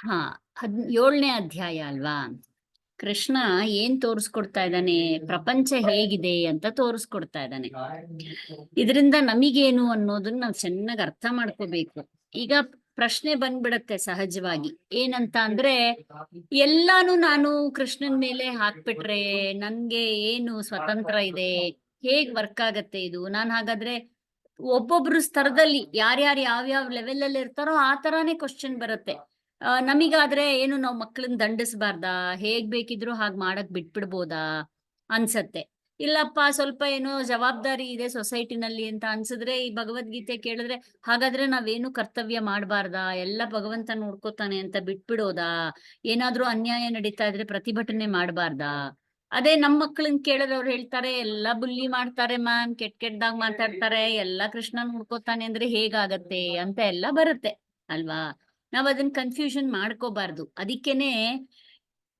ಹಾ 17ನೇ ಅಧ್ಯಾಯ ಅಲ್ವಾ? ಕೃಷ್ಣ ಏನ್ ತೋರಿಸ್ಕೊಡ್ತಾ ಇದ್ದಾನೆ, ಪ್ರಪಂಚ ಹೇಗಿದೆ ಅಂತ ತೋರಿಸ್ಕೊಡ್ತಾ ಇದ್ದಾನೆ. ಇದರಿಂದ ನಮಿಗೇನು ಅನ್ನೋದನ್ನ ನಾವು ಚೆನ್ನಾಗಿ ಅರ್ಥ ಮಾಡ್ಕೋಬೇಕು. ಈಗ ಪ್ರಶ್ನೆ ಬಂದ್ಬಿಡತ್ತೆ ಸಹಜವಾಗಿ, ಏನಂತ ಅಂದ್ರೆ ಎಲ್ಲಾನು ನಾನು ಕೃಷ್ಣನ್ ಮೇಲೆ ಹಾಕ್ಬಿಟ್ರೆ ನನ್ಗೆ ಏನು ಸ್ವತಂತ್ರ ಇದೆ, ಹೇಗ್ ವರ್ಕ್ ಆಗತ್ತೆ ಇದು? ನಾನ್ ಹಾಗಾದ್ರೆ ಒಬ್ಬೊಬ್ರು ಸ್ತರದಲ್ಲಿ ಯಾರ್ಯಾರು ಯಾವ್ಯಾವ ಲೆವೆಲ್ ಅಲ್ಲಿ ಇರ್ತಾರೋ ಆ ತರಾನೇ ಕ್ವಶನ್ ಬರುತ್ತೆ. ನಮಿಗಾದ್ರೆ ಏನು ನಾವ್ ಮಕ್ಳನ್ನ ದಂಡಿಸ್ಬಾರ್ದಾ, ಹೇಗ್ ಬೇಕಿದ್ರು ಹಾಗ್ ಮಾಡಕ್ ಬಿಟ್ಬಿಡ್ಬೋದಾ ಅನ್ಸತ್ತೆ. ಇಲ್ಲಪ್ಪ ಸ್ವಲ್ಪ ಏನೋ ಜವಾಬ್ದಾರಿ ಇದೆ ಸೊಸೈಟಿನಲ್ಲಿ ಅಂತ ಅನ್ಸಿದ್ರೆ, ಈ ಭಗವದ್ಗೀತೆ ಕೇಳಿದ್ರೆ ಹಾಗಾದ್ರೆ ನಾವೇನು ಕರ್ತವ್ಯ ಮಾಡ್ಬಾರ್ದಾ, ಎಲ್ಲ ಭಗವಂತ ನೋಡ್ಕೋತಾನೆ ಅಂತ ಬಿಟ್ಬಿಡೋದಾ, ಏನಾದ್ರೂ ಅನ್ಯಾಯ ನಡೀತಾ ಇದ್ರೆ ಪ್ರತಿಭಟನೆ ಮಾಡ್ಬಾರ್ದಾ? ಅದೇ ನಮ್ ಮಕ್ಳನ್ ಕೇಳಿದ್ರೆ ಅವ್ರು ಹೇಳ್ತಾರೆ ಎಲ್ಲ ಬುಲ್ಲಿ ಮಾಡ್ತಾರೆ ಮ್ಯಾಮ್, ಕೆಟ್ಟದಾಗ ಮಾತಾಡ್ತಾರೆ, ಎಲ್ಲ ಕೃಷ್ಣ ನೋಡ್ಕೋತಾನೆ ಅಂದ್ರೆ ಹೇಗಾಗತ್ತೆ ಅಂತ ಎಲ್ಲ ಬರುತ್ತೆ ಅಲ್ವಾ? ನಾವ್ ಅದನ್ನ ಕನ್ಫ್ಯೂಷನ್ ಮಾಡ್ಕೋಬಾರ್ದು. ಅದಕ್ಕೇನೆ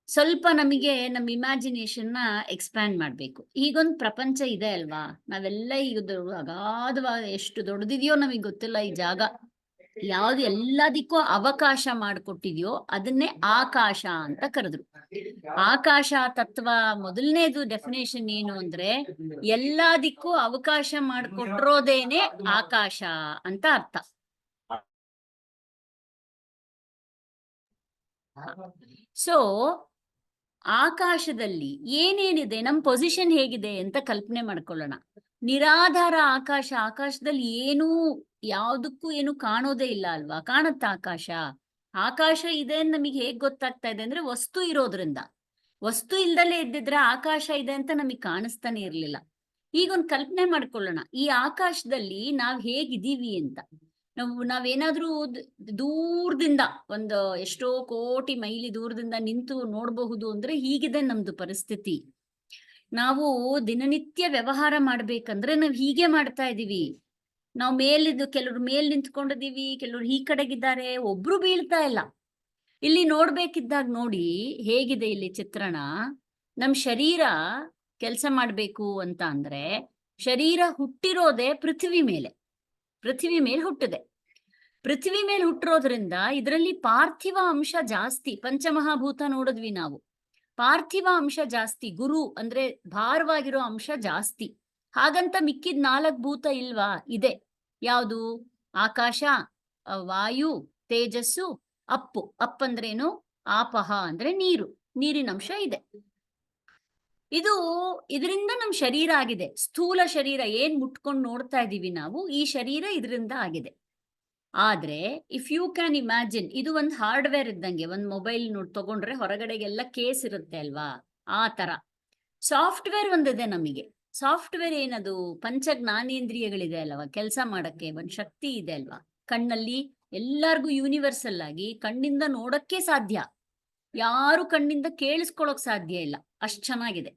ಸ್ವಲ್ಪ ನಮಗೆ ನಮ್ಮ ಇಮ್ಯಾಜಿನೇಷನ್ ನ ಎಕ್ಸ್ಪ್ಯಾಂಡ್ ಮಾಡ್ಬೇಕು. ಈಗೊಂದು ಪ್ರಪಂಚ ಇದೆ ಅಲ್ವಾ? ನಾವೆಲ್ಲ ಈಗ ಅಗಾಧವಾದ ಎಷ್ಟು ದೊಡ್ಡದಿದೆಯೋ ನಮಗೆ ಗೊತ್ತಿಲ್ಲ ಈ ಜಾಗ. ಯಾವ್ದು ಎಲ್ಲದಕ್ಕೂ ಅವಕಾಶ ಮಾಡಿಕೊಟ್ಟಿದ್ಯೋ ಅದನ್ನೇ ಆಕಾಶ ಅಂತ ಕರೆದ್ರು. ಆಕಾಶ ತತ್ವ ಮೊದಲನೇದು ಡೆಫಿನೇಷನ್ ಏನು ಅಂದ್ರೆ, ಎಲ್ಲದಕ್ಕೂ ಅವಕಾಶ ಮಾಡಿಕೊಟ್ಟಿರೋದೇನೆ ಆಕಾಶ ಅಂತ ಅರ್ಥ. ಸೊ ಆಕಾಶದಲ್ಲಿ ಏನೇನಿದೆ, ನಮ್ ಪೊಸಿಷನ್ ಹೇಗಿದೆ ಅಂತ ಕಲ್ಪನೆ ಮಾಡ್ಕೊಳ್ಳೋಣ. ನಿರಾಧಾರ ಆಕಾಶ, ಆಕಾಶದಲ್ಲಿ ಏನೂ ಯಾವ್ದಕ್ಕೂ ಏನು ಕಾಣೋದೇ ಇಲ್ಲ ಅಲ್ವಾ? ಕಾಣುತ್ತ ಆಕಾಶ? ಆಕಾಶ ಇದೆ ಅಂತ ನಮಗೆ ಹೇಗ್ ಗೊತ್ತಾಗ್ತಾ ಇದೆ ಅಂದ್ರೆ ವಸ್ತು ಇರೋದ್ರಿಂದ. ವಸ್ತು ಇಲ್ದಲೇ ಇದ್ದಿದ್ರೆ ಆಕಾಶ ಇದೆ ಅಂತ ನಮಗೆ ಕಾಣಿಸ್ತಾನೆ ಇರ್ಲಿಲ್ಲ. ಈಗೊಂದು ಕಲ್ಪನೆ ಮಾಡ್ಕೊಳ್ಳೋಣ, ಈ ಆಕಾಶದಲ್ಲಿ ನಾವ್ ಹೇಗಿದೀವಿ ಅಂತ. ನಾವೇನಾದ್ರೂ ದೂರದಿಂದ ಒಂದು ಎಷ್ಟೋ ಕೋಟಿ ಮೈಲಿ ದೂರದಿಂದ ನಿಂತು ನೋಡಬಹುದು ಅಂದ್ರೆ ಹೀಗಿದೆ ನಮ್ದು ಪರಿಸ್ಥಿತಿ. ನಾವು ದಿನನಿತ್ಯ ವ್ಯವಹಾರ ಮಾಡ್ಬೇಕಂದ್ರೆ ನಾವ್ ಹೀಗೆ ಮಾಡ್ತಾ ಇದೀವಿ. ನಾವು ಮೇಲಿದ್ದು ಕೆಲವ್ರು ಮೇಲ್ ನಿಂತ್ಕೊಂಡಿದೀವಿ, ಕೆಲವ್ರು ಈ ಕಡೆಗಿದ್ದಾರೆ, ಒಬ್ರು ಬೀಳ್ತಾ ಇಲ್ಲ. ಇಲ್ಲಿ ನೋಡ್ಬೇಕಿದ್ದಾಗ ನೋಡಿ ಹೇಗಿದೆ ಇಲ್ಲಿ ಚಿತ್ರಣ. ನಮ್ ಶರೀರ ಕೆಲಸ ಮಾಡ್ಬೇಕು ಅಂತ ಅಂದ್ರೆ, ಶರೀರ ಹುಟ್ಟಿರೋದೇ ಪೃಥ್ವಿ ಮೇಲೆ. ಪೃಥ್ವಿ ಮೇಲೆ ಹುಟ್ಟಿದೆ. ಪೃಥ್ವಿ ಮೇಲೆ ಹುಟ್ಟಿರೋದ್ರಿಂದ ಇದರಲ್ಲಿ ಪಾರ್ಥಿವ ಅಂಶ ಜಾಸ್ತಿ. ಪಂಚಮಹಾಭೂತ ನೋಡಿದ್ವಿ ನಾವು, ಪಾರ್ಥಿವ ಅಂಶ ಜಾಸ್ತಿ. ಗುರು ಅಂದ್ರೆ ಭಾರವಾಗಿರೋ ಅಂಶ ಜಾಸ್ತಿ. ಹಾಗಂತ ಮಿಕ್ಕಿದ 4 ಭೂತ ಇಲ್ವಾ? ಇದೆ. ಯಾವುದು? ಆಕಾಶ, ವಾಯು, ತೇಜಸ್ಸು, ಅಪ್ಪು. ಅಪ್ಪಂದ್ರೇನು? ಆಪಹ ಅಂದ್ರೆ ನೀರು, ನೀರಿನ ಅಂಶ ಇದೆ. ಇದರಿಂದ ನಮ್ ಶರೀರ ಆಗಿದೆ. ಸ್ಥೂಲ ಶರೀರ ಏನ್ ಮುಟ್ಕೊಂಡು ನೋಡ್ತಾ ಇದೀವಿ ನಾವು, ಈ ಶರೀರ ಇದರಿಂದ ಆಗಿದೆ. ಆದ್ರೆ ಇಫ್ ಯು ಕ್ಯಾನ್ ಇಮ್ಯಾಜಿನ್, ಇದು ಒಂದು ಹಾರ್ಡ್ವೇರ್ ಇದ್ದಂಗೆ. ಒಂದು ಮೊಬೈಲ್ ತಗೊಂಡ್ರೆ ಹೊರಗಡೆಗೆಲ್ಲ ಕೇಸ್ ಇರುತ್ತೆ ಅಲ್ವಾ? ಆ ತರ ಸಾಫ್ಟ್ವೇರ್ ಒಂದಿದೆ ನಮಗೆ. ಸಾಫ್ಟ್ವೇರ್ ಏನದು? ಪಂಚ ಜ್ಞಾನೇಂದ್ರಿಯಗಳಿದೆ ಅಲ್ವಾ, ಕೆಲಸ ಮಾಡಕ್ಕೆ ಒಂದ್ ಶಕ್ತಿ ಇದೆ ಅಲ್ವಾ? ಕಣ್ಣಲ್ಲಿ ಎಲ್ಲಾರ್ಗು ಯೂನಿವರ್ಸಲ್ ಆಗಿ ಕಣ್ಣಿಂದ ನೋಡಕ್ಕೆ ಸಾಧ್ಯ, ಯಾರು ಕಣ್ಣಿಂದ ಕೇಳಿಸ್ಕೊಳಕ್ ಸಾಧ್ಯ ಇಲ್ಲ, ಅಷ್ಟ್ ಚೆನ್ನಾಗಿದೆ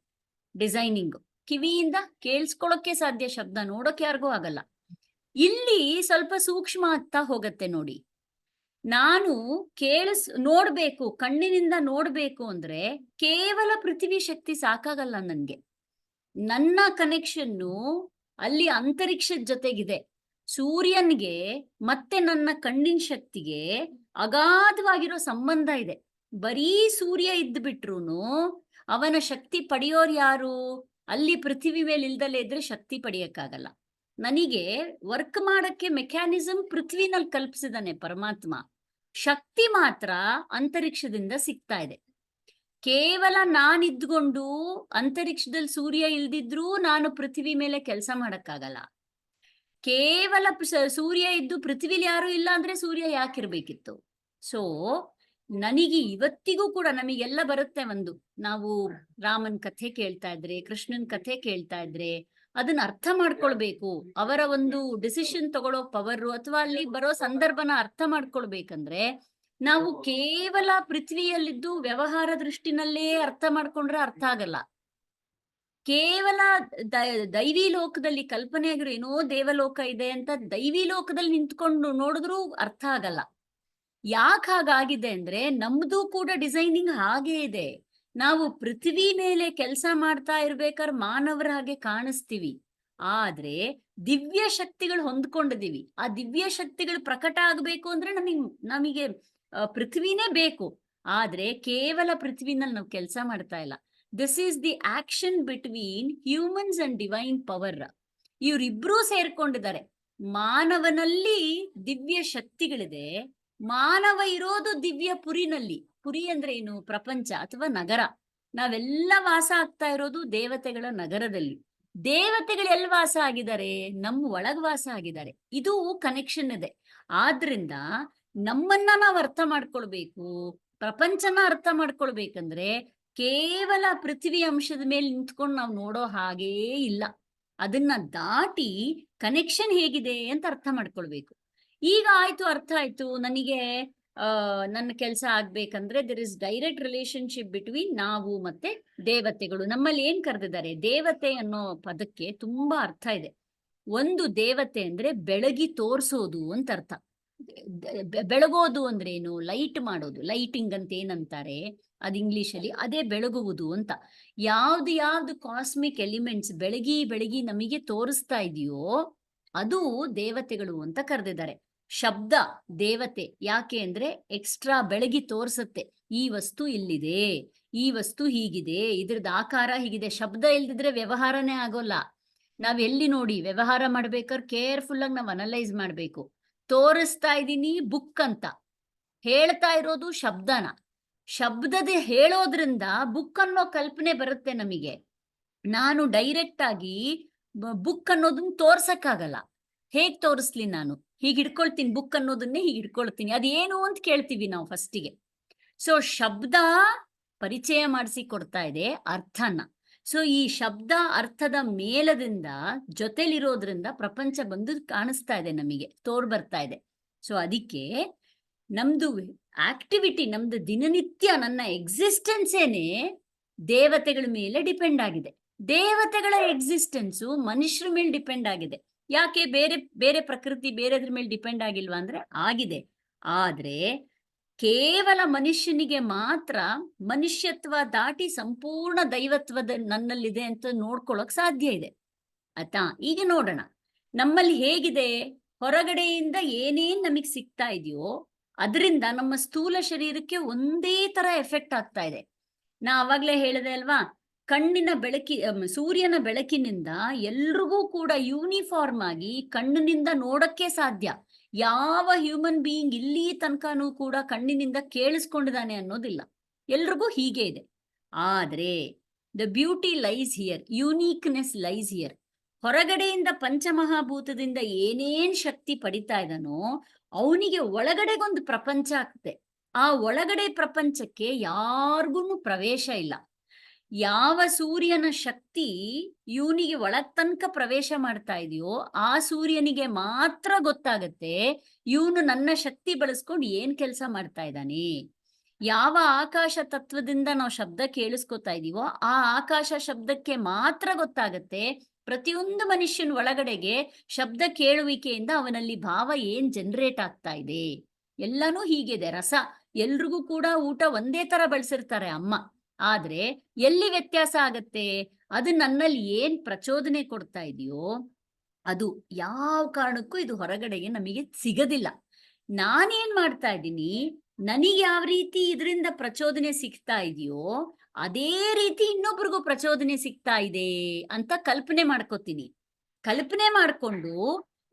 ಡಿಸೈನಿಂಗ್. ಕಿವಿಯಿಂದ ಕೇಳಿಸ್ಕೊಳಕ್ಕೆ ಸಾಧ್ಯ ಶಬ್ದ, ನೋಡಕ್ ಯಾರಿಗೂ ಆಗಲ್ಲ. ಇಲ್ಲಿ ಸ್ವಲ್ಪ ಸೂಕ್ಷ್ಮ ಆಗ್ತಾ ಹೋಗತ್ತೆ ನೋಡಿ. ನಾನು ನೋಡ್ಬೇಕು, ಕಣ್ಣಿನಿಂದ ನೋಡ್ಬೇಕು ಅಂದ್ರೆ ಕೇವಲ ಪೃಥ್ವಿ ಶಕ್ತಿ ಸಾಕಾಗಲ್ಲ ನನ್ಗೆ. ನನ್ನ ಕನೆಕ್ಷನ್ನು ಅಲ್ಲಿ ಅಂತರಿಕ್ಷದ ಜೊತೆಗಿದೆ. ಸೂರ್ಯನ್ಗೆ ಮತ್ತೆ ನನ್ನ ಕಣ್ಣಿನ ಶಕ್ತಿಗೆ ಅಗಾಧವಾಗಿರೋ ಸಂಬಂಧ ಇದೆ. ಬರೀ ಸೂರ್ಯ ಇದ್ಬಿಟ್ರುನು ಅವನ ಶಕ್ತಿ ಪಡೆಯೋರು ಯಾರು? ಅಲ್ಲಿ ಪೃಥ್ವಿ ಮೇಲೆ ಇಲ್ದಲೇ ಇದ್ರೆ ಶಕ್ತಿ ಪಡೆಯಕ್ಕಾಗಲ್ಲ. ನನಗೆ ವರ್ಕ್ ಮಾಡಕ್ಕೆ ಮೆಕ್ಯಾನಿಸಮ್ ಪೃಥ್ವಿನಲ್ಲಿ ಕಲ್ಪಿಸಿದಾನೆ ಪರಮಾತ್ಮ. ಶಕ್ತಿ ಮಾತ್ರ ಅಂತರಿಕ್ಷದಿಂದ ಸಿಗ್ತಾ ಇದೆ. ಕೇವಲ ನಾನಿದ್ಕೊಂಡು ಅಂತರಿಕ್ಷದಲ್ಲಿ ಸೂರ್ಯ ಇಲ್ದಿದ್ರೂ ನಾನು ಪೃಥ್ವಿ ಮೇಲೆ ಕೆಲಸ ಮಾಡಕ್ಕಾಗಲ್ಲ. ಕೇವಲ ಸೂರ್ಯ ಇದ್ದು ಪೃಥ್ವಿಲಿ ಯಾರು ಇಲ್ಲ ಅಂದ್ರೆ ಸೂರ್ಯ ಯಾಕಿರ್ಬೇಕಿತ್ತು? ಸೊ ನನಗೆ ಇವತ್ತಿಗೂ ಕೂಡ ನಮಗೆಲ್ಲ ಬರುತ್ತೆ. ಒಂದು ನಾವು ರಾಮನ್ ಕಥೆ ಕೇಳ್ತಾ ಇದ್ರೆ, ಕೃಷ್ಣನ್ ಕಥೆ ಕೇಳ್ತಾ ಇದ್ರೆ ಅದನ್ನ ಅರ್ಥ ಮಾಡ್ಕೊಳ್ಬೇಕು. ಅವರ ಒಂದು ಡಿಸಿಷನ್ ತಗೊಳ್ಳೋ ಪವರು ಅಥವಾ ಅಲ್ಲಿ ಬರೋ ಸಂದರ್ಭನ ಅರ್ಥ ಮಾಡ್ಕೊಳ್ಬೇಕಂದ್ರೆ ನಾವು ಕೇವಲ ಪೃಥ್ವಿಯಲ್ಲಿದ್ದು ವ್ಯವಹಾರ ದೃಷ್ಟಿನಲ್ಲೇ ಅರ್ಥ ಮಾಡ್ಕೊಂಡ್ರೆ ಅರ್ಥ ಆಗಲ್ಲ. ಕೇವಲ ದೈವಿ ಲೋಕದಲ್ಲಿ ಕಲ್ಪನೆ ಆಗಿರೋ ಏನೋ ದೇವಲೋಕ ಇದೆ ಅಂತ ದೈವಿ ಲೋಕದಲ್ಲಿ ನಿಂತ್ಕೊಂಡು ನೋಡಿದ್ರೂ ಅರ್ಥ ಆಗಲ್ಲ. ಯಾಕೆ ಹಾಗಾಗಿದೆ ಅಂದ್ರೆ ನಮ್ದು ಕೂಡ ಡಿಸೈನಿಂಗ್ ಹಾಗೆ ಇದೆ. ನಾವು ಪೃಥ್ವಿ ಮೇಲೆ ಕೆಲಸ ಮಾಡ್ತಾ ಇರ್ಬೇಕಾದ್ರೆ ಮಾನವರ ಹಾಗೆ ಕಾಣಿಸ್ತೀವಿ, ಆದ್ರೆ ದಿವ್ಯ ಶಕ್ತಿಗಳು ಹೊಂದ್ಕೊಂಡಿದೀವಿ. ಆ ದಿವ್ಯ ಶಕ್ತಿಗಳು ಪ್ರಕಟ ಆಗ್ಬೇಕು ಅಂದ್ರೆ ನಮಗೆ ಪೃಥ್ವಿನೇ ಬೇಕು. ಆದ್ರೆ ಕೇವಲ ಪೃಥ್ವಿನಲ್ಲಿ ನಾವು ಕೆಲಸ ಮಾಡ್ತಾ ಇಲ್ಲ. This is the action between humans and divine power. ಇವರಿಬ್ರೂ ಸೇರ್ಕೊಂಡಿದ್ದಾರೆ. ಮಾನವನಲ್ಲಿ ದಿವ್ಯ ಶಕ್ತಿಗಳಿದೆ. ಮಾನವ ಇರೋದು ದಿವ್ಯ ಪುರಿನಲ್ಲಿ. ಪುರಿ ಅಂದ್ರೆ ಏನು? ಪ್ರಪಂಚ ಅಥವಾ ನಗರ. ನಾವೆಲ್ಲ ವಾಸ ಆಗ್ತಾ ಇರೋದು ದೇವತೆಗಳ ನಗರದಲ್ಲಿ. ದೇವತೆಗಳು ಎಲ್ಲಿ ವಾಸ ಆಗಿದ್ದಾರೆ? ನಮ್ಮ ಒಳಗ್ ವಾಸ ಆಗಿದ್ದಾರೆ. ಇದು ಕನೆಕ್ಷನ್ ಇದೆ. ಆದ್ರಿಂದ ನಮ್ಮನ್ನ ನಾವು ಅರ್ಥ ಮಾಡ್ಕೊಳ್ಬೇಕು. ಪ್ರಪಂಚನ ಅರ್ಥ ಮಾಡ್ಕೊಳ್ಬೇಕಂದ್ರೆ ಕೇವಲ ಪೃಥ್ವಿ ಅಂಶದ ಮೇಲೆ ನಿಂತ್ಕೊಂಡು ನಾವು ನೋಡೋ ಹಾಗೇ ಇಲ್ಲ. ಅದನ್ನ ದಾಟಿ ಕನೆಕ್ಷನ್ ಹೇಗಿದೆ ಅಂತ ಅರ್ಥ ಮಾಡ್ಕೊಳ್ಬೇಕು. ಈಗ ಆಯ್ತು, ಅರ್ಥ ಆಯ್ತು ನನಗೆ. ನನ್ನ ಕೆಲಸ ಆಗ್ಬೇಕಂದ್ರೆ there is direct relationship between ನಾವು ಮತ್ತೆ ದೇವತೆಗಳು. ನಮ್ಮಲ್ಲಿ ಏನ್ ಕರೆದಿದ್ದಾರೆ? ದೇವತೆ ಅನ್ನೋ ಪದಕ್ಕೆ ತುಂಬಾ ಅರ್ಥ ಇದೆ. ಒಂದು ದೇವತೆ ಅಂದ್ರೆ ಬೆಳಗಿ ತೋರ್ಸೋದು ಅಂತ ಅರ್ಥ. ಬೆಳಗೋದು ಅಂದ್ರೆ ಏನು? ಲೈಟ್ ಮಾಡೋದು. ಲೈಟಿಂಗ್ ಅಂತ ಏನಂತಾರೆ ಅದು ಇಂಗ್ಲಿಷ್ ಅಲ್ಲಿ, ಅದೇ ಬೆಳಗುವುದು ಅಂತ. ಯಾವ್ದು ಕಾಸ್ಮಿಕ್ ಎಲಿಮೆಂಟ್ಸ್ ಬೆಳಗಿ ನಮಗೆ ತೋರಿಸ್ತಾ ಇದೆಯೋ ಅದು ದೇವತೆಗಳು ಅಂತ ಕರೆದಿದ್ದಾರೆ. ಶಬ್ದ ದೇವತೆ. ಯಾಕೆ ಅಂದ್ರೆ ಎಕ್ಸ್ಟ್ರಾ ಬೆಳಗಿ ತೋರ್ಸತ್ತೆ. ಈ ವಸ್ತು ಇಲ್ಲಿದೆ, ಈ ವಸ್ತು ಹೀಗಿದೆ, ಇದ್ರದ್ದು ಆಕಾರ ಹೀಗಿದೆ. ಶಬ್ದ ಇಲ್ದಿದ್ರೆ ವ್ಯವಹಾರನೇ ಆಗೋಲ್ಲ. ನಾವ್ ಎಲ್ಲಿ ನೋಡಿ ವ್ಯವಹಾರ ಮಾಡ್ಬೇಕಾದ್ರೆ ಕೇರ್ಫುಲ್ ಆಗಿ ನಾವು ಅನಲೈಸ್ ಮಾಡ್ಬೇಕು. ತೋರಿಸ್ತಾ ಇದ್ದೀನಿ ಬುಕ್ ಅಂತ, ಹೇಳ್ತಾ ಇರೋದು ಶಬ್ದನ. ಶಬ್ದದ ಹೇಳೋದ್ರಿಂದ ಬುಕ್ ಅನ್ನೋ ಕಲ್ಪನೆ ಬರುತ್ತೆ ನಮಗೆ. ನಾನು ಡೈರೆಕ್ಟ್ ಆಗಿ ಬುಕ್ ಅನ್ನೋದನ್ನ ತೋರ್ಸಕ್ಕಾಗಲ್ಲ. ಹೇಗ್ ತೋರಿಸ್ಲಿ? ನಾನು ಹೀಗೆ ಹಿಡ್ಕೊಳ್ತೀನಿ, ಬುಕ್ ಅನ್ನೋದನ್ನೇ ಹೀಗೆ ಹಿಡ್ಕೊಳ್ತೀನಿ. ಅದೇನು ಅಂತ ಕೇಳ್ತೀವಿ ನಾವು ಫಸ್ಟಿಗೆ. ಸೊ ಶಬ್ದ ಪರಿಚಯ ಮಾಡಿಸಿ ಕೊಡ್ತಾ ಇದೆ ಅರ್ಥನ. ಸೊ ಈ ಶಬ್ದ ಅರ್ಥದ ಮೇಲದಿಂದ ಜೊತೆಲಿರೋದ್ರಿಂದ ಪ್ರಪಂಚ ಬಂದು ಕಾಣಿಸ್ತಾ ಇದೆ, ನಮಗೆ ತೋರ್ ಬರ್ತಾ ಇದೆ. ಸೊ ಅದಕ್ಕೆ ನಮ್ದು ಆಕ್ಟಿವಿಟಿ, ನಮ್ದು ದಿನನಿತ್ಯ, ನನ್ನ ಎಕ್ಸಿಸ್ಟೆನ್ಸೇನೆ ದೇವತೆಗಳ ಮೇಲೆ ಡಿಪೆಂಡ್ ಆಗಿದೆ. ದೇವತೆಗಳ ಎಕ್ಸಿಸ್ಟೆನ್ಸು ಮನುಷ್ಯರ ಮೇಲೆ ಡಿಪೆಂಡ್ ಆಗಿದೆ. ಯಾಕೆ? ಬೇರೆ ಬೇರೆ ಪ್ರಕೃತಿ ಬೇರೆದ್ರ ಮೇಲೆ ಡಿಪೆಂಡ್ ಆಗಿಲ್ವಾ ಅಂದ್ರೆ ಆಗಿದೆ. ಆದ್ರೆ ಕೇವಲ ಮನುಷ್ಯನಿಗೆ ಮಾತ್ರ ಮನುಷ್ಯತ್ವ ದಾಟಿ ಸಂಪೂರ್ಣ ದೈವತ್ವದ ನನ್ನಲ್ಲಿದೆ ಅಂತ ನೋಡ್ಕೊಳ್ಳೋಕ್ ಸಾಧ್ಯ ಇದೆ. ಆಯ್ತಾ? ಈಗ ನೋಡೋಣ ನಮ್ಮಲ್ಲಿ ಹೇಗಿದೆ. ಹೊರಗಡೆಯಿಂದ ಏನೇನ್ ನಮಗ್ ಸಿಗ್ತಾ ಇದೆಯೋ ಅದರಿಂದ ನಮ್ಮ ಸ್ಥೂಲ ಶರೀರಕ್ಕೆ ಒಂದೇ ತರ ಎಫೆಕ್ಟ್ ಆಗ್ತಾ ಇದೆ. ನಾ ಅವಾಗ್ಲೇ ಹೇಳಿದೆ ಅಲ್ವಾ, ಕಣ್ಣಿನ ಸೂರ್ಯನ ಬೆಳಕಿನಿಂದ ಎಲ್ರಿಗೂ ಕೂಡ ಯೂನಿಫಾರ್ಮ್ ಆಗಿ ಕಣ್ಣಿನಿಂದ ನೋಡಕ್ಕೆ ಸಾಧ್ಯ. ಯಾವ ಹ್ಯೂಮನ್ ಬೀಯಿಂಗ್ ಇಲ್ಲಿ ತನಕನೂ ಕೂಡ ಕಣ್ಣಿನಿಂದ ಕೇಳಿಸ್ಕೊಂಡಿದ್ದಾನೆ ಅನ್ನೋದಿಲ್ಲ. ಎಲ್ರಿಗೂ ಹೀಗೆ ಇದೆ. ಆದ್ರೆ the beauty lies here, uniqueness lies here. ಹೊರಗಡೆಯಿಂದ ಪಂಚಮಹಾಭೂತದಿಂದ ಏನೇನ್ ಶಕ್ತಿ ಪಡಿತಾ ಇದ್ದಾನೋ ಅವನಿಗೆ ಒಳಗಡೆಗೊಂದು ಪ್ರಪಂಚ ಆಗ್ತದೆ. ಆ ಒಳಗಡೆ ಪ್ರಪಂಚಕ್ಕೆ ಯಾರಿಗೂ ಪ್ರವೇಶ ಇಲ್ಲ. ಯಾವ ಸೂರ್ಯನ ಶಕ್ತಿ ಇವನಿಗೆ ಒಳಗ್ ತನಕ ಪ್ರವೇಶ ಮಾಡ್ತಾ ಇದೆಯೋ ಆ ಸೂರ್ಯನಿಗೆ ಮಾತ್ರ ಗೊತ್ತಾಗತ್ತೆ ಇವನು ನನ್ನ ಶಕ್ತಿ ಬಳಸ್ಕೊಂಡು ಏನ್ ಕೆಲಸ ಮಾಡ್ತಾ ಇದ್ದಾನೆ. ಯಾವ ಆಕಾಶ ತತ್ವದಿಂದ ನಾವು ಶಬ್ದ ಕೇಳಿಸ್ಕೊತಾ ಇದೀವೋ ಆ ಆಕಾಶ ಶಬ್ದಕ್ಕೆ ಮಾತ್ರ ಗೊತ್ತಾಗತ್ತೆ ಪ್ರತಿಯೊಂದು ಮನುಷ್ಯನ ಒಳಗಡೆಗೆ ಶಬ್ದ ಕೇಳುವಿಕೆಯಿಂದ ಅವನಲ್ಲಿ ಭಾವ ಏನ್ ಜನರೇಟ್ ಆಗ್ತಾ ಇದೆ. ಎಲ್ಲಾನು ಹೀಗಿದೆ. ರಸ ಎಲ್ರಿಗೂ ಕೂಡ ಊಟ ಒಂದೇ ತರ ಬಳಸಿರ್ತಾರೆ ಅಮ್ಮ. ಆದ್ರೆ ಎಲ್ಲಿ ವ್ಯತ್ಯಾಸ ಆಗತ್ತೆ? ಅದು ನನ್ನಲ್ಲಿ ಏನ್ ಪ್ರಚೋದನೆ ಕೊಡ್ತಾ ಇದೆಯೋ ಅದು ಯಾವ ಕಾರಣಕ್ಕೂ ಇದು ಹೊರಗಡೆಗೆ ನಮಗೆ ಸಿಗದಿಲ್ಲ. ನಾನೇನ್ ಮಾಡ್ತಾ ಇದ್ದೀನಿ, ನನಗೆ ಯಾವ ರೀತಿ ಇದರಿಂದ ಪ್ರಚೋದನೆ ಸಿಗ್ತಾ ಇದೆಯೋ ಅದೇ ರೀತಿ ಇನ್ನೊಬ್ರಿಗೂ ಪ್ರಚೋದನೆ ಸಿಗ್ತಾ ಇದೆ ಅಂತ ಕಲ್ಪನೆ ಮಾಡ್ಕೋತೀನಿ. ಕಲ್ಪನೆ ಮಾಡ್ಕೊಂಡು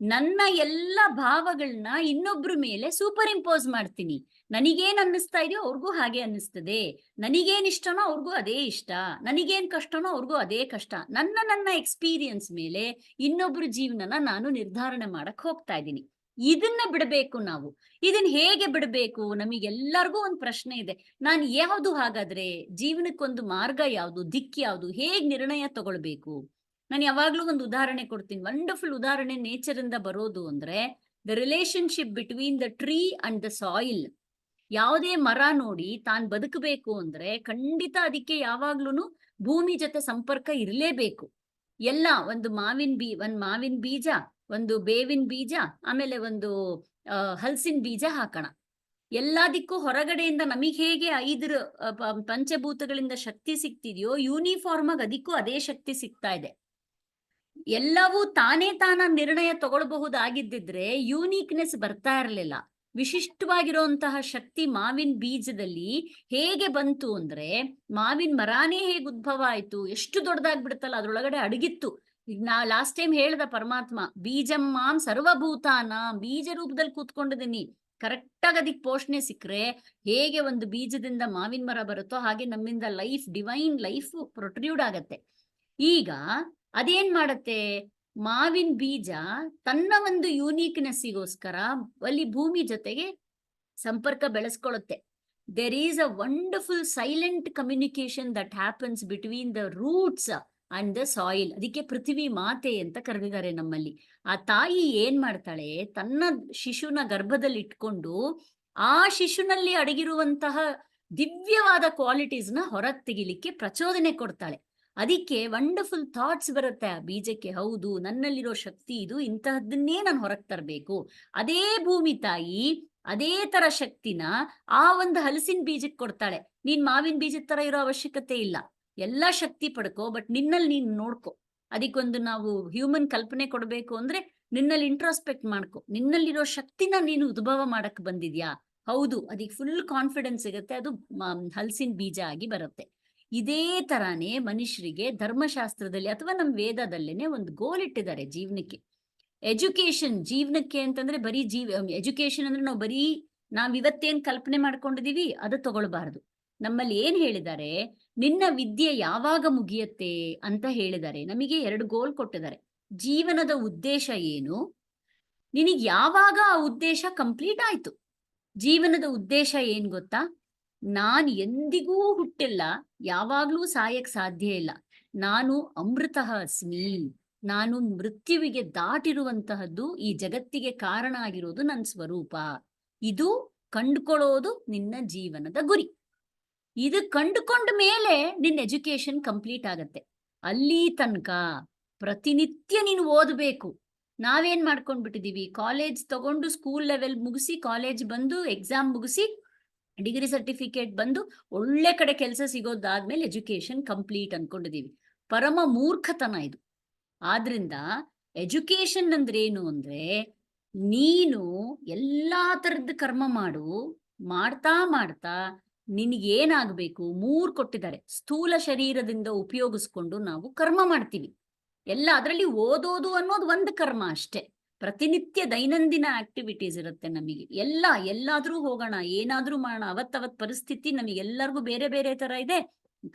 ನನ್ನ ಎಲ್ಲ ಭಾವಗಳನ್ನ ಇನ್ನೊಬ್ರ ಮೇಲೆ ಸೂಪರ್ ಇಂಪೋಸ್ ಮಾಡ್ತೀನಿ. ನನಗೇನ್ ಅನ್ನಿಸ್ತಾ ಇದೆಯೋ ಅವ್ರಿಗೂ ಹಾಗೆ ಅನ್ನಿಸ್ತದೆ. ನನಗೇನ್ ಇಷ್ಟನೋ ಅವ್ರಿಗೂ ಅದೇ ಇಷ್ಟ. ನನಗೇನ್ ಕಷ್ಟನೋ ಅವ್ರಿಗೂ ಅದೇ ಕಷ್ಟ. ನನ್ನ ಎಕ್ಸ್ಪೀರಿಯನ್ಸ್ ಮೇಲೆ ಇನ್ನೊಬ್ರ ಜೀವನನ ನಾನು ನಿರ್ಧಾರಣೆ ಮಾಡಕ್ ಹೋಗ್ತಾ ಇದ್ದೀನಿ. ಇದನ್ನ ಬಿಡಬೇಕು ನಾವು. ಇದನ್ನ ಹೇಗೆ ಬಿಡಬೇಕು? ನಮಗೆಲ್ಲರಿಗೂ ಒಂದು ಪ್ರಶ್ನೆ ಇದೆ. ನಾನು ಯಾವುದು ಹಾಗಾದ್ರೆ ಜೀವನಕ್ಕೊಂದು ಮಾರ್ಗ ಯಾವುದು, ದಿಕ್ಕು ಯಾವುದು, ಹೇಗ್ ನಿರ್ಣಯ ತಗೊಳ್ಬೇಕು? ನಾನು ಯಾವಾಗ್ಲೂ ಒಂದು ಉದಾಹರಣೆ ಕೊಡ್ತೀನಿ. ವಂಡರ್ಫುಲ್ ಉದಾಹರಣೆ ನೇಚರ್ ಇಂದ ಬರೋದು ಅಂದ್ರೆ the relationship between the tree and the soil. ಯಾವುದೇ ಮರ ನೋಡಿ ತಾನ್ ಬದುಕಬೇಕು ಅಂದ್ರೆ ಖಂಡಿತ ಅದಕ್ಕೆ ಯಾವಾಗ್ಲೂ ಭೂಮಿ ಜೊತೆ ಸಂಪರ್ಕ ಇರಲೇಬೇಕು. ಎಲ್ಲ ಒಂದು ಮಾವಿನ ಬೀಜ, ಒಂದು ಬೇವಿನ ಬೀಜ, ಆಮೇಲೆ ಒಂದು ಹಲಸಿನ ಬೀಜ ಹಾಕೋಣ. ಎಲ್ಲದಕ್ಕೂ ಹೊರಗಡೆಯಿಂದ ನಮಗ್ ಹೇಗೆ 5 ಪಂಚಭೂತಗಳಿಂದ ಶಕ್ತಿ ಸಿಗ್ತಿದೆಯೋ ಯೂನಿಫಾರ್ಮ್ ಆಗಿ ಅದಕ್ಕೂ ಅದೇ ಶಕ್ತಿ ಸಿಗ್ತಾ ಇದೆ. ಎಲ್ಲವೂ ತಾನೇ ನಿರ್ಣಯ ತಗೊಳ್ಬಹುದಾಗಿದ್ದಿದ್ರೆ ಯೂನಿಕ್ನೆಸ್ ಬರ್ತಾ ಇರಲಿಲ್ಲ. ವಿಶಿಷ್ಟವಾಗಿರುವಂತಹ ಶಕ್ತಿ ಮಾವಿನ ಬೀಜದಲ್ಲಿ ಹೇಗೆ ಬಂತು ಅಂದ್ರೆ, ಮಾವಿನ ಮರಾನೇ ಹೇಗೆ ಉದ್ಭವ ಆಯ್ತು, ಎಷ್ಟು ದೊಡ್ಡದಾಗ್ಬಿಡುತ್ತಲ್ಲ, ಅದ್ರೊಳಗಡೆ ಅಡಗಿತ್ತು. ಈಗ ನಾ ಲಾಸ್ಟ್ ಟೈಮ್ ಹೇಳ್ದ ಪರಮಾತ್ಮ, ಬೀಜಂ ಮಾಂ ಸರ್ವಭೂತಾನ, ಬೀಜ ರೂಪದಲ್ಲಿ ಕೂತ್ಕೊಂಡಿದ್ದೀನಿ. ಕರೆಕ್ಟಾಗಿ ಅದಕ್ಕೆ ಪೋಷಣೆ ಸಿಕ್ಕರೆ ಹೇಗೆ ಒಂದು ಬೀಜದಿಂದ ಮಾವಿನ ಮರ ಬರುತ್ತೋ ಹಾಗೆ ನಮ್ಮಿಂದ ಲೈಫ್, ಡಿವೈನ್ ಲೈಫ್ ಪ್ರೊಟ್ರ್ಯೂಡ್ ಆಗತ್ತೆ. ಈಗ ಅದೇನ್ ಮಾಡತ್ತೆ, ಮಾವಿನ ಬೀಜ ತನ್ನ ಒಂದು ಯೂನಿಕ್ನೆಸ್ಸಿಗೋಸ್ಕರ ಅಲ್ಲಿ ಭೂಮಿ ಜೊತೆಗೆ ಸಂಪರ್ಕ ಬೆಳೆಸ್ಕೊಳ್ಳುತ್ತೆ. There is a wonderful silent communication that happens between the roots and the soil. ಅದಕ್ಕೆ ಪೃಥ್ವಿ ಮಾತೆ ಅಂತ ಕರೆದಿದ್ದಾರೆ ನಮ್ಮಲ್ಲಿ. ಆ ತಾಯಿ ಏನ್ ಮಾಡ್ತಾಳೆ, ತನ್ನ ಶಿಶುನ ಗರ್ಭದಲ್ಲಿ ಇಟ್ಕೊಂಡು ಆ ಶಿಶುನಲ್ಲಿ ಅಡಗಿರುವಂತಹ ದಿವ್ಯವಾದ ಕ್ವಾಲಿಟೀಸ್ನ ಹೊರಗೆ ತೆಗಿಲಿಕ್ಕೆ ಪ್ರಚೋದನೆ ಕೊಡ್ತಾಳೆ. ಅದಕ್ಕೆ ವಂಡರ್ಫುಲ್ ಥಾಟ್ಸ್ ಬರುತ್ತೆ ಆ ಬೀಜಕ್ಕೆ, ಹೌದು ನನ್ನಲ್ಲಿರೋ ಶಕ್ತಿ ಇದು, ಇಂತಹದ್ದನ್ನೇ ನಾನು ಹೊರಗೆ ತರಬೇಕು. ಅದೇ ಭೂಮಿ ತಾಯಿ ಅದೇ ತರ ಶಕ್ತಿನ ಆ ಒಂದು ಹಲಸಿನ ಬೀಜಕ್ಕೆ ಕೊಡ್ತಾಳೆ. ನೀನ್ ಮಾವಿನ ಬೀಜದ ತರ ಇರೋ ಅವಶ್ಯಕತೆ ಇಲ್ಲ, ಎಲ್ಲಾ ಶಕ್ತಿ ಪಡ್ಕೋ, ಬಟ್ ನಿನ್ನಲ್ಲಿ ನೀನ್ ನೋಡ್ಕೊ. ಅದಕ್ಕೊಂದು ನಾವು ಹ್ಯೂಮನ್ ಕಲ್ಪನೆ ಕೊಡ್ಬೇಕು ಅಂದ್ರೆ, ನಿನ್ನಲ್ಲಿ ಇಂಟ್ರೋಸ್ಪೆಕ್ಟ್ ಮಾಡ್ಕೊ, ನಿನ್ನಲ್ಲಿರೋ ಶಕ್ತಿನ ನೀನು ಉದ್ಭವ ಮಾಡಕ್ ಬಂದಿದ್ಯಾ, ಹೌದು. ಅದಕ್ಕೆ ಫುಲ್ ಕಾನ್ಫಿಡೆನ್ಸ್ ಸಿಗುತ್ತೆ, ಅದು ಹಲಸಿನ ಬೀಜ ಆಗಿ ಬರುತ್ತೆ. ಇದೇ ತರಾನೇ ಮನುಷ್ಯರಿಗೆ ಧರ್ಮಶಾಸ್ತ್ರದಲ್ಲಿ ಅಥವಾ ನಮ್ಮ ವೇದದಲ್ಲೇನೆ ಒಂದು ಗೋಲ್ ಇಟ್ಟಿದ್ದಾರೆ ಜೀವನಕ್ಕೆ. ಎಜುಕೇಶನ್ ಜೀವನಕ್ಕೆ ಅಂತಂದ್ರೆ ಬರೀ ಎಜುಕೇಶನ್ ಅಂದ್ರೆ ನಾವು ಬರೀ ಇವತ್ತೇನ್ ಕಲ್ಪನೆ ಮಾಡ್ಕೊಂಡಿದೀವಿ ಅದು ತಗೊಳ್ಬಾರ್ದು. ನಮ್ಮಲ್ಲಿ ಏನ್ ಹೇಳಿದ್ದಾರೆ, ನಿನ್ನ ವಿದ್ಯೆ ಯಾವಾಗ ಮುಗಿಯತ್ತೆ ಅಂತ ಹೇಳಿದ್ದಾರೆ. ನಮಗೆ 2 ಗೋಲ್ ಕೊಟ್ಟಿದ್ದಾರೆ. ಜೀವನದ ಉದ್ದೇಶ ಏನು, ನಿನಗ್ ಯಾವಾಗ ಆ ಉದ್ದೇಶ ಕಂಪ್ಲೀಟ್ ಆಯ್ತು. ಜೀವನದ ಉದ್ದೇಶ ಏನ್ ಗೊತ್ತಾ, ನಾನ್ ಎಂದಿಗೂ ಹುಟ್ಟಿಲ್ಲ, ಯಾವಾಗ್ಲೂ ಸಾಯಕ್ ಸಾಧ್ಯ ಇಲ್ಲ, ನಾನು ಅಮೃತಃ ಅಸ್ಮಿ, ನಾನು ಮೃತ್ಯುವಿಗೆ ದಾಟಿರುವಂತಹದ್ದು, ಈ ಜಗತ್ತಿಗೆ ಕಾರಣ ಆಗಿರೋದು ನನ್ನ ಸ್ವರೂಪ. ಇದು ಕಂಡುಕೊಳ್ಳೋದು ನಿನ್ನ ಜೀವನದ ಗುರಿ. ಇದು ಕಂಡುಕೊಂಡ ಮೇಲೆ ನಿನ್ನ ಎಜುಕೇಶನ್ ಕಂಪ್ಲೀಟ್ ಆಗತ್ತೆ. ಅಲ್ಲಿ ತನಕ ಪ್ರತಿನಿತ್ಯ ನೀನು ಓದಬೇಕು. ನಾವೇನ್ ಮಾಡ್ಕೊಂಡ್ಬಿಟ್ಟಿದೀವಿ, ಕಾಲೇಜ್ ತಗೊಂಡು ಸ್ಕೂಲ್ ಲೆವೆಲ್ ಮುಗಿಸಿ, ಕಾಲೇಜ್ ಬಂದು ಎಕ್ಸಾಮ್ ಮುಗಿಸಿ, ಡಿಗ್ರಿ ಸರ್ಟಿಫಿಕೇಟ್ ಬಂದು ಒಳ್ಳೆ ಕಡೆ ಕೆಲಸ ಸಿಗೋದಾದ್ಮೇಲೆ ಎಜುಕೇಶನ್ ಕಂಪ್ಲೀಟ್ ಅನ್ಕೊಂಡಿದೀವಿ. ಪರಮ ಮೂರ್ಖತನ ಇದು. ಆದ್ರಿಂದ ಎಜುಕೇಶನ್ ಅಂದ್ರೆ ಏನು ಅಂದ್ರೆ, ನೀನು ಎಲ್ಲಾ ತರದ ಕರ್ಮ ಮಾಡ್ತಾ ಮಾಡ್ತಾ ನಿನಗೇನಾಗ್ಬೇಕು, 3 ಕೊಟ್ಟಿದ್ದಾರೆ. ಸ್ಥೂಲ ಶರೀರದಿಂದ ಉಪಯೋಗಿಸ್ಕೊಂಡು ನಾವು ಕರ್ಮ ಮಾಡ್ತೀವಿ ಎಲ್ಲ. ಅದರಲ್ಲಿ ಓದೋದು ಅನ್ನೋದು ಒಂದು ಕರ್ಮ ಅಷ್ಟೇ. ಪ್ರತಿನಿತ್ಯ ದೈನಂದಿನ ಆಕ್ಟಿವಿಟೀಸ್ ಇರುತ್ತೆ ನಮಗೆ. ಎಲ್ಲಾದ್ರೂ ಹೋಗೋಣ, ಏನಾದ್ರೂ ಮಾಡೋಣ, ಅವತ್ತವತ್ ಪರಿಸ್ಥಿತಿ ನಮಗೆಲ್ಲರಿಗೂ ಬೇರೆ ಬೇರೆ ತರ ಇದೆ.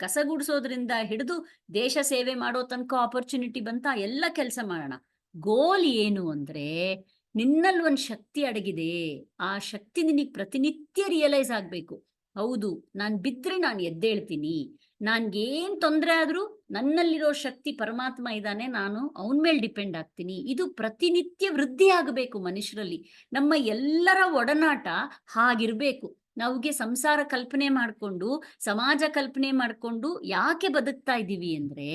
ಕಸ ಗುಡಿಸೋದ್ರಿಂದ ಹಿಡಿದು ದೇಶ ಸೇವೆ ಮಾಡೋ ತನಕ ಆಪರ್ಚುನಿಟಿ ಬಂತ, ಎಲ್ಲ ಕೆಲಸ ಮಾಡೋಣ. ಗೋಲ್ ಏನು ಅಂದ್ರೆ, ನಿನ್ನಲ್ಲಿ ಒಂದು ಶಕ್ತಿ ಅಡಗಿದೆ, ಆ ಶಕ್ತಿ ನಿನಗೆ ಪ್ರತಿನಿತ್ಯ ರಿಯಲೈಸ್ ಆಗ್ಬೇಕು. ಹೌದು, ನಾನ್ ಬಿದ್ರೆ ನಾನು ಎದ್ದೇಳ್ತೀನಿ, ನನ್ಗೇನ್ ತೊಂದರೆ ಆದ್ರೂ ನನ್ನಲ್ಲಿರೋ ಶಕ್ತಿ ಪರಮಾತ್ಮ ಇದ್ದಾನೆ, ನಾನು ಅವನ ಮೇಲೆ ಡಿಪೆಂಡ್ ಆಗ್ತೀನಿ. ಇದು ಪ್ರತಿನಿತ್ಯ ವೃದ್ಧಿ ಆಗಬೇಕು ಮನುಷ್ಯರಲ್ಲಿ. ನಮ್ಮ ಎಲ್ಲರ ಒಡನಾಟ ಹಾಗಿರ್ಬೇಕು. ನಾವುಗೆ ಸಂಸಾರ ಕಲ್ಪನೆ ಮಾಡ್ಕೊಂಡು, ಸಮಾಜ ಕಲ್ಪನೆ ಮಾಡ್ಕೊಂಡು ಯಾಕೆ ಬದುಕ್ತಾ ಇದ್ದೀವಿ ಅಂದ್ರೆ,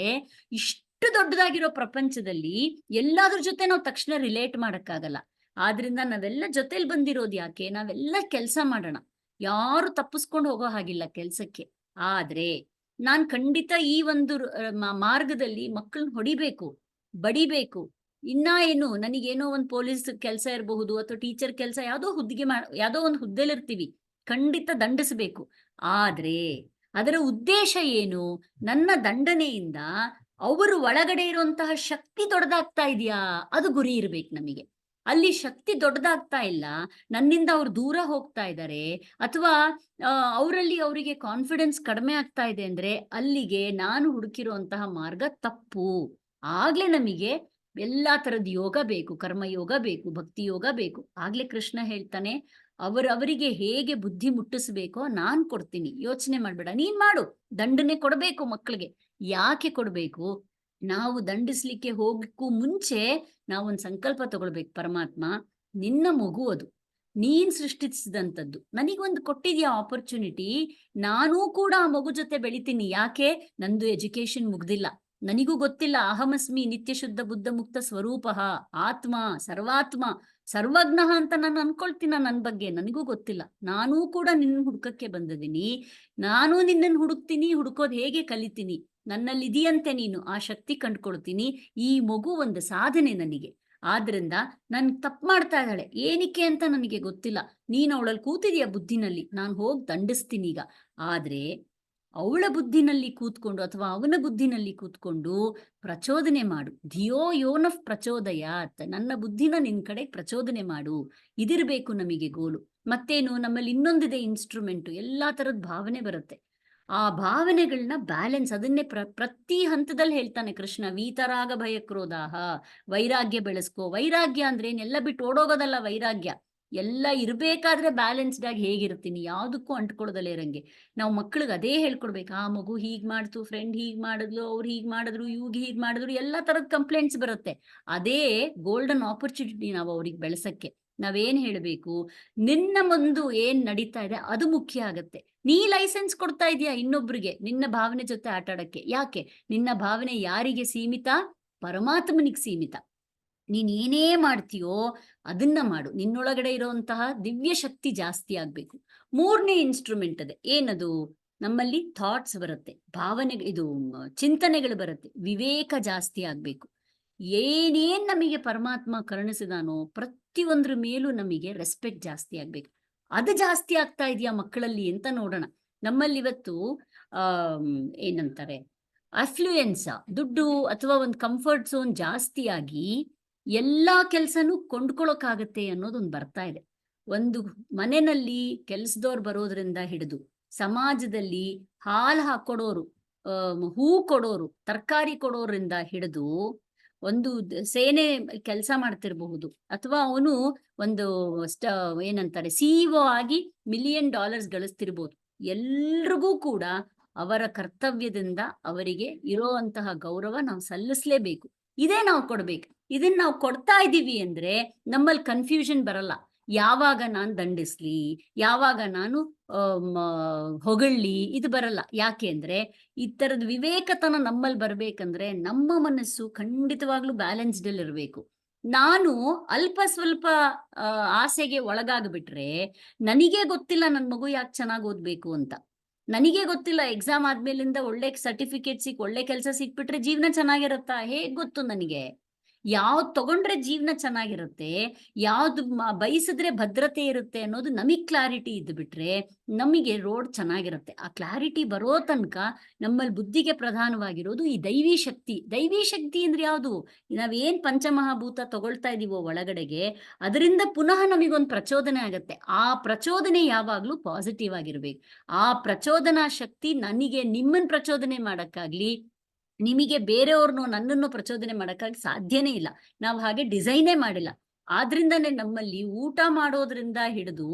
ಇಷ್ಟು ದೊಡ್ಡದಾಗಿರೋ ಪ್ರಪಂಚದಲ್ಲಿ ಎಲ್ಲಾದ್ರ ಜೊತೆ ನಾವು ತಕ್ಷಣ ರಿಲೇಟ್ ಮಾಡಕ್ಕಾಗಲ್ಲ. ಆದ್ರಿಂದ ನಾವೆಲ್ಲ ಜೊತೆಲಿ ಬಂದಿರೋದು ಯಾಕೆ, ನಾವೆಲ್ಲ ಕೆಲಸ ಮಾಡೋಣ. ಯಾರು ತಪ್ಪಿಸ್ಕೊಂಡು ಹೋಗೋ ಹಾಗಿಲ್ಲ ಕೆಲ್ಸಕ್ಕೆ. ಆದ್ರೆ ನಾನ್ ಖಂಡಿತ ಈ ಒಂದು ಮಾರ್ಗದಲ್ಲಿ ಮಕ್ಕಳನ್ನ ಹೊಡಿಬೇಕು, ಬಡಿಬೇಕು. ಏನು, ನನಗೇನೋ ಒಂದು ಪೊಲೀಸ್ ಕೆಲಸ ಇರಬಹುದು ಅಥವಾ ಟೀಚರ್ ಕೆಲಸ, ಯಾವ್ದೋ ಒಂದು ಹುದ್ದೆಲಿರ್ತೀವಿ, ಖಂಡಿತ ದಂಡಿಸ್ಬೇಕು. ಆದ್ರೆ ಅದರ ಉದ್ದೇಶ ಏನು, ನನ್ನ ದಂಡನೆಯಿಂದ ಅವರು ಒಳಗಡೆ ಇರುವಂತಹ ಶಕ್ತಿ ದೊಡ್ಡದಾಗ್ತಾ ಇದೆಯಾ, ಅದು ಗುರಿ ಇರ್ಬೇಕು ನಮಗೆ. ಅಲ್ಲಿ ಶಕ್ತಿ ದೊಡ್ಡದಾಗ್ತಾ ಇಲ್ಲ, ನನ್ನಿಂದ ಅವ್ರು ದೂರ ಹೋಗ್ತಾ ಇದ್ದಾರೆ, ಅಥವಾ ಅವರಿಗೆ ಕಾನ್ಫಿಡೆನ್ಸ್ ಕಡಿಮೆ ಆಗ್ತಾ ಇದೆ ಅಂದ್ರೆ, ಅಲ್ಲಿಗೆ ನಾನು ಹುಡುಕಿರುವಂತಹ ಮಾರ್ಗ ತಪ್ಪು. ಆಗ್ಲೇ ನಮಗೆ ಎಲ್ಲಾ ತರದ ಯೋಗ ಬೇಕು, ಕರ್ಮಯೋಗ ಬೇಕು, ಭಕ್ತಿ ಯೋಗ ಬೇಕು. ಆಗ್ಲೇ ಕೃಷ್ಣ ಹೇಳ್ತಾನೆ, ಅವರಿಗೆ ಹೇಗೆ ಬುದ್ಧಿ ಮುಟ್ಟಿಸ್ಬೇಕೋ ನಾನ್ ಕೊಡ್ತೀನಿ, ಯೋಚನೆ ಮಾಡ್ಬೇಡ, ನೀನ್ ಮಾಡು. ದಂಡನೆ ಕೊಡ್ಬೇಕು ಮಕ್ಕಳಿಗೆ. ಯಾಕೆ ಕೊಡ್ಬೇಕು, ನಾವು ದಂಡಿಸ್ಲಿಕ್ಕೆ ಹೋಗಕ್ಕೂ ಮುಂಚೆ ನಾವೊಂದು ಸಂಕಲ್ಪ ತಗೊಳ್ಬೇಕು. ಪರಮಾತ್ಮ, ನಿನ್ನ ಮಗು ಅದು, ನೀನ್ ಸೃಷ್ಟಿಸಿದಂಥದ್ದು, ನನಗೊಂದು ಕೊಟ್ಟಿದ್ಯಾ ಆಪರ್ಚುನಿಟಿ, ನಾನೂ ಕೂಡ ಆ ಮಗು ಜೊತೆ ಬೆಳಿತೀನಿ. ಯಾಕೆ, ನಂದು ಎಜುಕೇಶನ್ ಮುಗ್ದಿಲ್ಲ, ನನಗೂ ಗೊತ್ತಿಲ್ಲ. ಅಹಮಸ್ಮಿ ನಿತ್ಯ ಶುದ್ಧ ಬುದ್ಧ ಮುಕ್ತ ಸ್ವರೂಪ ಆತ್ಮ ಸರ್ವಾತ್ಮ ಸರ್ವಜ್ಞ ಅಂತ ನಾನು ಅನ್ಕೊಳ್ತೀನ ನನ್ನ ಬಗ್ಗೆ, ನನಗೂ ಗೊತ್ತಿಲ್ಲ. ನಾನೂ ಕೂಡ ನಿನ್ನ ಹುಡುಕಕ್ಕೆ ಬಂದಿದ್ದೀನಿ, ನಾನು ನಿನ್ನನ್ನು ಹುಡುಕ್ತೀನಿ, ಹುಡುಕೋದು ಹೇಗೆ ಕಲಿತೀನಿ. ನನ್ನಲ್ಲಿ ಇದೆಯಂತೆ ನೀನು, ಆ ಶಕ್ತಿ ಕಂಡುಕೊಳ್ತೀನಿ. ಈ ಮಗು ಒಂದು ಸಾಧನೆ ನನಗೆ. ಆದ್ರಿಂದ ನನ್ ತಪ್ಪು ಮಾಡ್ತಾ ಇದ್ದಾಳೆ, ಏನಕ್ಕೆ ಅಂತ ನನಗೆ ಗೊತ್ತಿಲ್ಲ, ನೀನ್ ಅವಳಲ್ಲಿ ಕೂತಿದೀಯ ಬುದ್ಧಿನಲ್ಲಿ, ನಾನು ಹೋಗಿ ದಂಡಿಸ್ತೀನಿ ಈಗ. ಆದ್ರೆ ಅವಳ ಬುದ್ಧಿನಲ್ಲಿ ಕೂತ್ಕೊಂಡು ಅಥವಾ ಅವನ ಬುದ್ಧಿನಲ್ಲಿ ಕೂತ್ಕೊಂಡು ಪ್ರಚೋದನೆ ಮಾಡು. ಧಿಯೋ ಯೋನಃ ಪ್ರಚೋದಯಾತ್, ನನ್ನ ಬುದ್ಧಿನ ನಿನ್ ಕಡೆ ಪ್ರಚೋದನೆ ಮಾಡು. ಇದಿರ್ಬೇಕು ನಮಗೆ ಗೋಲು. ಮತ್ತೇನು, ನಮ್ಮಲ್ಲಿ ಇನ್ನೊಂದಿದೆ ಇನ್ಸ್ಟ್ರೂಮೆಂಟು, ಎಲ್ಲಾ ತರದ ಭಾವನೆ ಬರುತ್ತೆ. ಆ ಭಾವನೆಗಳನ್ನ ಬ್ಯಾಲೆನ್ಸ್, ಅದನ್ನೇ ಪ್ರತಿ ಹಂತದಲ್ಲಿ ಹೇಳ್ತಾನೆ ಕೃಷ್ಣ. ವೀತರಾಗ ಭಯ ಕ್ರೋಧಾಹ, ವೈರಾಗ್ಯ ಬೆಳೆಸ್ಕೋ. ವೈರಾಗ್ಯ ಅಂದ್ರೆ ಏನೆಲ್ಲ ಬಿಟ್ಟು ಓಡೋಗೋದಲ್ಲ ವೈರಾಗ್ಯ. ಎಲ್ಲ ಇರ್ಬೇಕಾದ್ರೆ ಬ್ಯಾಲೆನ್ಸ್ಡ್ ಆಗಿ ಹೇಗಿರ್ತೀನಿ, ಯಾವ್ದಕ್ಕೂ ಅಂಟ್ಕೊಳ್ದಲ್ಲೇ ಇರಂಗೆ. ನಾವು ಮಕ್ಳಿಗೆ ಅದೇ ಹೇಳ್ಕೊಡ್ಬೇಕು. ಆ ಮಗು ಹೀಗ್ ಮಾಡ್ತು, ಫ್ರೆಂಡ್ ಹೀಗ್ ಮಾಡಿದ್ಲು, ಅವ್ರು ಹೀಗ್ ಮಾಡಿದ್ರು, ಇವ್ಗೆ ಹೀಗ್ ಮಾಡಿದ್ರು, ಎಲ್ಲಾ ತರದ ಕಂಪ್ಲೇಂಟ್ಸ್ ಬರುತ್ತೆ. ಅದೇ ಗೋಲ್ಡನ್ ಆಪರ್ಚುನಿಟಿ ನಾವು ಅವ್ರಿಗೆ ಬೆಳೆಸಕ್ಕೆ. ನಾವೇನ್ ಹೇಳ್ಬೇಕು, ನಿನ್ನ ಮುಂದು ಏನ್ ನಡೀತಾ ಇದೆ ಅದು ಮುಖ್ಯ ಆಗತ್ತೆ. ನೀ ಲೈಸೆನ್ಸ್ ಕೊಡ್ತಾ ಇದೀಯಾ ಇನ್ನೊಬ್ರಿಗೆ ನಿನ್ನ ಭಾವನೆ ಜೊತೆ ಆಟ ಆಡಕ್ಕೆ. ಯಾಕೆ? ನಿನ್ನ ಭಾವನೆ ಯಾರಿಗೆ ಸೀಮಿತ? ಪರಮಾತ್ಮನಿಗೆ ಸೀಮಿತ. ನೀನ್ ಏನೇ ಮಾಡ್ತೀಯೋ ಅದನ್ನ ಮಾಡು. ನಿನ್ನೊಳಗಡೆ ಇರುವಂತಹ ದಿವ್ಯ ಶಕ್ತಿ ಜಾಸ್ತಿ ಆಗ್ಬೇಕು. ಮೂರನೇ ಇನ್ಸ್ಟ್ರೂಮೆಂಟ್ ಅದೇ, ಏನದು? ನಮ್ಮಲ್ಲಿ ಥಾಟ್ಸ್ ಬರುತ್ತೆ, ಭಾವನೆ, ಇದು ಚಿಂತನೆಗಳು ಬರುತ್ತೆ, ವಿವೇಕ ಜಾಸ್ತಿ ಆಗ್ಬೇಕು. ಏನೇನ್ ನಮಗೆ ಪರಮಾತ್ಮ ಕರುಣಿಸಿದಾನೋ ಪ್ರತಿಯೊಂದ್ರ ಮೇಲೂ ನಮಗೆ ರೆಸ್ಪೆಕ್ಟ್ ಜಾಸ್ತಿ ಆಗ್ಬೇಕು. ಅದು ಜಾಸ್ತಿ ಆಗ್ತಾ ಇದೆಯಾ ಮಕ್ಕಳಲ್ಲಿ ಅಂತ ನೋಡೋಣ. ನಮ್ಮಲ್ಲಿ ಇವತ್ತು ಏನಂತಾರೆ, ಅಫ್ಲುಯೆನ್ಸ್, ದುಡ್ಡು ಅಥವಾ ಒಂದು ಕಂಫರ್ಟ್ ಝೋನ್ ಜಾಸ್ತಿ ಆಗಿ ಎಲ್ಲಾ ಕೆಲ್ಸನೂ ಕೊಂಡ್ಕೊಳಕ್ಕಾಗತ್ತೆ ಅನ್ನೋದೊಂದು ಬರ್ತಾ ಇದೆ. ಒಂದು ಮನೆಯಲ್ಲಿ ಕೆಲ್ಸದವ್ರು ಬರೋದ್ರಿಂದ ಹಿಡಿದು, ಸಮಾಜದಲ್ಲಿ ಹಾಲು ಹಾಕೊಡೋರು, ಹೂ ಕೊಡೋರು, ತರಕಾರಿ ಕೊಡೋರಿಂದ ಹಿಡಿದು, ಒಂದು ಸೇನೆ ಕೆಲಸ ಮಾಡ್ತಿರಬಹುದು, ಅಥವಾ ಅವನು ಒಂದು ಏನಂತಾರೆ ಸಿಇಒ ಆಗಿ $1,000,000 ಗಳಿಸ್ತಿರ್ಬೋದು. ಎಲ್ರಿಗೂ ಕೂಡ ಅವರ ಕರ್ತವ್ಯದಿಂದ ಅವರಿಗೆ ಇರೋಂತಹ ಗೌರವ ನಾವು ಸಲ್ಲಿಸ್ಲೇಬೇಕು. ಇದೇ ನಾವು ಕೊಡ್ಬೇಕು. ಇದನ್ನ ನಾವು ಕೊಡ್ತಾ ಇದ್ದೀವಿ ಅಂದ್ರೆ ನಮ್ಮಲ್ಲಿ ಕನ್ಫ್ಯೂಷನ್ ಬರಲ್ಲ. ಯಾವಾಗ ನಾನು ದಂಡಿಸ್ಲಿ, ಯಾವಾಗ ನಾನು ಹೊಗಳ್ಳಿ, ಇದು ಬರಲ್ಲ. ಯಾಕೆ ಅಂದ್ರೆ ಈ ತರದ ವಿವೇಕತನ ನಮ್ಮಲ್ಲಿ ಬರ್ಬೇಕಂದ್ರೆ ನಮ್ಮ ಮನಸ್ಸು ಖಂಡಿತವಾಗ್ಲೂ ಬ್ಯಾಲೆನ್ಸ್ಡ್ ಅಲ್ಲಿ ಇರಬೇಕು. ನಾನು ಅಲ್ಪ ಸ್ವಲ್ಪ ಆಸೆಗೆ ಒಳಗಾಗ್ಬಿಟ್ರೆ ನನಗೆ ಗೊತ್ತಿಲ್ಲ ನನ್ ಮಗು ಯಾಕೆ ಚೆನ್ನಾಗಿ ಓದ್ಬೇಕು ಅಂತ. ನನಗೆ ಗೊತ್ತಿಲ್ಲ ಎಕ್ಸಾಮ್ ಆದ್ಮೇಲಿಂದ ಒಳ್ಳೆ ಸರ್ಟಿಫಿಕೇಟ್ ಒಳ್ಳೆ ಕೆಲಸ ಸಿಕ್ಬಿಟ್ರೆ ಜೀವನ ಚೆನ್ನಾಗಿರುತ್ತಾ, ಹೇಗ್ ಗೊತ್ತು ನನಗೆ? ಯಾವ್ದು ತಗೊಂಡ್ರೆ ಜೀವನ ಚೆನ್ನಾಗಿರುತ್ತೆ, ಯಾವ್ದು ಬಯಸಿದ್ರೆ ಭದ್ರತೆ ಇರುತ್ತೆ ಅನ್ನೋದು ನಮಗ್ ಕ್ಲಾರಿಟಿ ಇದ್ದು ಬಿಟ್ರೆ ನಮಗೆ ರೋಡ್ ಚೆನ್ನಾಗಿರುತ್ತೆ. ಆ ಕ್ಲಾರಿಟಿ ಬರೋ ತನಕ ನಮ್ಮಲ್ಲಿ ಬುದ್ಧಿಗೆ ಪ್ರಧಾನವಾಗಿರೋದು ಈ ದೈವಿ ಶಕ್ತಿ. ದೈವಿ ಶಕ್ತಿ ಅಂದ್ರೆ ಯಾವುದು? ನಾವೇನ್ ಪಂಚಮಹಾಭೂತ ತಗೊಳ್ತಾ ಇದೀವೋ ಒಳಗಡೆಗೆ, ಅದರಿಂದ ಪುನಃ ನಮಗೊಂದು ಪ್ರಚೋದನೆ ಆಗತ್ತೆ. ಆ ಪ್ರಚೋದನೆ ಯಾವಾಗ್ಲೂ ಪಾಸಿಟಿವ್ ಆಗಿರ್ಬೇಕು. ಆ ಪ್ರಚೋದನಾ ಶಕ್ತಿ ನನಗೆ ನಿಮ್ಮನ್ ಪ್ರಚೋದನೆ ಮಾಡಕ್ಕಾಗ್ಲಿ, ನಿಮಗೆ ಬೇರೆಯವ್ರನ್ನೋ ನನ್ನನ್ನು ಪ್ರಚೋದನೆ ಮಾಡಕ್ಕಾಗಿ ಸಾಧ್ಯನೇ ಇಲ್ಲ. ನಾವು ಹಾಗೆ ಡಿಸೈನೇ ಮಾಡಿಲ್ಲ. ಆದ್ರಿಂದಾನೇ ನಮ್ಮಲ್ಲಿ ಊಟ ಮಾಡೋದ್ರಿಂದ ಹಿಡಿದು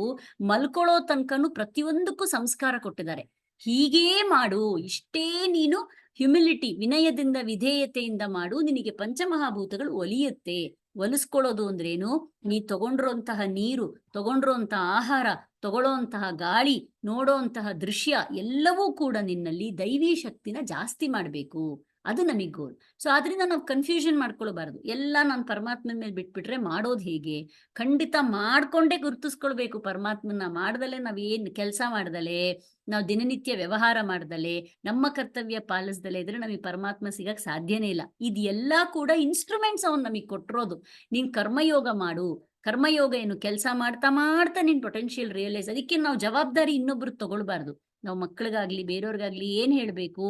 ಮಲ್ಕೊಳ್ಳೋ ತನಕನೂ ಪ್ರತಿಯೊಂದಕ್ಕೂ ಸಂಸ್ಕಾರ ಕೊಟ್ಟಿದ್ದಾರೆ. ಹೀಗೇ ಮಾಡು, ಇಷ್ಟೇ ನೀನು ಹ್ಯುಮಿಲಿಟಿ, ವಿನಯದಿಂದ ವಿಧೇಯತೆಯಿಂದ ಮಾಡು, ನಿನಗೆ ಪಂಚಮಹಾಭೂತಗಳು ಒಲಿಯುತ್ತೆ. ಒಲಿಸ್ಕೊಳ್ಳೋದು ಅಂದ್ರೇನು? ನೀ ತಗೊಂಡಿರೋಂತಹ ನೀರು, ತಗೊಂಡಿರೋಂತಹ ಆಹಾರ, ತಗೊಳ್ಳೋಂತಹ ಗಾಳಿ, ನೋಡೋಂತಹ ದೃಶ್ಯ ಎಲ್ಲವೂ ಕೂಡ ನಿನ್ನಲ್ಲಿ ದೈವಿ ಶಕ್ತಿನ ಜಾಸ್ತಿ ಮಾಡಬೇಕು. ಅದು ನಮಗ್ ಗೋಲ್. ಸೊ ಆದ್ರಿಂದ ನಾವು ಕನ್ಫ್ಯೂಷನ್ ಮಾಡ್ಕೊಳ್ಬಾರ್ದು. ಎಲ್ಲ ನಾನು ಪರಮಾತ್ಮನ ಮೇಲೆ ಬಿಟ್ಬಿಟ್ರೆ ಮಾಡೋದು ಹೇಗೆ? ಖಂಡಿತ ಮಾಡ್ಕೊಂಡೇ ಗುರುತಿಸ್ಕೊಳ್ಬೇಕು ಪರಮಾತ್ಮನ. ಮಾಡ್ದಲೆ ನಾವ್ ಏನ್ ಕೆಲಸ ಮಾಡ್ದಲೆ, ನಾವು ದಿನನಿತ್ಯ ವ್ಯವಹಾರ ಮಾಡ್ದಲೆ, ನಮ್ಮ ಕರ್ತವ್ಯ ಪಾಲಿಸ್ದಲೆ ಇದ್ರೆ ನಮಗೆ ಪರಮಾತ್ಮ ಸಿಗಕ್ ಸಾಧ್ಯನೇ ಇಲ್ಲ. ಇದೆಲ್ಲಾ ಕೂಡ ಇನ್ಸ್ಟ್ರೂಮೆಂಟ್ಸ್ ಅವ್ನು ನಮಗ್ ಕೊಟ್ಟಿರೋದು. ನೀನ್ ಕರ್ಮಯೋಗ ಮಾಡು. ಕರ್ಮಯೋಗ ಏನು? ಕೆಲಸ ಮಾಡ್ತಾ ಮಾಡ್ತಾ ನಿನ್ ಪೊಟೆನ್ಶಿಯಲ್ ರಿಯಲೈಸ್. ಅದಕ್ಕೆ ನಾವು ಜವಾಬ್ದಾರಿ ಇನ್ನೊಬ್ರು ತಗೊಳ್ಬಾರ್ದು. ನಾವು ಮಕ್ಕಳಿಗಾಗ್ಲಿ ಬೇರೆಯವ್ರಿಗಾಗ್ಲಿ ಏನ್ ಹೇಳ್ಬೇಕು?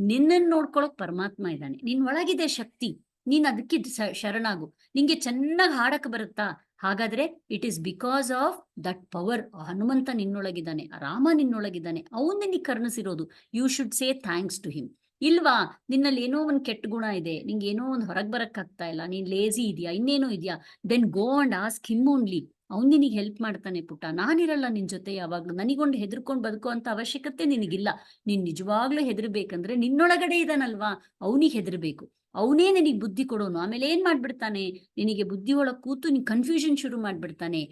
ನಿನ್ನನ್ನು ನೋಡ್ಕೊಳಕ್ ಪರಮಾತ್ಮ ಇದ್ದಾನೆ, ನಿನ್ ಒಳಗಿದೆ ಶಕ್ತಿ, ನೀನ್ ಅದಕ್ಕೆ ಶರಣಾಗು. ನಿಂಗೆ ಚೆನ್ನಾಗಿ ಹಾಡಕ್ ಬರುತ್ತಾ? ಹಾಗಾದ್ರೆ it is because of that power. Hanumanta ನಿನ್ನೊಳಗಿದ್ದಾನೆ, ರಾಮ ನಿನ್ನೊಳಗಿದ್ದಾನೆ, ಅವನ್ ನಿನಗೆ ಕರ್ಣಿಸಿರೋದು. You should say thanks to him. ಇಲ್ವಾ, ನಿನ್ನಲ್ಲಿ ಏನೋ ಒಂದ್ ಕೆಟ್ಟ ಗುಣ ಇದೆ, ನಿಂಗೆ ಏನೋ ಒಂದ್ ಹೊರಗ್ ಬರಕ್ ಆಗ್ತಾ ಇಲ್ಲ, ನೀನ್ ಲೇಜಿ ಇದೆಯಾ, ಇನ್ನೇನೋ ಇದೆಯಾ, then go and ask him only. ಅವ್ನ್ ನಿನಗೆ ಹೆಲ್ಪ್ ಮಾಡ್ತಾನೆ ಪುಟ್ಟ. ನಾನಿರಲ್ಲ ನಿನ್ ಜೊತೆ ಯಾವಾಗ್ಲೂ. ನನಗೊಂಡು ಹೆದರ್ಕೊಂಡ್ ಬದುಕೋ ಅಂತ ಅವಶ್ಯಕತೆ ನಿನಗಿಲ್ಲ. ನೀನ್ ನಿಜವಾಗ್ಲೂ ಹೆದರ್ಬೇಕಂದ್ರೆ ನಿನ್ನೊಳಗಡೆ ಇದಾನಲ್ವಾ, ಅವನಿಗೆ ಹೆದರ್ಬೇಕು. ಅವನೇ ನಿನಗೆ ಬುದ್ಧಿ ಕೊಡೋನು. ಆಮೇಲೆ ಏನ್ ಮಾಡ್ಬಿಡ್ತಾನೆ, ನಿನಗೆ ಬುದ್ಧಿ ಒಳಗ್ ಕೂತು ನಿನ್ ಕನ್ಫ್ಯೂಷನ್ ಶುರು ಮಾಡ್ಬಿಡ್ತಾನೆ.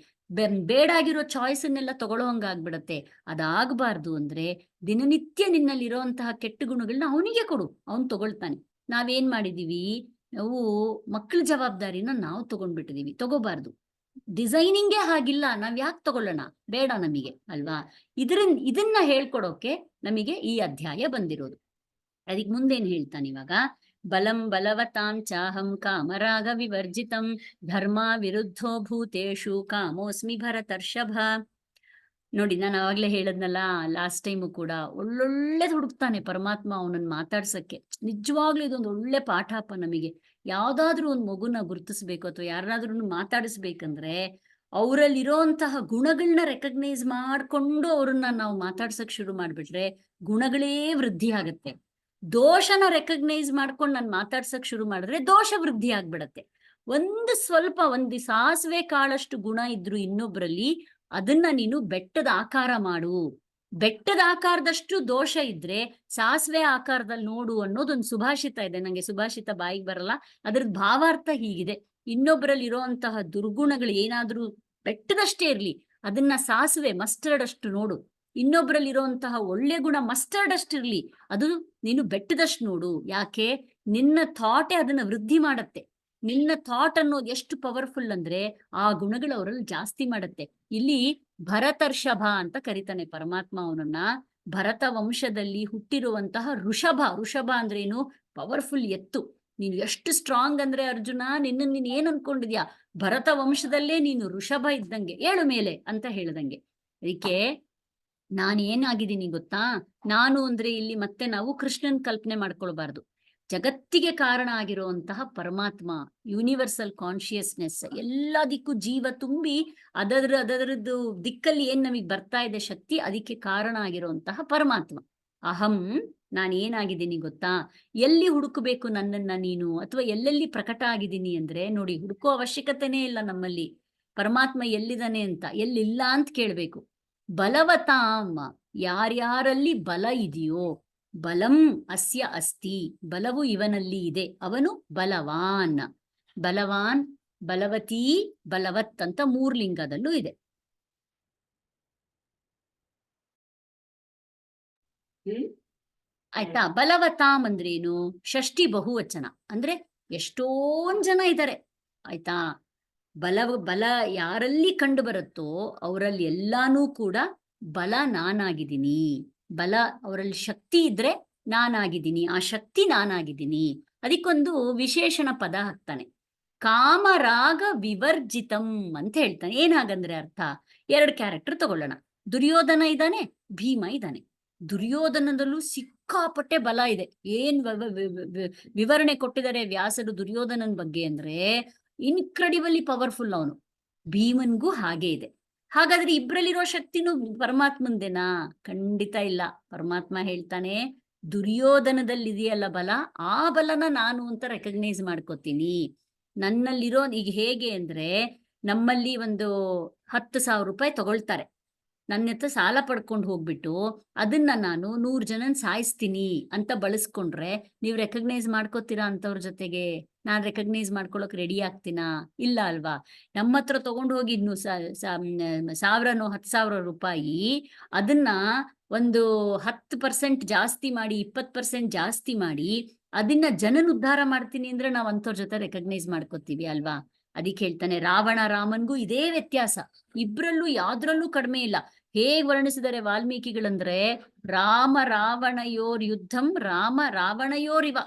ಬೇಡಾಗಿರೋ ಚಾಯ್ಸ್ ಅನ್ನೆಲ್ಲ ತಗೊಳ್ಳೋ ಹಂಗಾಗ್ಬಿಡತ್ತೆ. ಅದಾಗಬಾರ್ದು ಅಂದ್ರೆ ದಿನನಿತ್ಯ ನಿನ್ನಲ್ಲಿ ಇರೋಂತಹ ಕೆಟ್ಟ ಗುಣಗಳನ್ನ ಅವನಿಗೆ ಕೊಡು, ಅವನ್ ತಗೊಳ್ತಾನೆ. ನಾವೇನ್ ಮಾಡಿದೀವಿ, ನಾವು ಮಕ್ಕಳ ಜವಾಬ್ದಾರಿನ ನಾವು ತಗೊಂಡ್ಬಿಟ್ಟಿದೀವಿ. ತಗೋಬಾರ್ದು. ಡಿಸೈನಿಂಗೇ ಹಾಗಿಲ್ಲ, ನಾವ್ ಯಾಕೆ ತಗೊಳ್ಳೋಣ? ಬೇಡ ನಮಗೆ ಅಲ್ವಾ? ಇದನ್ನ ಹೇಳ್ಕೊಡೋಕೆ ನಮಗೆ ಈ ಅಧ್ಯಾಯ ಬಂದಿರೋದು. ಅದಕ್ಕೆ ಮುಂದೇನ್ ಹೇಳ್ತಾನೆ ಇವಾಗ, ಬಲಂ ಬಲವತಾಂ ಚಾಹಂ ಕಾಮರಾಗ ವಿವರ್ಜಿತಂ ಧರ್ಮ ವಿರುದ್ಧೋ ಭೂತೇಷು ಕಾಮೋಸ್ಮಿ ಭರತರ್ಷಭ. ನೋಡಿ, ನಾನು ಆವಾಗ್ಲೇ ಹೇಳದ್ನಲ್ಲ ಲಾಸ್ಟ್ ಟೈಮು ಕೂಡ, ಒಳ್ಳೊಳ್ಳೆದು ಹುಡುಕ್ತಾನೆ ಪರಮಾತ್ಮ ಅವನನ್ನ ಮಾತಾಡ್ಸಕ್ಕೆ. ನಿಜವಾಗ್ಲೂ ಇದೊಂದು ಒಳ್ಳೆ ಪಾಠಪ್ಪ ನಮಗೆ. ಯಾವ್ದಾದ್ರೂ ಒಂದು ಮಗುನ ಗುರುತಿಸ್ಬೇಕು ಅಥವಾ ಯಾರನ್ನಾದ್ರೂ ಮಾತಾಡಿಸ್ಬೇಕಂದ್ರೆ ಅವರಲ್ಲಿರೋಂತಹ ಗುಣಗಳನ್ನ ರೆಕಗ್ನೈಸ್ ಮಾಡ್ಕೊಂಡು ಅವ್ರನ್ನ ನಾವು ಮಾತಾಡ್ಸಕ್ ಶುರು ಮಾಡ್ಬಿಟ್ರೆ ಗುಣಗಳೇ ವೃದ್ಧಿ ಆಗತ್ತೆ. ದೋಷನ ರೆಕಗ್ನೈಸ್ ಮಾಡ್ಕೊಂಡು ನಾನು ಮಾತಾಡ್ಸಕ್ ಶುರು ಮಾಡಿದ್ರೆ ದೋಷ ವೃದ್ಧಿ ಆಗ್ಬಿಡತ್ತೆ. ಒಂದು ಸಾಸಿವೆ ಕಾಳಷ್ಟು ಗುಣ ಇದ್ರು ಇನ್ನೊಬ್ರಲ್ಲಿ, ಅದನ್ನ ನೀನು ಬೆಟ್ಟದ ಆಕಾರ ಮಾಡು. ಬೆಟ್ಟದ ಆಕಾರದಷ್ಟು ದೋಷ ಇದ್ರೆ ಸಾಸಿವೆ ಆಕಾರದಲ್ಲಿ ನೋಡು ಅನ್ನೋದೊಂದು ಸುಭಾಷಿತ ಇದೆ. ನಂಗೆ ಸುಭಾಷಿತ ಬಾಯಿಗೆ ಬರಲ್ಲ, ಅದ್ರದ್ ಭಾವಾರ್ಥ ಹೀಗಿದೆ. ಇನ್ನೊಬ್ಬರಲ್ಲಿ ಇರೋಂತಹ ದುರ್ಗುಣಗಳು ಏನಾದ್ರೂ ಬೆಟ್ಟದಷ್ಟೇ ಇರ್ಲಿ, ಅದನ್ನ ಸಾಸಿವೆ ಮಸ್ಟರ್ಡ್ ಅಷ್ಟು ನೋಡು. ಇನ್ನೊಬ್ಬರಲ್ಲಿ ಇರೋಂತಹ ಒಳ್ಳೆ ಗುಣ ಮಸ್ಟರ್ಡ್ ಅಷ್ಟಿರ್ಲಿ, ಅದು ನೀನು ಬೆಟ್ಟದಷ್ಟು ನೋಡು. ಯಾಕೆ? ನಿನ್ನ ಥಾಟೇ ಅದನ್ನ ವೃದ್ಧಿ ಮಾಡತ್ತೆ. ನಿನ್ನ ಥಾಟ್ ಅನ್ನೋದು ಎಷ್ಟು ಪವರ್ಫುಲ್ ಅಂದ್ರೆ ಆ ಗುಣಗಳು ಅವರಲ್ಲಿ ಜಾಸ್ತಿ ಮಾಡತ್ತೆ. ಇಲ್ಲಿ ಭರತರ್ಷಭ ಅಂತ ಕರೀತಾನೆ ಪರಮಾತ್ಮ ಅವನನ್ನ. ಭರತ ವಂಶದಲ್ಲಿ ಹುಟ್ಟಿರುವಂತಹ ಋಷಭ ಅಂದ್ರೇನು? ಪವರ್ಫುಲ್ ಎತ್ತು. ನೀನು ಎಷ್ಟು ಸ್ಟ್ರಾಂಗ್ ಅಂದ್ರೆ ಅರ್ಜುನ, ನೀನ್ ಏನ್ ಅನ್ಕೊಂಡಿದ್ಯಾ? ಭರತ ವಂಶದಲ್ಲೇ ನೀನು ಋಷಭ ಇದ್ದಂಗೆ, ಏಳು ಮೇಲೆ ಅಂತ ಹೇಳ್ದಂಗೆ. ಅದಕ್ಕೆ ನಾನೇನಾಗಿದ್ದೀನಿ ಗೊತ್ತಾ? ನಾನು ಅಂದ್ರೆ ಇಲ್ಲಿ ಮತ್ತೆ ನಾವು ಕೃಷ್ಣನ್ ಕಲ್ಪನೆ ಮಾಡ್ಕೊಳ್ಬಾರ್ದು. ಜಗತ್ತಿಗೆ ಕಾರಣ ಆಗಿರುವಂತಹ ಪರಮಾತ್ಮ, ಯೂನಿವರ್ಸಲ್ ಕಾನ್ಶಿಯಸ್ನೆಸ್, ಎಲ್ಲದಕ್ಕೂ ಜೀವ ತುಂಬಿ ಅದರದ್ದು ದಿಕ್ಕಲ್ಲಿ ಏನ್ ನಮಗ್ ಬರ್ತಾ ಇದೆ ಶಕ್ತಿ, ಅದಕ್ಕೆ ಕಾರಣ ಆಗಿರುವಂತಹ ಪರಮಾತ್ಮ. ಅಹಂ, ನಾನೇನಾಗಿದ್ದೀನಿ ಗೊತ್ತಾ? ಎಲ್ಲಿ ಹುಡುಕಬೇಕು ನನ್ನನ್ನ ನೀನು, ಅಥವಾ ಎಲ್ಲೆಲ್ಲಿ ಪ್ರಕಟ ಆಗಿದ್ದೀನಿ ಅಂದ್ರೆ, ನೋಡಿ, ಹುಡುಕೋ ಅವಶ್ಯಕತೆನೇ ಇಲ್ಲ ನಮ್ಮಲ್ಲಿ. ಪರಮಾತ್ಮ ಎಲ್ಲಿದ್ದಾನೆ ಅಂತ, ಎಲ್ಲಿಲ್ಲ ಅಂತ ಕೇಳ್ಬೇಕು. ಬಲವತಾಂ, ಯಾರ್ಯಾರಲ್ಲಿ ಬಲ ಇದೆಯೋ, ಬಲಂ ಅಸ್ಯ ಅಸ್ತಿ, ಬಲವು ಇವನಲ್ಲಿ ಇದೆ, ಅವನು ಬಲವಾನ್. ಬಲವಾನ್, ಬಲವತೀ, ಬಲವತ್ ಅಂತ ಮೂರ್ಲಿಂಗದಲ್ಲೂ ಇದೆ. ಆಯ್ತಾ? ಬಲವತಾಂ ಅಂದ್ರೇನು? ಷಷ್ಠಿ ಬಹುವಚನ ಅಂದ್ರೆ ಎಷ್ಟೊಂದ್ ಜನ ಇದ್ದಾರೆ. ಆಯ್ತಾ? ಬಲ ಯಾರಲ್ಲಿ ಕಂಡು ಬರುತ್ತೋ ಅವರಲ್ಲಿ ಎಲ್ಲಾನು ಕೂಡ ಬಲ ನಾನಾಗಿದ್ದೀನಿ. ಬಲ ಅವರಲ್ಲಿ ಶಕ್ತಿ ಇದ್ರೆ ನಾನಾಗಿದ್ದೀನಿ, ಆ ಶಕ್ತಿ ನಾನಾಗಿದ್ದೀನಿ. ಅದಕ್ಕೊಂದು ವಿಶೇಷಣ ಪದ ಹಾಕ್ತಾನೆ, ಕಾಮರಾಗ ವಿವರ್ಜಿತಂ ಅಂತ ಹೇಳ್ತಾನೆ. ಏನಾಗಂದ್ರೆ ಅರ್ಥ, ಎರಡು ಕ್ಯಾರೆಕ್ಟರ್ ತಗೊಳ್ಳೋಣ. ದುರ್ಯೋಧನ ಇದ್ದಾನೆ, ಭೀಮ ಇದ್ದಾನೆ. ದುರ್ಯೋಧನದಲ್ಲೂ ಸಿಕ್ಕಾಪಟ್ಟೆ ಬಲ ಇದೆ. ಏನ್ ವಿವರಣೆ ಕೊಟ್ಟಿದ್ದಾರೆ ವ್ಯಾಸರು ದುರ್ಯೋಧನನ ಬಗ್ಗೆ ಅಂದ್ರೆ, ಇನ್ಕ್ರೆಡಿಬಲಿ ಪವರ್ಫುಲ್ ಅವನು. ಭೀಮನ್ಗೂ ಹಾಗೆ ಇದೆ. ಹಾಗಾದ್ರೆ ಇಬ್ರಲ್ಲಿರೋ ಶಕ್ತಿನೂ ಪರಮಾತ್ಮಂದೇನಾ? ಖಂಡಿತ ಇಲ್ಲ. ಪರಮಾತ್ಮ ಹೇಳ್ತಾನೆ, ದುರ್ಯೋಧನದಲ್ಲಿದೆಯಲ್ಲ ಬಲ, ಆ ಬಲನ ನಾನು ಅಂತ ರೆಕಗ್ನೈಸ್ ಮಾಡ್ಕೋತೀನಿ. ನನ್ನಲ್ಲಿರೋ, ಈಗ ಹೇಗೆ ಅಂದ್ರೆ, ನಮ್ಮಲ್ಲಿ ಒಂದು 10,000 ರೂಪಾಯಿ ತಗೊಳ್ತಾರೆ, ನನ್ನ ಹತ್ರ ಸಾಲ ಪಡ್ಕೊಂಡು ಹೋಗ್ಬಿಟ್ಟು ಅದನ್ನ ನಾನು 100 ಜನನ್ ಸಾಯಿಸ್ತೀನಿ ಅಂತ ಬಳಸ್ಕೊಂಡ್ರೆ ನೀವು ರೆಕಗ್ನೈಸ್ ಮಾಡ್ಕೋತೀರಾ ಅಂತವ್ರ ಜೊತೆಗೆ? ನಾನ್ ರೆಕಗ್ನೈಸ್ ಮಾಡ್ಕೊಳಕ್ ರೆಡಿ ಆಗ್ತೀನಾ? ಇಲ್ಲ ಅಲ್ವಾ? ನಮ್ಮ ಹತ್ರ ತಗೊಂಡು ಹೋಗಿ 10,000 ರೂಪಾಯಿ, ಅದನ್ನ ಒಂದು 10% ಜಾಸ್ತಿ ಮಾಡಿ, 20% ಜಾಸ್ತಿ ಮಾಡಿ ಅದನ್ನ ಜನನ್ ಉದ್ಧಾರ ಮಾಡ್ತೀನಿ ಅಂದ್ರೆ ನಾವ್ ಅಂತವ್ರ ಜೊತೆ ರೆಕಗ್ನೈಸ್ ಮಾಡ್ಕೋತೀವಿ ಅಲ್ವಾ? ಅದಕ್ಕೆ ಹೇಳ್ತಾನೆ, ರಾವಣ ರಾಮನ್ಗೂ ಇದೇ ವ್ಯತ್ಯಾಸ. ಇಬ್ರಲ್ಲೂ ಯಾವ್ದ್ರಲ್ಲೂ ಕಡಿಮೆ ಇಲ್ಲ. ಹೇಗ್ ವರ್ಣಿಸಿದರೆ ವಾಲ್ಮೀಕಿಗಳಂದ್ರೆ, ರಾಮ ರಾವಣಯೋರ್ ಯುದ್ಧಂ ರಾಮ ರಾವಣಯೋರಿವ.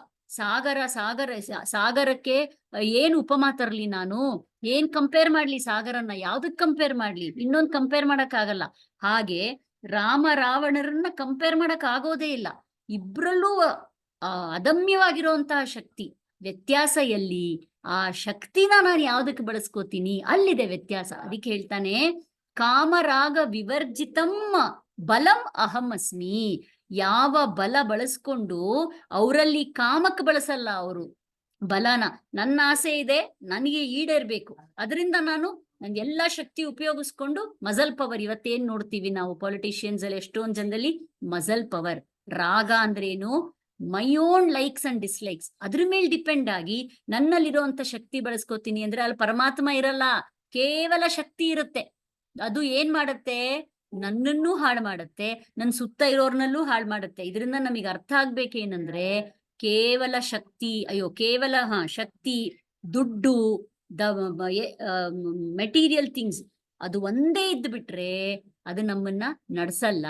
ಸಾಗರಕ್ಕೆ ಏನ್ ಉಪಮಾ ತರ್ಲಿ ನಾನು? ಏನ್ ಕಂಪೇರ್ ಮಾಡ್ಲಿ ಸಾಗರನ್ನ? ಯಾವ್ದಕ್ ಕಂಪೇರ್ ಮಾಡ್ಲಿ? ಇನ್ನೊಂದ್ ಕಂಪೇರ್ ಮಾಡಕ್ ಆಗಲ್ಲ. ಹಾಗೆ ರಾಮ ರಾವಣರನ್ನ ಕಂಪೇರ್ ಮಾಡಕ್ ಆಗೋದೇ ಇಲ್ಲ. ಇಬ್ರಲ್ಲೂ ಅದಮ್ಯವಾಗಿರುವಂತಹ ಶಕ್ತಿ. ವ್ಯತ್ಯಾಸ ಎಲ್ಲಿ? ಆ ಶಕ್ತಿನ ನಾನು ಯಾವ್ದಕ್ಕೆ ಬಳಸ್ಕೋತೀನಿ, ಅಲ್ಲಿದೆ ವ್ಯತ್ಯಾಸ. ಅದಕ್ಕೆ ಹೇಳ್ತಾನೆ, ಕಾಮರಾಗ ವಿವರ್ಜಿತಂ ಬಲಂ ಅಹಂ ಅಸ್ಮಿ. ಯಾವ ಬಲ ಬಳಸ್ಕೊಂಡು ಅವರಲ್ಲಿ ಕಾಮಕ್ಕೆ ಬಳಸಲ್ಲ ಅವರು ಬಲನ. ನನ್ನ ಆಸೆ ಇದೆ, ನನಗೆ ಈಡೇರ್ಬೇಕು, ಅದರಿಂದ ನಾನು ನನ್ ಎಲ್ಲಾ ಶಕ್ತಿ ಉಪಯೋಗಿಸ್ಕೊಂಡು ಮಜಲ್ ಪವರ್. ಇವತ್ತೇನ್ ನೋಡ್ತೀವಿ ನಾವು ಪೊಲಿಟಿಷಿಯನ್ಸ್ ಅಲ್ಲಿ, ಎಷ್ಟೊಂದ್ ಜನದಲ್ಲಿ ಮಜಲ್ ಪವರ್. ರಾಗ ಅಂದ್ರೇನು? My own likes and dislikes, ಅದ್ರ ಮೇಲೆ ಡಿಪೆಂಡ್ ಆಗಿ ನನ್ನಲ್ಲಿರುವಂತ ಶಕ್ತಿ ಬಳಸ್ಕೋತೀನಿ ಅಂದ್ರೆ ಅಲ್ಲಿ ಪರಮಾತ್ಮ ಇರಲ್ಲ, ಕೇವಲ ಶಕ್ತಿ ಇರುತ್ತೆ. ಅದು ಏನ್ ಮಾಡತ್ತೆ? ನನ್ನನ್ನೂ ಹಾಳು ಮಾಡತ್ತೆ, ನನ್ನ ಸುತ್ತ ಇರೋರ್ನಲ್ಲೂ ಹಾಳು ಮಾಡತ್ತೆ. ಇದರಿಂದ ನಮಗೆ ಅರ್ಥ ಆಗ್ಬೇಕೇನಂದ್ರೆ, ಕೇವಲ ಶಕ್ತಿ, ಕೇವಲ ಶಕ್ತಿ, ದುಡ್ಡು, ಮೆಟೀರಿಯಲ್ ಥಿಂಗ್ಸ್, ಅದು ಒಂದೇ ಇದ್ದು ಬಿಟ್ರೆ ಅದು ನಮ್ಮನ್ನ ನಡ್ಸಲ್ಲ.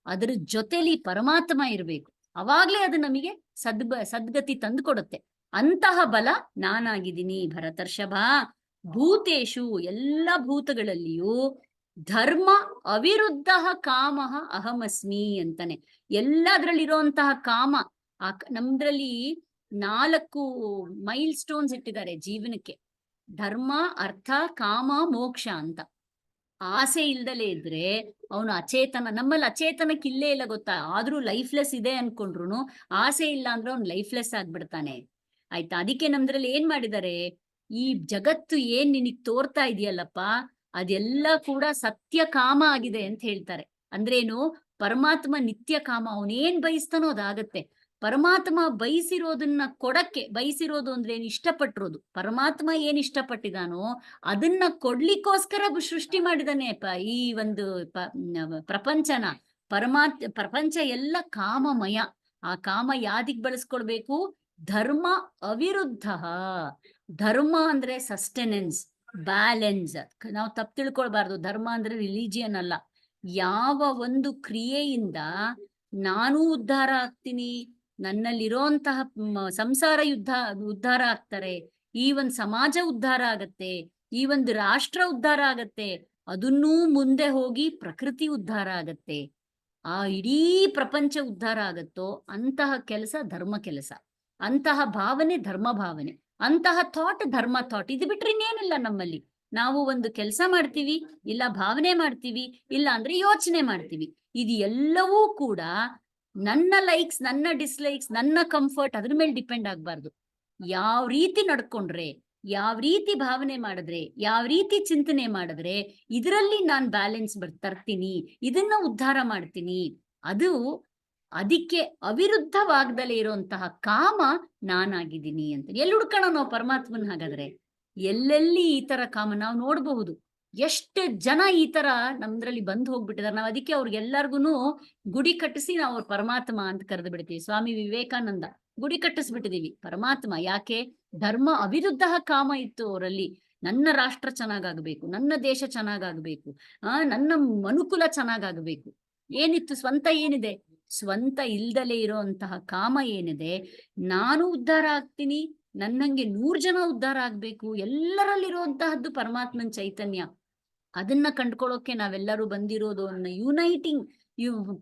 ಅದ್ರ ಜೊತೆಲಿ ಪರಮಾತ್ಮ ಇರ್ಬೇಕು. ಅವಾಗ್ಲೇ ಅದು ನಮಗೆ ಸದ್ಗತಿ ತಂದು ಕೊಡುತ್ತೆ. ಅಂತಹ ಬಲ ನಾನಾಗಿದ್ದೀನಿ ಭರತರ್ಷಭ. ಭೂತೇಶು ಎಲ್ಲ ಭೂತಗಳಲ್ಲಿಯೂ ಧರ್ಮ ಅವಿರುದ್ಧ ಕಾಮ ಅಹಮಸ್ಮಿ ಅಂತಾನೆ. ಎಲ್ಲದ್ರಲ್ಲಿರುವಂತಹ ಕಾಮ, ನಮ್ದ್ರಲ್ಲಿ 4 ಮೈಲ್ ಸ್ಟೋನ್ಸ್ ಇಟ್ಟಿದ್ದಾರೆ ಜೀವನಕ್ಕೆ: ಧರ್ಮ, ಅರ್ಥ, ಕಾಮ, ಮೋಕ್ಷ ಅಂತ. ಆಸೆ ಇಲ್ದಲೇ ಇದ್ರೆ ಅವನು ಅಚೇತನ. ನಮ್ಮಲ್ಲಿ ಅಚೇತನಕ್ಕೆ ಇಲ್ಲೇ ಇಲ್ಲ ಗೊತ್ತಾ, ಆದ್ರೂ ಲೈಫ್ಲೆಸ್ ಇದೆ ಅನ್ಕೊಂಡ್ರು ಆಸೆ ಇಲ್ಲ ಅಂದ್ರೆ ಅವ್ನು ಲೈಫ್ಲೆಸ್ ಆಗ್ಬಿಡ್ತಾನೆ. ಆಯ್ತಾ? ಅದಕ್ಕೆ ನಮ್ದ್ರಲ್ಲಿ ಏನ್ ಮಾಡಿದ್ದಾರೆ, ಈ ಜಗತ್ತು ಏನ್ ನಿನಗ್ ತೋರ್ತಾ ಇದೆಯಲ್ಲಪ್ಪ ಅದೆಲ್ಲ ಕೂಡ ಸತ್ಯ ಕಾಮ ಆಗಿದೆ ಅಂತ ಹೇಳ್ತಾರೆ. ಅಂದ್ರೇನು? ಪರಮಾತ್ಮ ನಿತ್ಯ ಕಾಮ, ಅವನೇನ್ ಬಯಸ್ತಾನೋ ಅದಾಗತ್ತೆ. ಪರಮಾತ್ಮ ಬಯಸಿರೋದನ್ನ ಕೊಡಕ್ಕೆ, ಬಯಸಿರೋದು ಅಂದ್ರೆ ಏನ್, ಇಷ್ಟಪಟ್ಟಿರೋದು. ಪರಮಾತ್ಮ ಏನ್ ಇಷ್ಟಪಟ್ಟಿದಾನೋ ಅದನ್ನ ಕೊಡ್ಲಿಕ್ಕೋಸ್ಕರ ಸೃಷ್ಟಿ ಮಾಡಿದಾನೆ ಈ ಒಂದು ಪ್ರಪಂಚನ. ಪ್ರಪಂಚ ಎಲ್ಲ ಕಾಮಮಯ. ಆ ಕಾಮ ಯಾದಿಗ್ ಬಳಸ್ಕೊಳ್ಬೇಕು? ಧರ್ಮ ಅವಿರುದ್ಧ. ಧರ್ಮ ಅಂದ್ರೆ ಸಸ್ಟೆನೆನ್ಸ್, ಬ್ಯಾಲೆನ್ಸ್. ನಾವು ತಪ್ಪು ತಿಳ್ಕೊಳ್ಬಾರ್ದು. ಧರ್ಮ ಅಂದ್ರೆ ರಿಲಿಜಿಯನ್ ಅಲ್ಲ. ಯಾವ ಒಂದು ಕ್ರಿಯೆಯಿಂದ ನಾನೂ ಉದ್ಧಾರ ಆಗ್ತೀನಿ, ನನ್ನಲ್ಲಿರೋಂತಹ ಸಂಸಾರ ಉದ್ಧಾರ ಆಗ್ತಾರೆ, ಈ ಒಂದು ಸಮಾಜ ಉದ್ಧಾರ ಆಗತ್ತೆ, ಈ ಒಂದು ರಾಷ್ಟ್ರ ಉದ್ಧಾರ ಆಗತ್ತೆ, ಅದನ್ನೂ ಮುಂದೆ ಹೋಗಿ ಪ್ರಕೃತಿ ಉದ್ಧಾರ ಆಗತ್ತೆ, ಆ ಇಡೀ ಪ್ರಪಂಚ ಉದ್ಧಾರ ಆಗತ್ತೋ ಅಂತಹ ಕೆಲಸ ಧರ್ಮ ಕೆಲಸ. ಅಂತಹ ಭಾವನೆ ಧರ್ಮ ಭಾವನೆ, ಅಂತಹ ಥಾಟ್ ಧರ್ಮ ಥಾಟ್. ಇದು ಬಿಟ್ರೆ ಇನ್ನೇನಿಲ್ಲ ನಮ್ಮಲ್ಲಿ. ನಾವು ಒಂದು ಕೆಲಸ ಮಾಡ್ತೀವಿ, ಇಲ್ಲ ಭಾವನೆ ಮಾಡ್ತೀವಿ, ಇಲ್ಲ ಅಂದ್ರೆ ಯೋಚನೆ ಮಾಡ್ತೀವಿ. ಇದು ಎಲ್ಲವೂ ಕೂಡ ನನ್ನ ಲೈಕ್ಸ್, ನನ್ನ ಡಿಸ್ಲೈಕ್ಸ್, ನನ್ನ ಕಂಫರ್ಟ್ ಅದ್ರ ಮೇಲೆ ಡಿಪೆಂಡ್ ಆಗ್ಬಾರ್ದು. ಯಾವ ರೀತಿ ನಡ್ಕೊಂಡ್ರೆ, ಯಾವ ರೀತಿ ಭಾವನೆ ಮಾಡಿದ್ರೆ, ಯಾವ ರೀತಿ ಚಿಂತನೆ ಮಾಡಿದ್ರೆ ಇದರಲ್ಲಿ ನಾನು ಬ್ಯಾಲೆನ್ಸ್ ತರ್ತೀನಿ, ಇದನ್ನ ಉದ್ಧಾರ ಮಾಡ್ತೀನಿ, ಅದು ಅದಕ್ಕೆ ಅವಿರುದ್ಧವಾಗದಲೇ ಇರುವಂತಹ ಕಾಮ ನಾನಾಗಿದ್ದೀನಿ ಅಂತ. ಎಲ್ಲಿ ಹುಡ್ಕೋಣ ನಾವು ಪರಮಾತ್ಮನ್? ಹಾಗಾದ್ರೆ ಎಲ್ಲೆಲ್ಲಿ ಈ ತರ ಕಾಮ ನಾವು ನೋಡಬಹುದು. ಎಷ್ಟು ಜನ ಈ ತರ ನಮ್ದ್ರಲ್ಲಿ ಬಂದು ಹೋಗ್ಬಿಟ್ಟಿದಾರೆ. ನಾವು ಅದಕ್ಕೆ ಅವ್ರಿಗೆಲ್ಲರಿಗೂ ಗುಡಿ ಕಟ್ಟಿಸಿ ನಾವು ಅವ್ರ ಪರಮಾತ್ಮ ಅಂತ ಕರೆದು ಬಿಡ್ತೀವಿ. ಸ್ವಾಮಿ ವಿವೇಕಾನಂದ ಗುಡಿ ಕಟ್ಟಿಸ್ಬಿಟ್ಟಿದೀವಿ. ಪರಮಾತ್ಮ ಯಾಕೆ? ಧರ್ಮ ಅವಿರುದ್ಧ ಕಾಮ ಇತ್ತು ಅವರಲ್ಲಿ. ನನ್ನ ರಾಷ್ಟ್ರ ಚೆನ್ನಾಗಾಗ್ಬೇಕು, ನನ್ನ ದೇಶ ಚೆನ್ನಾಗಾಗ್ಬೇಕು, ನನ್ನ ಮನುಕುಲ ಚೆನ್ನಾಗಾಗ್ಬೇಕು. ಏನಿತ್ತು? ಸ್ವಂತ ಏನಿದೆ? ಸ್ವಂತ ಇಲ್ದಲೇ ಇರೋಂತಹ ಕಾಮ ಏನಿದೆ, ನಾನು ಉದ್ಧಾರ ಆಗ್ತೀನಿ, ನನ್ನಂಗೆ 100 ಜನ ಉದ್ಧಾರ ಆಗ್ಬೇಕು, ಎಲ್ಲರಲ್ಲಿರುವಂತಹದ್ದು ಪರಮಾತ್ಮನ್ ಚೈತನ್ಯ. ಅದನ್ನ ಕಂಡ್ಕೊಳ್ಳೋಕೆ ನಾವೆಲ್ಲರೂ ಬಂದಿರೋದು. ಯುನೈಟಿಂಗ್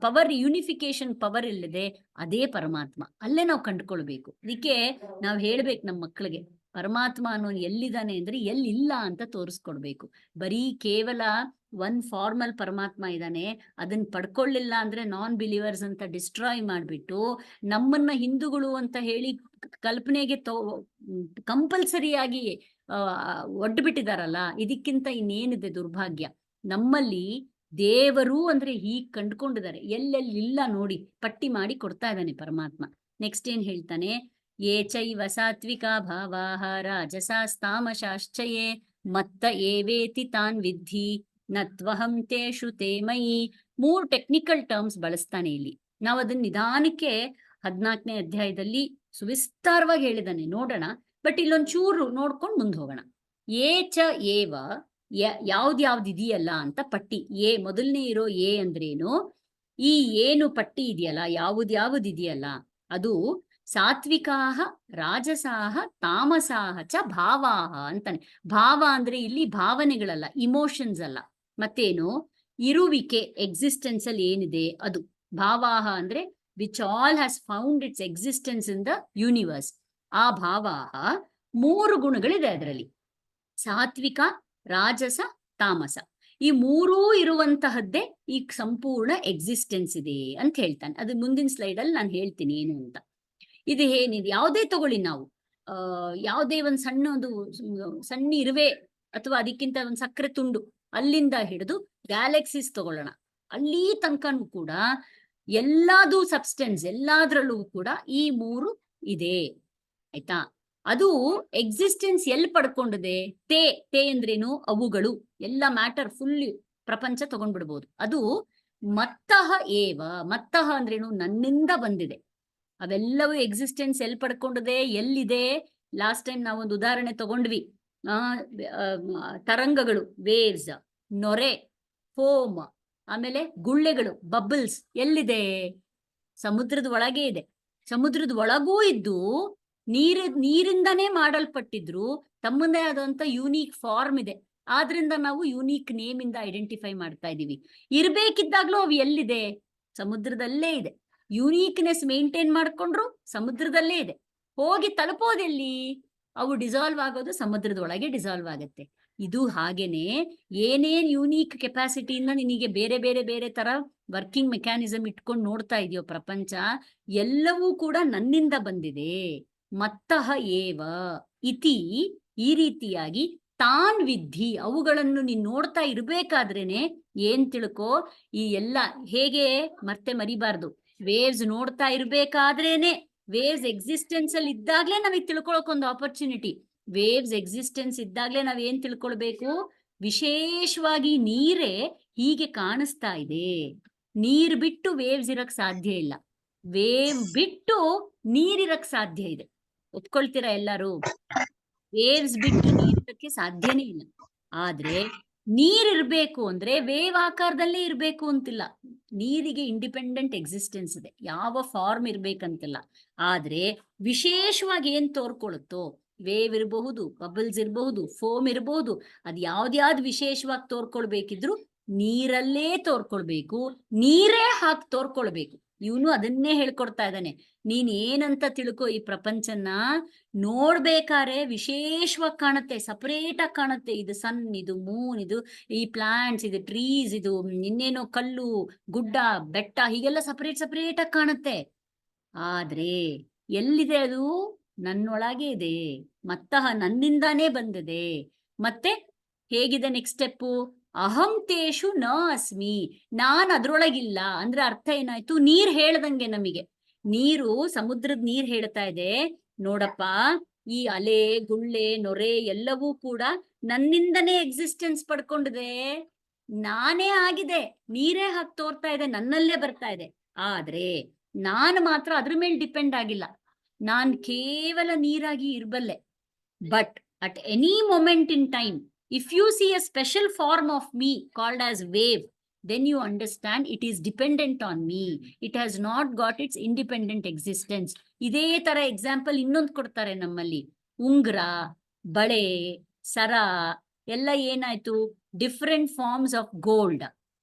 ಪವರ್, ಯೂನಿಫಿಕೇಶನ್ ಪವರ್ ಇಲ್ಲದೆ ಅದೇ ಪರಮಾತ್ಮ. ಅಲ್ಲೇ ನಾವು ಕಂಡುಕೊಳ್ಬೇಕು. ಅದಕ್ಕೆ ನಾವು ಹೇಳ್ಬೇಕು ನಮ್ಮ ಮಕ್ಕಳಿಗೆ, ಪರಮಾತ್ಮ ಅನ್ನೋನು ಎಲ್ಲಿದ್ದಾನೆ ಅಂದ್ರೆ ಎಲ್ಲಿಲ್ಲ ಅಂತ ತೋರಿಸ್ಕೊಡ್ಬೇಕು. ಬರೀ ಕೇವಲ ಫಾರ್ಮಲ್ ಪರಮಾತ್ಮ ಇದ್ದಾನೆ, ಅದನ್ನ ಪಡ್ಕೊಳ್ಳಿಲ್ಲ ಅಂದ್ರೆ ನಾನ್ ಬಿಲೀವರ್ಸ್ ಅಂತ ಡಿಸ್ಟ್ರಾಯ್ ಮಾಡ್ಬಿಟ್ಟು ನಮ್ಮನ್ನ ಹಿಂದೂಗಳು ಅಂತ ಹೇಳಿ ಕಲ್ಪನೆಗೆ ಕಂಪಲ್ಸರಿಯಾಗಿ ಒಡ್ಬಿಟ್ಟಿದಾರಲ್ಲ. ಇದಕ್ಕಿಂತ ಇನ್ನೇನಿದೆ ದುರ್ಭಾಗ್ಯ. ನಮ್ಮಲ್ಲಿ ದೇವರು ಅಂದ್ರೆ ಹೀಗ್ ಕಂಡುಕೊಂಡಿದ್ದಾರೆ. ಎಲ್ಲೆಲ್ಲಿಲ್ಲ ನೋಡಿ ಪಟ್ಟಿ ಮಾಡಿ ಕೊಡ್ತಾ ಇದ್ದಾನೆ ಪರಮಾತ್ಮ. ನೆಕ್ಸ್ಟ್ ಏನ್ ಹೇಳ್ತಾನೆ? ಯೇ ಚೈವ ಸಾತ್ವಿಕಾ ಭಾವಾಹ ರಾಜಸಾಸ್ತಾಮಶಾಶ್ಚಯೇ ಮತ್ತ ಏವೇತಿ ತಾನ್ ವಿದ್ಧಿ ನತ್ವಹಂ ತೇಷು ತೇ ಮಯಿ. 3 ಟೆಕ್ನಿಕಲ್ ಟರ್ಮ್ಸ್ ಬಳಸ್ತಾನೆ ಇಲ್ಲಿ. ನಾವು ಅದನ್ನ ನಿಧಾನಕ್ಕೆ 14ನೇ ಅಧ್ಯಾಯದಲ್ಲಿ ಸುವಿಸ್ತಾರವಾಗಿ ಹೇಳಿದಾನೆ, ನೋಡೋಣ. ಬಟ್ ಇಲ್ಲೊಂಚೂರು ನೋಡ್ಕೊಂಡು ಮುಂದೆ ಹೋಗೋಣ. ಏಚ ಏವ, ಯಾವ್ದ್ಯಾವ್ದಿದೆಯಲ್ಲ ಅಂತ ಪಟ್ಟಿ. ಮೊದಲನೇ ಇರೋ ಅಂದ್ರೇನು? ಈ ಏನು ಪಟ್ಟಿ ಇದೆಯಲ್ಲ, ಯಾವ್ದ್ಯಾವ್ದಿದೆಯಲ್ಲ ಅದು ಸಾತ್ವಿಕಾಹ ರಾಜಸಾಹ ತಾಮಸಾಹ ಚ ಭಾವಾಹ ಅಂತಾನೆ. ಭಾವ ಅಂದ್ರೆ ಇಲ್ಲಿ ಭಾವನೆಗಳಲ್ಲ, ಇಮೋಷನ್ಸ್ ಅಲ್ಲ. ಮತ್ತೇನು? ಇರುವಿಕೆ, ಎಕ್ಸಿಸ್ಟೆನ್ಸ್ ಅಲ್ಲಿ ಏನಿದೆ ಅದು. ಭಾವಾಹ ಅಂದ್ರೆ which all has found it's existence in the universe. ಆ ಭಾವಾಹ 3 ಗುಣಗಳಿದೆ ಅದರಲ್ಲಿ: ಸಾತ್ವಿಕ, ರಾಜಸ, ತಾಮಸ. ಈ 3 ಇರುವಂತಹದ್ದೇ ಈ ಸಂಪೂರ್ಣ ಎಕ್ಸಿಸ್ಟೆನ್ಸ್ ಇದೆ ಅಂತ ಹೇಳ್ತಾನೆ. ಅದು ಮುಂದಿನ ಸ್ಲೈಡ್ ಅಲ್ಲಿ ನಾನು ಹೇಳ್ತೀನಿ ಏನು ಅಂತ. ಇದು ಏನಿದೆ, ಯಾವುದೇ ತಗೊಳ್ಳಿ ನಾವು, ಯಾವುದೇ ಒಂದು ಸಣ್ಣ ಇರುವೆ ಅಥವಾ ಅದಕ್ಕಿಂತ ಒಂದು ಸಕ್ಕರೆ ತುಂಡು, ಅಲ್ಲಿಂದ ಹಿಡಿದು ಗ್ಯಾಲಕ್ಸೀಸ್ ತಗೊಳ್ಳೋಣ, ಅಲ್ಲಿ ತನಕನೂ ಕೂಡ ಎಲ್ಲಾದು ಸಬ್ಸ್ಟೆನ್ಸ್, ಎಲ್ಲಾದ್ರಲ್ಲೂ ಕೂಡ ಈ 3 ಇದೆ. ಆಯ್ತಾ? ಅದು ಎಕ್ಸಿಸ್ಟೆನ್ಸ್ ಎಲ್ಲಿ ಪಡ್ಕೊಂಡಿದೆ? ತೇ ಅಂದ್ರೇನು? ಅವುಗಳು ಎಲ್ಲ ಮ್ಯಾಟರ್ ಫುಲ್ ಪ್ರಪಂಚ ತಗೊಂಡ್ಬಿಡ್ಬೋದು. ಅದು ಮತ್ತಃ ಏವ. ಮತ್ತಃ ಅಂದ್ರೇನು? ನನ್ನಿಂದ ಬಂದಿದೆ. ಅವೆಲ್ಲವೂ ಎಕ್ಸಿಸ್ಟೆನ್ಸ್ ಎಲ್ಲಿ ಪಡ್ಕೊಂಡಿದೆ, ಎಲ್ಲಿದೆ? ಲಾಸ್ಟ್ ಟೈಮ್ ನಾವೊಂದು ಉದಾಹರಣೆ ತಗೊಂಡ್ವಿ. ತರಂಗಗಳು, ವೇವ್ಸ್, ನೊರೆ, ಫೋಮ್, ಆಮೇಲೆ ಗುಳ್ಳೆಗಳು, ಬಬಲ್ಸ್ ಎಲ್ಲಿದೆ? ಸಮುದ್ರದ ಒಳಗೆ ಇದೆ. ಸಮುದ್ರದ ಒಳಗೂ ಇದ್ದು ನೀರಿಂದನೇ ಮಾಡಲ್ಪಟ್ಟಿದ್ರು ತಮ್ಮದೇ ಆದಂತ ಯೂನಿಕ್ ಫಾರ್ಮ್ ಇದೆ. ಆದ್ರಿಂದ ನಾವು ಯೂನಿಕ್ ನೇಮ್ ಇಂದ ಐಡೆಂಟಿಫೈ ಮಾಡ್ತಾ ಇದೀವಿ. ಇರ್ಬೇಕಿದ್ದಾಗ್ಲೂ ಅವು ಎಲ್ಲಿದೆ? ಸಮುದ್ರದಲ್ಲೇ ಇದೆ. ಯೂನಿಕ್ನೆಸ್ ಮೇಂಟೈನ್ ಮಾಡ್ಕೊಂಡ್ರು ಸಮುದ್ರದಲ್ಲೇ ಇದೆ. ಹೋಗಿ ತಲುಪೋದೆಲ್ಲಿ? ಅವು ಡಿಸಾಲ್ವ್ ಆಗೋದು ಸಮುದ್ರದ ಒಳಗೆ ಡಿಸಾಲ್ವ್ ಆಗತ್ತೆ. ಇದು ಹಾಗೇನೆ ಏನೇನ್ ಯೂನಿಕ್ ಕೆಪಾಸಿಟಿಯಿಂದ ನಿನಗೆ ಬೇರೆ ಬೇರೆ ಬೇರೆ ತರ ವರ್ಕಿಂಗ್ ಮೆಕ್ಯಾನಿಸಮ್ ಇಟ್ಕೊಂಡು ನೋಡ್ತಾ ಇದೆಯೋ ಪ್ರಪಂಚ, ಎಲ್ಲವೂ ಕೂಡ ನನ್ನಿಂದ ಬಂದಿದೆ. ಮತ್ತಃ ಏವ ಇತಿ, ಈ ರೀತಿಯಾಗಿ ತಾನ್ ವಿಧಿ, ಅವುಗಳನ್ನು ನೀನ್ ನೋಡ್ತಾ ಇರ್ಬೇಕಾದ್ರೇನೆ ಏನ್ ತಿಳ್ಕೋ, ಈ ಎಲ್ಲ ಹೇಗೆ ಮತ್ತೆ ಮರಿಬಾರ್ದು. ವೇವ್ಸ್ ನೋಡ್ತಾ ಇರ್ಬೇಕಾದ್ರೇನೆ, ವೇವ್ಸ್ ಎಕ್ಸಿಸ್ಟೆನ್ಸ್ ಅಲ್ಲಿ ಇದ್ದಾಗ್ಲೇ ನಮಗೆ ತಿಳ್ಕೊಳಕ್ ಒಂದು ಆಪರ್ಚುನಿಟಿ. ವೇವ್ಸ್ ಎಕ್ಸಿಸ್ಟೆನ್ಸ್ ಇದ್ದಾಗ್ಲೇ ನಾವ್ ಏನ್ ತಿಳ್ಕೊಳ್ಬೇಕು? ವಿಶೇಷವಾಗಿ ನೀರೇ ಹೀಗೆ ಕಾಣಿಸ್ತಾ ಇದೆ. ನೀರ್ ಬಿಟ್ಟು ವೇವ್ಸ್ ಇರಕ್ ಸಾಧ್ಯ ಇಲ್ಲ. ವೇವ್ ಬಿಟ್ಟು ನೀರಿರಕ್ ಸಾಧ್ಯ ಇದೆ. ಒಪ್ಕೊಳ್ತೀರಾ ಎಲ್ಲರೂ? ವೇವ್ಸ್ ಬಿಟ್ಟು ನೀರಿರಕ್ಕೆ ಸಾಧ್ಯನೇ ಇಲ್ಲ. ಆದ್ರೆ ನೀರಿರ್ಬೇಕು ಅಂದ್ರೆ ವೇವ್ ಆಕಾರದಲ್ಲೇ ಇರ್ಬೇಕು ಅಂತಿಲ್ಲ. ನೀರಿಗೆ ಇಂಡಿಪೆಂಡೆಂಟ್ ಎಕ್ಸಿಸ್ಟೆನ್ಸ್ ಇದೆ, ಯಾವ ಫಾರ್ಮ್ ಇರ್ಬೇಕಂತಿಲ್ಲ. ಆದ್ರೆ ವಿಶೇಷವಾಗಿ ಏನ್ ತೋರ್ಕೊಳುತ್ತೋ, ವೇವ್ ಇರಬಹುದು, ಬಬಲ್ಸ್ ಇರಬಹುದು, ಫೋಮ್ ಇರಬಹುದು, ಅದ್ ಯಾವ್ದ್ಯಾವ್ದು ವಿಶೇಷವಾಗಿ ತೋರ್ಕೊಳ್ಬೇಕಿದ್ರು ನೀರಲ್ಲೇ ತೋರ್ಕೊಳ್ಬೇಕು, ನೀರೇ ಹಾಕಿ ತೋರ್ಕೊಳ್ಬೇಕು. ಇವನು ಅದನ್ನೇ ಹೇಳ್ಕೊಡ್ತಾ ಇದ್ದಾನೆ. ನೀನ್ ಏನಂತ ತಿಳ್ಕೊ, ಈ ಪ್ರಪಂಚನ ನೋಡ್ಬೇಕಾರೆ ವಿಶೇಷವಾಗಿ ಕಾಣುತ್ತೆ, ಸಪರೇಟ್ ಆಗಿ ಕಾಣುತ್ತೆ. ಇದು ಸನ್, ಇದು ಮೂನ್, ಇದು ಈ ಪ್ಲಾಂಟ್ಸ್, ಇದು ಟ್ರೀಸ್, ಇದು ಇನ್ನೇನೋ ಕಲ್ಲು, ಗುಡ್ಡ, ಬೆಟ್ಟ, ಹೀಗೆಲ್ಲ ಸಪರೇಟ್ ಸಪರೇಟ್ ಆಗಿ ಕಾಣುತ್ತೆ. ಆದ್ರೆ ಎಲ್ಲಿದೆ ಅದು? ನನ್ನೊಳಗೆ ಇದೆ. ಮತ್ತಃ ನನ್ನಿಂದಾನೇ ಬಂದಿದೆ. ಮತ್ತೆ ಹೇಗಿದೆ ನೆಕ್ಸ್ಟ್ ಸ್ಟೆಪ್ಪು? ಅಹಂ ತೇಷು ನ ಅಸ್ಮಿ, ನಾನ್ ಅದ್ರೊಳಗಿಲ್ಲ. ಅಂದ್ರೆ ಅರ್ಥ ಏನಾಯ್ತು? ನೀರ್ ಹೇಳ್ದಂಗೆ ನಮಗೆ. ನೀರು, ಸಮುದ್ರದ ನೀರ್ ಹೇಳ್ತಾ ಇದೆ, ನೋಡಪ್ಪ, ಈ ಅಲೆ, ಗುಳ್ಳೆ, ನೊರೆ ಎಲ್ಲವೂ ಕೂಡ ನನ್ನಿಂದನೇ ಎಕ್ಸಿಸ್ಟೆನ್ಸ್ ಪಡ್ಕೊಂಡಿದೆ. ನಾನೇ ಆಗಿದೆ, ನೀರೇ ಹಾಕಿ ತೋರ್ತಾ ಇದೆ, ನನ್ನಲ್ಲೇ ಬರ್ತಾ ಇದೆ. ಆದ್ರೆ ನಾನು ಮಾತ್ರ ಅದ್ರ ಮೇಲೆ ಡಿಪೆಂಡ್ ಆಗಿಲ್ಲ. ನಾನ್ ಕೇವಲ ನೀರಾಗಿ ಇರ್ಬಲ್ಲೆ. But at any moment in time, if you see a special form of me called as wave, then you understand it is dependent on me. It has not got its independent existence. ಇದೇ ತರ example ಇನ್ನೊಂದು ಕೊಡ್ತಾರೆ ನಮ್ಮಲ್ಲಿ. ಉಂಗ್ರ, ಬಳೆ, ಸರ ಎಲ್ಲ ಏನಾಯ್ತು? Different forms of gold.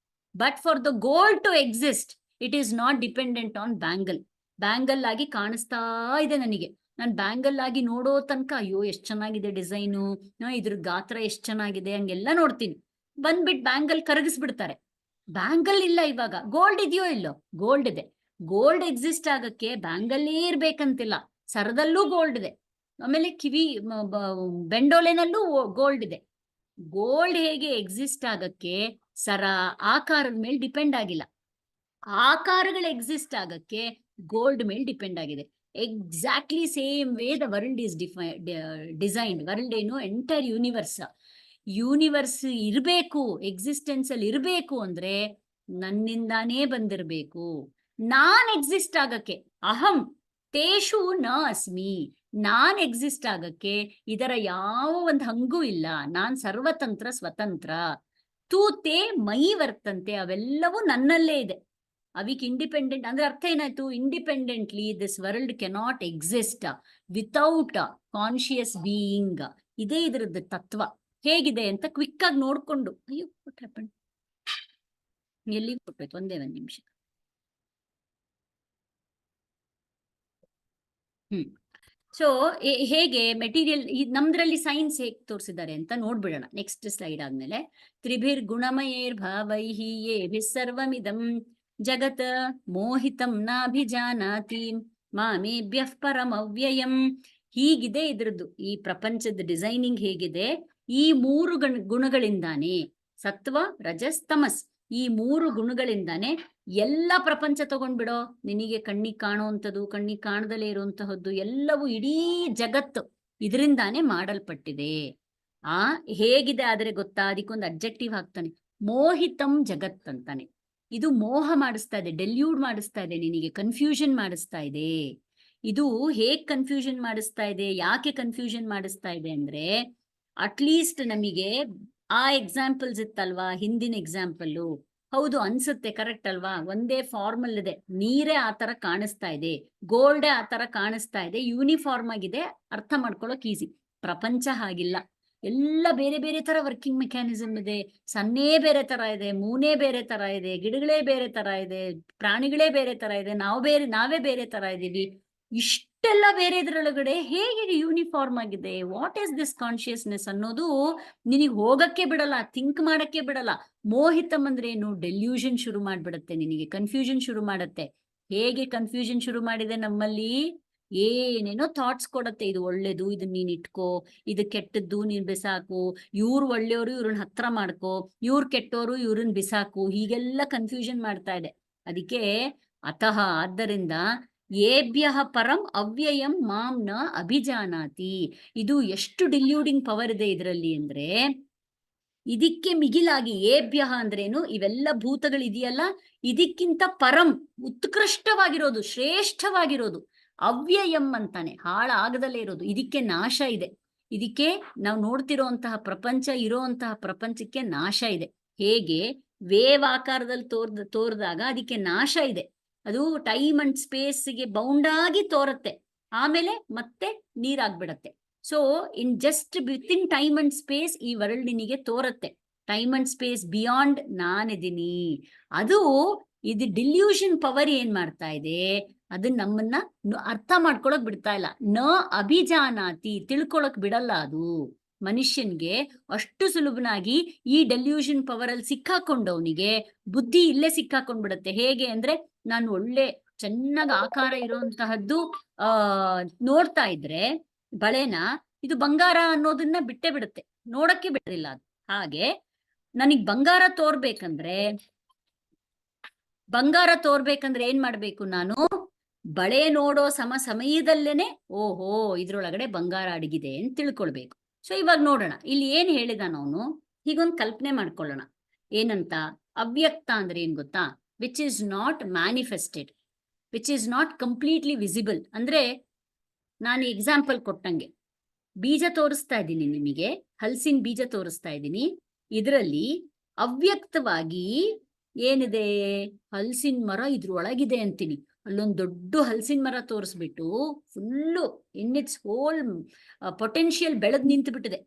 But for the gold to exist, it is not dependent on bangle. Bangle ಆಗಿ ಕಾಣಿಸ್ತಾ ಇದೆ ನನಗೆ. ನಾನು ಬ್ಯಾಂಗಲ್ ಆಗಿ ನೋಡೋ ತನಕ ಅಯ್ಯೋ ಎಷ್ಟ್ ಚೆನ್ನಾಗಿದೆ ಡಿಸೈನು, ಇದ್ರ ಗಾತ್ರ ಎಷ್ಟ್ ಚೆನ್ನಾಗಿದೆ, ಹಂಗೆಲ್ಲ ನೋಡ್ತೀನಿ. ಬಂದ್ಬಿಟ್ಟು ಬ್ಯಾಂಗಲ್ ಕರಗಿಸ್ಬಿಡ್ತಾರೆ. ಬ್ಯಾಂಗಲ್ ಇಲ್ಲ ಇವಾಗ. ಗೋಲ್ಡ್ ಇದೆಯೋ ಇಲ್ಲೋ? ಗೋಲ್ಡ್ ಇದೆ. ಗೋಲ್ಡ್ ಎಕ್ಸಿಸ್ಟ್ ಆಗಕ್ಕೆ ಬ್ಯಾಂಗಲ್ಲೇ ಇರ್ಬೇಕಂತಿಲ್ಲ, ಸರದಲ್ಲೂ ಗೋಲ್ಡ್ ಇದೆ. ಆಮೇಲೆ ಬೆಂಡೋಲೆನಲ್ಲೂ ಗೋಲ್ಡ್ ಇದೆ. ಗೋಲ್ಡ್ ಹೇಗೆ ಎಕ್ಸಿಸ್ಟ್ ಆಗಕ್ಕೆ ಸರ ಆಕಾರದ ಮೇಲೆ ಡಿಪೆಂಡ್ ಆಗಿಲ್ಲ, ಆಕಾರಗಳು ಎಕ್ಸಿಸ್ಟ್ ಆಗಕ್ಕೆ ಗೋಲ್ಡ್ ಮೇಲೆ ಡಿಪೆಂಡ್ ಆಗಿದೆ. Exactly same way the world is designed. World ಏನು? Entire universe. ಯೂನಿವರ್ಸ್ ಇರಬೇಕು, ಎಕ್ಸಿಸ್ಟೆನ್ಸ್ ಅಲ್ಲಿ ಇರಬೇಕು ಅಂದ್ರೆ ನನ್ನಿಂದಾನೇ ಬಂದಿರಬೇಕು. ನಾನ್ ಎಕ್ಸಿಸ್ಟ್ ಆಗಕ್ಕೆ, ಅಹಂ ತೇಷು ನ ಅಸ್ಮಿ, ನಾನ್ ಎಕ್ಸಿಸ್ಟ್ ಆಗಕ್ಕೆ ಇದರ ಯಾವ ಒಂದು ಹಂಗೂ ಇಲ್ಲ. ನಾನ್ ಸರ್ವತಂತ್ರ ಸ್ವತಂತ್ರ. ತೂತೆ ಮೈ ವರ್ತಂತೆ, ಅವೆಲ್ಲವೂ ನನ್ನಲ್ಲೇ ಇದೆ. ಅವಿಕ್ ಇಂಡಿಪೆಂಡೆಂಟ್ ಅಂದ್ರೆ ಅರ್ಥ ಏನಾಯ್ತು? Independently this world cannot exist without conscious being. ಇದೇ ಇದರದ್ದು ತತ್ವ. ಹೇಗಿದೆ ಅಂತ ಕ್ವಿಕ್ ಆಗಿ ನೋಡ್ಕೊಂಡು, ಅಯ್ಯೋ ಎಲ್ಲಿಗೆ ಕೊಟ್ಟಾಯ್ತು? ಒಂದೇ ಒಂದ್ ನಿಮಿಷ. ಸೊ ಹೇಗೆ ಮೆಟೀರಿಯಲ್ ನಮ್ದ್ರಲ್ಲಿ ಸೈನ್ಸ್ ಹೇಗೆ ತೋರಿಸಿದ್ದಾರೆ ಅಂತ ನೋಡ್ಬಿಡೋಣ ನೆಕ್ಸ್ಟ್ ಸ್ಲೈಡ್ ಆದ್ಮೇಲೆ. ತ್ರಿಭಿರ್ ಗುಣಮಯೇರ್ ಭಾವೈಹಿ ಯೇಭಿಃ ಸರ್ವಮಿದಂ ಜಗತ್ ಮೋಹಿತಂ ನಾಭಿಜಾನಾತಿ ಮಾಮೇಭ್ಯಃ ಪರಮವ್ಯಯಂ. ಹೀಗಿದೆ ಇದ್ರದ್ದು, ಈ ಪ್ರಪಂಚದ ಡಿಸೈನಿಂಗ್ ಹೇಗಿದೆ? ಈ ಮೂರು ಗುಣಗಳಿಂದಾನೇ, ಸತ್ವ, ರಜಸ್, ತಮಸ್, ಈ ಮೂರು ಗುಣಗಳಿಂದಾನೇ ಎಲ್ಲ ಪ್ರಪಂಚ ತಗೊಂಡ್ಬಿಡೋ. ನಿನಗೆ ಕಣ್ಣಿಗೆ ಕಾಣುವಂಥದ್ದು, ಕಣ್ಣಿಗೆ ಕಾಣದಲೇ ಇರುವಂತಹದ್ದು ಎಲ್ಲವೂ, ಇಡೀ ಜಗತ್ತು ಇದರಿಂದಾನೇ ಮಾಡಲ್ಪಟ್ಟಿದೆ. ಹೇಗಿದೆ ಆದ್ರೆ ಗೊತ್ತಾ? ಅದಕ್ಕೊಂದು ಅಬ್ಜೆಕ್ಟಿವ್ ಹಾಕ್ತಾನೆ, ಮೋಹಿತಂ ಜಗತ್ ಅಂತಾನೆ. ಇದು ಮೋಹ ಮಾಡಿಸ್ತಾ ಇದೆ, ಡೆಲ್ಯೂಡ್ ಮಾಡಿಸ್ತಾ ಇದೆ, ನಿನಗೆ ಕನ್ಫ್ಯೂಷನ್ ಮಾಡಿಸ್ತಾ ಇದೆ. ಇದು ಹೇಗ್ ಕನ್ಫ್ಯೂಷನ್ ಮಾಡಿಸ್ತಾ ಇದೆ? ಯಾಕೆ ಕನ್ಫ್ಯೂಷನ್ ಮಾಡಿಸ್ತಾ ಇದೆ ಅಂದ್ರೆ, ಅಟ್ಲೀಸ್ಟ್ ನಮಗೆ ಆ ಎಕ್ಸಾಂಪಲ್ಸ್ ಇತ್ತಲ್ವಾ, ಹಿಂದಿನ ಎಕ್ಸಾಂಪಲ್ಲು, ಹೌದು ಅನ್ಸುತ್ತೆ, ಕರೆಕ್ಟ್ ಅಲ್ವಾ? ಒಂದೇ ಫಾರ್ಮಲ್ ಇದೆ, ನೀರೇ ಆ ತರ ಕಾಣಿಸ್ತಾ ಇದೆ, ಗೋಲ್ಡೇ ಆ ತರ ಕಾಣಿಸ್ತಾ ಇದೆ, ಯೂನಿಫಾರ್ಮ್ ಆಗಿದೆ, ಅರ್ಥ ಮಾಡ್ಕೊಳ್ಳೋಕ್ ಈಸಿ. ಪ್ರಪಂಚ ಹಾಗಿಲ್ಲ, ಎಲ್ಲ ಬೇರೆ ಬೇರೆ ತರ ವರ್ಕಿಂಗ್ ಮೆಕ್ಯಾನಿಸಮ್ ಇದೆ. ಸನ್ನೇ ಬೇರೆ ತರ ಇದೆ, ಮೂನೇ ಬೇರೆ ತರ ಇದೆ, ಗಿಡಗಳೇ ಬೇರೆ ತರ ಇದೆ, ಪ್ರಾಣಿಗಳೇ ಬೇರೆ ತರ ಇದೆ, ನಾವೇ ಬೇರೆ ತರ ಇದೀವಿ. ಇಷ್ಟೆಲ್ಲ ಬೇರೆ ಇದ್ರೊಳಗಡೆ ಹೇಗೆ ಯೂನಿಫಾರ್ಮ್ ಆಗಿದೆ? ವಾಟ್ ಈಸ್ ದಿಸ್ ಕಾನ್ಶಿಯಸ್ನೆಸ್ ಅನ್ನೋದು ನಿನಗೆ ಹೋಗಕ್ಕೆ ಬಿಡಲ್ಲ, ಥಿಂಕ್ ಮಾಡಕ್ಕೆ ಬಿಡಲ್ಲ. ಮೋಹಿತಂ ಅಂದ್ರೆ ಏನು? ಡೆಲ್ಯೂಷನ್ ಶುರು ಮಾಡ್ಬಿಡತ್ತೆ, ನಿನಗೆ ಕನ್ಫ್ಯೂಷನ್ ಶುರು ಮಾಡತ್ತೆ. ಹೇಗೆ ಕನ್ಫ್ಯೂಷನ್ ಶುರು ಮಾಡಿದೆ ನಮ್ಮಲ್ಲಿ? ಏನೇನೋ ಥಾಟ್ಸ್ ಕೊಡತ್ತೆ, ಇದು ಒಳ್ಳೇದು, ಇದನ್ನ ನೀನ್ ಇಟ್ಕೋ, ಇದು ಕೆಟ್ಟದ್ದು ನೀನ್ ಬಿಸಾಕು, ಇವ್ರು ಒಳ್ಳೆಯವರು ಇವ್ರನ್ನ ಹತ್ರ ಮಾಡ್ಕೋ, ಇವ್ರು ಕೆಟ್ಟೋರು ಇವ್ರನ್ನ ಬಿಸಾಕು, ಹೀಗೆಲ್ಲ ಕನ್ಫ್ಯೂಷನ್ ಮಾಡ್ತಾ ಇದೆ. ಅದಕ್ಕೆ ಆದ್ದರಿಂದ ಏಭ್ಯ ಪರಂ ಅವ್ಯಯಂ ಮಾಂ ನ ಅಭಿಜಾನಾತಿ. ಇದು ಎಷ್ಟು ಡಿಲ್ಯೂಡಿಂಗ್ ಪವರ್ ಇದೆ ಇದರಲ್ಲಿ ಅಂದ್ರೆ, ಇದಕ್ಕೆ ಮಿಗಿಲಾಗಿ ಏಭ್ಯ ಅಂದ್ರೇನು? ಇವೆಲ್ಲ ಭೂತಗಳಿದೆಯಲ್ಲ, ಇದಕ್ಕಿಂತ ಪರಂ, ಉತ್ಕೃಷ್ಟವಾಗಿರೋದು, ಶ್ರೇಷ್ಠವಾಗಿರೋದು ಅವ್ಯಯಂ ಅಂತಾನೆ, ಹಾಳಾಗದಲ್ಲೇ ಇರೋದು. ಇದಕ್ಕೆ ನಾಶ ಇದೆ. ಇದಕ್ಕೆ ನಾವು ನೋಡ್ತಿರೋಂತಹ ಪ್ರಪಂಚ, ಇರೋಂತಹ ಪ್ರಪಂಚಕ್ಕೆ ನಾಶ ಇದೆ. ಹೇಗೆ ವೇವ್ ಆಕಾರದಲ್ಲಿ ತೋರ್ದಾಗ ಅದಕ್ಕೆ ನಾಶ ಇದೆ. ಅದು ಟೈಮ್ ಅಂಡ್ ಸ್ಪೇಸ್ಗೆ ಬೌಂಡ್ ಆಗಿ ತೋರುತ್ತೆ, ಆಮೇಲೆ ಮತ್ತೆ ನೀರಾಗ್ಬಿಡತ್ತೆ. So in just with in time and space ಈ ವರ್ಲ್ಡ್ ನಿನಗೆ ತೋರುತ್ತೆ. ಟೈಮ್ ಅಂಡ್ ಸ್ಪೇಸ್ ಬಿಯಾಂಡ್ ನಾನಿದ್ದೀನಿ. ಅದು ಇದು ಡಿಲ್ಯೂಷನ್ ಪವರ್ ಏನ್ ಮಾಡ್ತಾ ಇದೆ, ಅದನ್ನ ನಮ್ಮನ್ನ ಅರ್ಥ ಮಾಡ್ಕೊಳಕ್ ಬಿಡ್ತಾ ಇಲ್ಲ. ನ ಅಭಿಜಾನಾತಿ, ತಿಳ್ಕೊಳಕ್ ಬಿಡಲ್ಲ ಅದು. ಮನುಷ್ಯನ್ಗೆ ಅಷ್ಟು ಸುಲಭನಾಗಿ ಈ ಡೆಲ್ಯೂಷನ್ ಪವರ್ ಅಲ್ಲಿ ಸಿಕ್ಕಾಕೊಂಡವನಿಗೆ ಬುದ್ಧಿ ಇಲ್ಲೇ ಸಿಕ್ಕಾಕೊಂಡ್ಬಿಡತ್ತೆ. ಹೇಗೆ ಅಂದ್ರೆ, ನಾನು ಒಳ್ಳೆ ಚೆನ್ನಾಗಿ ಆಕಾರ ಇರುವಂತಹದ್ದು ನೋಡ್ತಾ ಇದ್ರೆ ಬಳೆನ, ಇದು ಬಂಗಾರ ಅನ್ನೋದನ್ನ ಬಿಟ್ಟೆ ಬಿಡುತ್ತೆ, ನೋಡಕ್ಕೆ ಬಿಡೋದಿಲ್ಲ ಅದು. ಹಾಗೆ ನನಗ್ ಬಂಗಾರ ತೋರ್ಬೇಕಂದ್ರೆ ಏನ್ ಮಾಡ್ಬೇಕು? ನಾನು ಬಳೆ ನೋಡೋ ಸಮಯದಲ್ಲೇನೆ ಓಹೋ ಇದ್ರೊಳಗಡೆ ಬಂಗಾರ ಅಡಗಿದೆ ಅಂತ ತಿಳ್ಕೊಳ್ಬೇಕು. ಸೊ ಇವಾಗ ನೋಡೋಣ, ಇಲ್ಲಿ ಏನ್ ಹೇಳಿದಾನ ಅವನು, ಹೀಗೊಂದು ಕಲ್ಪನೆ ಮಾಡ್ಕೊಳ್ಳೋಣ. ಏನಂತ? ಅವ್ಯಕ್ತ ಅಂದ್ರೆ ಏನ್ ಗೊತ್ತಾ? Which is not manifested, which is not completely visible. ಅಂದ್ರೆ ನಾನು ಎಕ್ಸಾಂಪಲ್ ಕೊಟ್ಟಂಗೆ ಬೀಜ ತೋರಿಸ್ತಾ ಇದ್ದೀನಿ ನಿಮಗೆ, ಹಲಸಿನ ಬೀಜ ತೋರಿಸ್ತಾ ಇದ್ದೀನಿ. ಇದರಲ್ಲಿ ಅವ್ಯಕ್ತವಾಗಿ ಏನಿದೆ? ಹಲಸಿನ ಮರ ಇದ್ರೊಳಗಿದೆ ಅಂತೀನಿ. ಅಲ್ಲೊಂದು ದೊಡ್ಡ ಹಲಸಿನ ಮರ ತೋರಿಸ್ಬಿಟ್ಟು full in its whole potential ಬೆಳೆದ್ ನಿಂತು ಬಿಟ್ಟಿದೆ.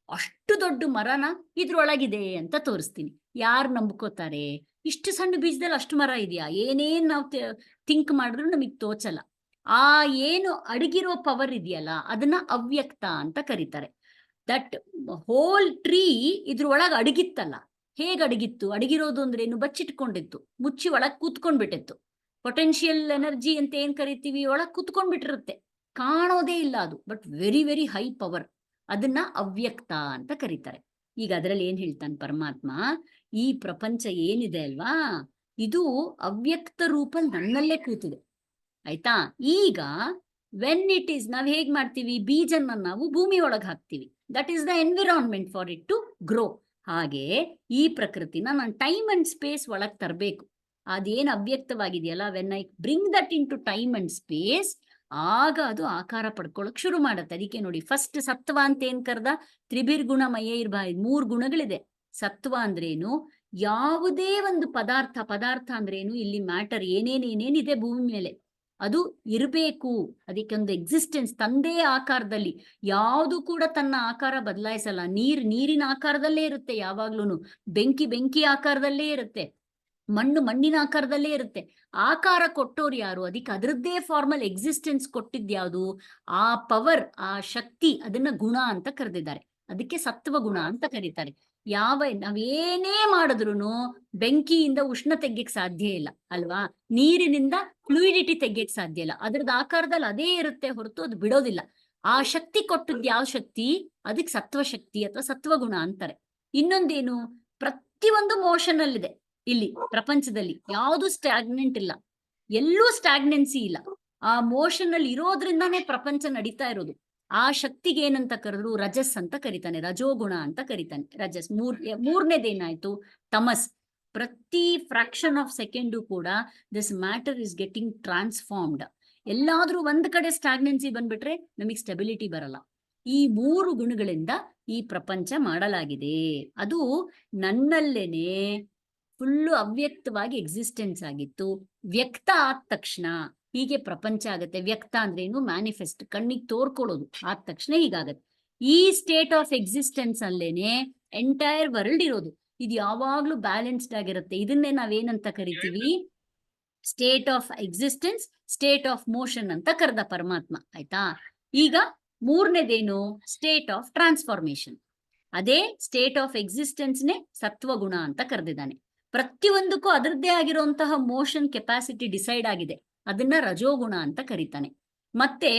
ಅಷ್ಟು ದೊಡ್ಡ ಮರನ ಇದ್ರೊಳಗಿದೆ ಅಂತ ತೋರಿಸ್ತೀನಿ. ಯಾರು ನಂಬ್ಕೋತಾರೆ? ಇಷ್ಟು ಸಣ್ಣ ಬೀಜದಲ್ಲಿ ಅಷ್ಟು ಮರ ಇದೆಯಾ? ಏನೇನ್ ನಾವು ಥಿಂಕ್ ಮಾಡಿದ್ರು ನಮಗ್ ತೋಚಲ್ಲ. ಆ ಏನು ಅಡಗಿರೋ ಪವರ್ ಇದೆಯಲ್ಲ, ಅದನ್ನ ಅವ್ಯಕ್ತ ಅಂತ ಕರೀತಾರೆ. ದಟ್ ಹೋಲ್ ಟ್ರೀ ಇದ್ರೊಳಗೆ ಅಡಗಿತ್ತಲ್ಲ, ಹೇಗ್ ಅಡಗಿತ್ತು? ಅಡಗಿರೋದು ಅಂದ್ರೆ ಏನು? ಬಚ್ಚಿಟ್ಕೊಂಡಿತ್ತು, ಮುಚ್ಚಿ ಒಳಗ್ ಕೂತ್ಕೊಂಡ್ಬಿಟ್ಟಿತ್ತು. ಪೊಟೆನ್ಶಿಯಲ್ ಎನರ್ಜಿ ಅಂತ ಏನ್ ಕರಿತೀವಿ, ಒಳಗ್ ಕೂತ್ಕೊಂಡ್ಬಿಟ್ಟಿರುತ್ತೆ, ಕಾಣೋದೇ ಇಲ್ಲ ಅದು. But very very high power, ಅದನ್ನ ಅವ್ಯಕ್ತ ಅಂತ ಕರೀತಾರೆ. ಈಗ ಅದರಲ್ಲಿ ಏನ್ ಹೇಳ್ತಾನೆ ಪರಮಾತ್ಮ? ಈ ಪ್ರಪಂಚ ಏನಿದೆ ಅಲ್ವಾ, ಇದು ಅವ್ಯಕ್ತ ರೂಪಲ್ಲಿ ನನ್ನಲ್ಲೇ ಕೂತಿದೆ, ಆಯ್ತಾ? ಈಗ ವೆನ್ ಇಟ್ ಈಸ್, ನಾವ್ ಹೇಗ್ ಮಾಡ್ತೀವಿ? ಬೀಜನ್ನ ನಾವು ಭೂಮಿ ಒಳಗೆ ಹಾಕ್ತಿವಿ, that is the environment for it to grow. ಹಾಗೆ ಈ ಪ್ರಕೃತಿನ ನಾನು ಟೈಮ್ ಅಂಡ್ ಸ್ಪೇಸ್ ಒಳಗ್ ತರಬೇಕು. ಅದೇನ್ ಅವ್ಯಕ್ತವಾಗಿದೆಯಲ್ಲ, when I bring that into time and space, ಆಗ ಅದು ಆಕಾರ ಪಡ್ಕೊಳಕ್ ಶುರು ಮಾಡತ್ತೆ. ಅದಕ್ಕೆ ನೋಡಿ, ಫಸ್ಟ್ ಸತ್ವ ಅಂತ ಏನ್ ಕರ್ದ? ತ್ರಿಭಿರ್ಗುಣಮಯ ಇರ್ಬಾ, 3 ಗುಣಗಳಿದೆ. ಸತ್ವ ಅಂದ್ರೇನು? ಯಾವುದೇ ಒಂದು ಪದಾರ್ಥ ಅಂದ್ರೇನು? ಇಲ್ಲಿ ಮ್ಯಾಟರ್ ಏನೇನೇನೇನಿದೆ ಭೂಮಿ ಮೇಲೆ ಅದು ಇರಬೇಕು, ಅದಕ್ಕೊಂದು ಎಕ್ಸಿಸ್ಟೆನ್ಸ್ ತಂದೆ ಆಕಾರದಲ್ಲಿ. ಯಾವುದು ಕೂಡ ತನ್ನ ಆಕಾರ ಬದಲಾಯಿಸಲ್ಲ. ನೀರಿನ ಆಕಾರದಲ್ಲೇ ಇರುತ್ತೆ ಯಾವಾಗ್ಲೂನು, ಬೆಂಕಿ ಆಕಾರದಲ್ಲೇ ಇರುತ್ತೆ, ಮಣ್ಣಿನ ಆಕಾರದಲ್ಲೇ ಇರುತ್ತೆ. ಆಕಾರ ಕೊಟ್ಟೋರು ಯಾರು? ಅದಕ್ಕೆ ಅದರದ್ದೇ ಫಾರ್ಮಲ್ ಎಕ್ಸಿಸ್ಟೆನ್ಸ್ ಕೊಟ್ಟಿದ್ಯಾವುದು? ಆ ಪವರ್, ಆ ಶಕ್ತಿ, ಅದನ್ನ ಗುಣ ಅಂತ ಕರೆದಿದ್ದಾರೆ. ಅದಕ್ಕೆ ಸತ್ವ ಗುಣ ಅಂತ ಕರೀತಾರೆ. ನಾವೇನೇ ಮಾಡಿದ್ರು ಬೆಂಕಿಯಿಂದ ಉಷ್ಣ ತೆಗ್ಯಕ್ ಸಾಧ್ಯ ಇಲ್ಲ ಅಲ್ವಾ? ನೀರಿನಿಂದ ಫ್ಲೂಯಿಡಿಟಿ ತೆಗ್ಯಕ್ ಸಾಧ್ಯ ಇಲ್ಲ. ಅದ್ರದ್ದು ಆಕಾರದಲ್ಲಿ ಅದೇ ಇರುತ್ತೆ ಹೊರತು ಅದು ಬಿಡೋದಿಲ್ಲ. ಆ ಶಕ್ತಿ ಕೊಟ್ಟದ್ ಯಾವ ಶಕ್ತಿ? ಅದಕ್ಕೆ ಸತ್ವ ಶಕ್ತಿ ಅಥವಾ ಸತ್ವಗುಣ ಅಂತಾರೆ. ಇನ್ನೊಂದೇನು? ಪ್ರತಿಯೊಂದು ಮೋಷನ್ ಅಲ್ಲಿದೆ. ಇಲ್ಲಿ ಪ್ರಪಂಚದಲ್ಲಿ ಯಾವುದು ಸ್ಟಾಗ್ನೆಂಟ್ ಇಲ್ಲ, ಎಲ್ಲೂ ಸ್ಟಾಗ್ನೆನ್ಸಿ ಇಲ್ಲ. ಆ ಮೋಷನ್ ಅಲ್ಲಿ ಇರೋದ್ರಿಂದಾನೇ ಪ್ರಪಂಚ ನಡೀತಾ ಇರೋದು. ಆ ಶಕ್ತಿಗೆ ಏನಂತ ಕರೆದ್ರು? ರಜಸ್ ಅಂತ ಕರಿತಾನೆ, ರಜೋಗುಣ ಅಂತ ಕರಿತಾನೆ. ರಜಸ್ ಮೂರನೇದೇನಾಯ್ತು? ತಮಸ್. ಪ್ರತಿ ಫ್ರಾಕ್ಷನ್ ಆಫ್ ಸೆಕೆಂಡು ಕೂಡ this matter is getting transformed. ಎಲ್ಲಾದ್ರೂ ಒಂದ್ ಕಡೆ ಸ್ಟಾಗ್ನೆನ್ಸಿ ಬಂದ್ಬಿಟ್ರೆ ನಮಗೆ ಸ್ಟೆಬಿಲಿಟಿ ಬರಲ್ಲ. ಈ 3 ಗುಣಗಳಿಂದ ಈ ಪ್ರಪಂಚ ಮಾಡಲಾಗಿದೆ. ಅದು ನನ್ನಲ್ಲೇನೆ ಫುಲ್ಲು ಅವ್ಯಕ್ತವಾಗಿ ಎಕ್ಸಿಸ್ಟೆನ್ಸ್ ಆಗಿತ್ತು. ವ್ಯಕ್ತ ಆದ ತಕ್ಷಣ ಹೀಗೆ ಪ್ರಪಂಚ ಆಗತ್ತೆ. ವ್ಯಕ್ತ ಅಂದ್ರೇನು? ಮ್ಯಾನಿಫೆಸ್ಟ್, ಕಣ್ಣಿಗೆ ತೋರ್ಕೊಳ್ಳೋದು. ಆದ ತಕ್ಷಣ ಹೀಗಾಗತ್ತೆ. ಈ ಸ್ಟೇಟ್ ಆಫ್ ಎಕ್ಸಿಸ್ಟೆನ್ಸ್ ಅಲ್ಲೇನೆ ಎಂಟೈರ್ ವರ್ಲ್ಡ್ ಇರೋದು. ಇದು ಯಾವಾಗ್ಲೂ ಬ್ಯಾಲೆನ್ಸ್ಡ್ ಆಗಿರುತ್ತೆ. ಇದನ್ನೇ ನಾವೇನಂತ ಕರಿತೀವಿ? State of existence, state of motion ಅಂತ ಕರೆದ ಪರಮಾತ್ಮ. ಆಯ್ತಾ? ಈಗ ಮೂರನೇದೇನು? State of transformation. ಅದೇ ಸ್ಟೇಟ್ ಆಫ್ ಎಕ್ಸಿಸ್ಟೆನ್ಸ್ನೇ ಸತ್ವಗುಣ ಅಂತ ಕರೆದಿದ್ದಾನೆ. ಪ್ರತಿಯೊಂದಕ್ಕೂ ಅದರದ್ದೇ ಆಗಿರುವಂತಹ ಮೋಷನ್ ಕೆಪಾಸಿಟಿ ಡಿಸೈಡ್ ಆಗಿದೆ. ಅದನ್ನ ರಜೋಗುಣ ಅಂತ ಕರೀತಾನೆ. ಮತ್ತೆ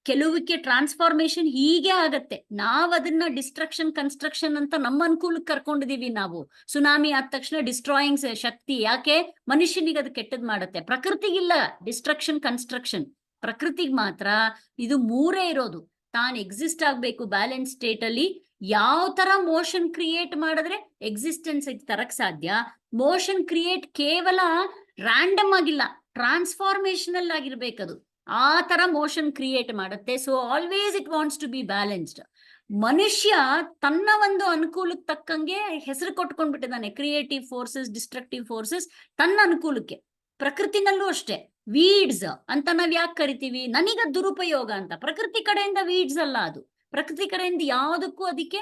ಕೆಲವಕ್ಕೆ ಟ್ರಾನ್ಸ್ಫಾರ್ಮೇಶನ್ ಹೀಗೆ ಆಗತ್ತೆ. ನಾವ್ ಅದನ್ನ ಡಿಸ್ಟ್ರಕ್ಷನ್ ಕನ್ಸ್ಟ್ರಕ್ಷನ್ ಅಂತ ನಮ್ಮ ಅನುಕೂಲಕ್ಕೆ ಕರ್ಕೊಂಡಿದೀವಿ ನಾವು. ಸುನಾಮಿ ಆದ ತಕ್ಷಣ ಡಿಸ್ಟ್ರಾಯಿಂಗ್ ಶಕ್ತಿ. ಯಾಕೆ? ಮನುಷ್ಯನಿಗೆ ಅದು ಕೆಟ್ಟದ್ ಮಾಡತ್ತೆ. ಪ್ರಕೃತಿಗಿಲ್ಲ ಡಿಸ್ಟ್ರಕ್ಷನ್ ಕನ್ಸ್ಟ್ರಕ್ಷನ್. ಪ್ರಕೃತಿಗೆ ಮಾತ್ರ ಇದು ಮೂರೇ ಇರೋದು. ತಾನು ಎಕ್ಸಿಸ್ಟ್ ಆಗ್ಬೇಕು ಬ್ಯಾಲೆನ್ಸ್ ಸ್ಟೇಟ್ ಅಲ್ಲಿ. ಯಾವ ತರ ಮೋಷನ್ ಕ್ರಿಯೇಟ್ ಮಾಡಿದ್ರೆ ಎಕ್ಸಿಸ್ಟೆನ್ಸ್ ತರಕ್ ಸಾಧ್ಯ? ಮೋಷನ್ ಕ್ರಿಯೇಟ್ ಕೇವಲ ರ್ಯಾಂಡಮ್ ಆಗಿಲ್ಲ, ಟ್ರಾನ್ಸ್ಫಾರ್ಮೇಶನಲ್ ಆಗಿರ್ಬೇಕದು. ಆ ತರ ಮೋಷನ್ ಕ್ರಿಯೇಟ್ ಮಾಡುತ್ತೆ. So always it wants to be balanced. ಮನುಷ್ಯ ತನ್ನ ಒಂದು ಅನುಕೂಲಕ್ಕೆ ತಕ್ಕಂಗೆ ಹೆಸರು ಕೊಟ್ಕೊಂಡ್ಬಿಟ್ಟಿದ್ದಾನೆ. ಕ್ರಿಯೇಟಿವ್ ಫೋರ್ಸಸ್, ಡಿಸ್ಟ್ರಕ್ಟಿವ್ ಫೋರ್ಸಸ್ ತನ್ನ ಅನುಕೂಲಕ್ಕೆ. ಪ್ರಕೃತಿನಲ್ಲೂ ಅಷ್ಟೇ. ವೀಡ್ಸ್ ಅಂತ ನಾವ್ ಯಾಕೆ ಕರಿತೀವಿ? ನನಗ ದುರುಪಯೋಗ ಅಂತ. ಪ್ರಕೃತಿ ಕಡೆಯಿಂದ ವೀಡ್ಸ್ ಅಲ್ಲ ಅದು. ಪ್ರಕೃತಿ ಕಡೆಯಿಂದ ಯಾವುದಕ್ಕೂ ಅದಕ್ಕೆ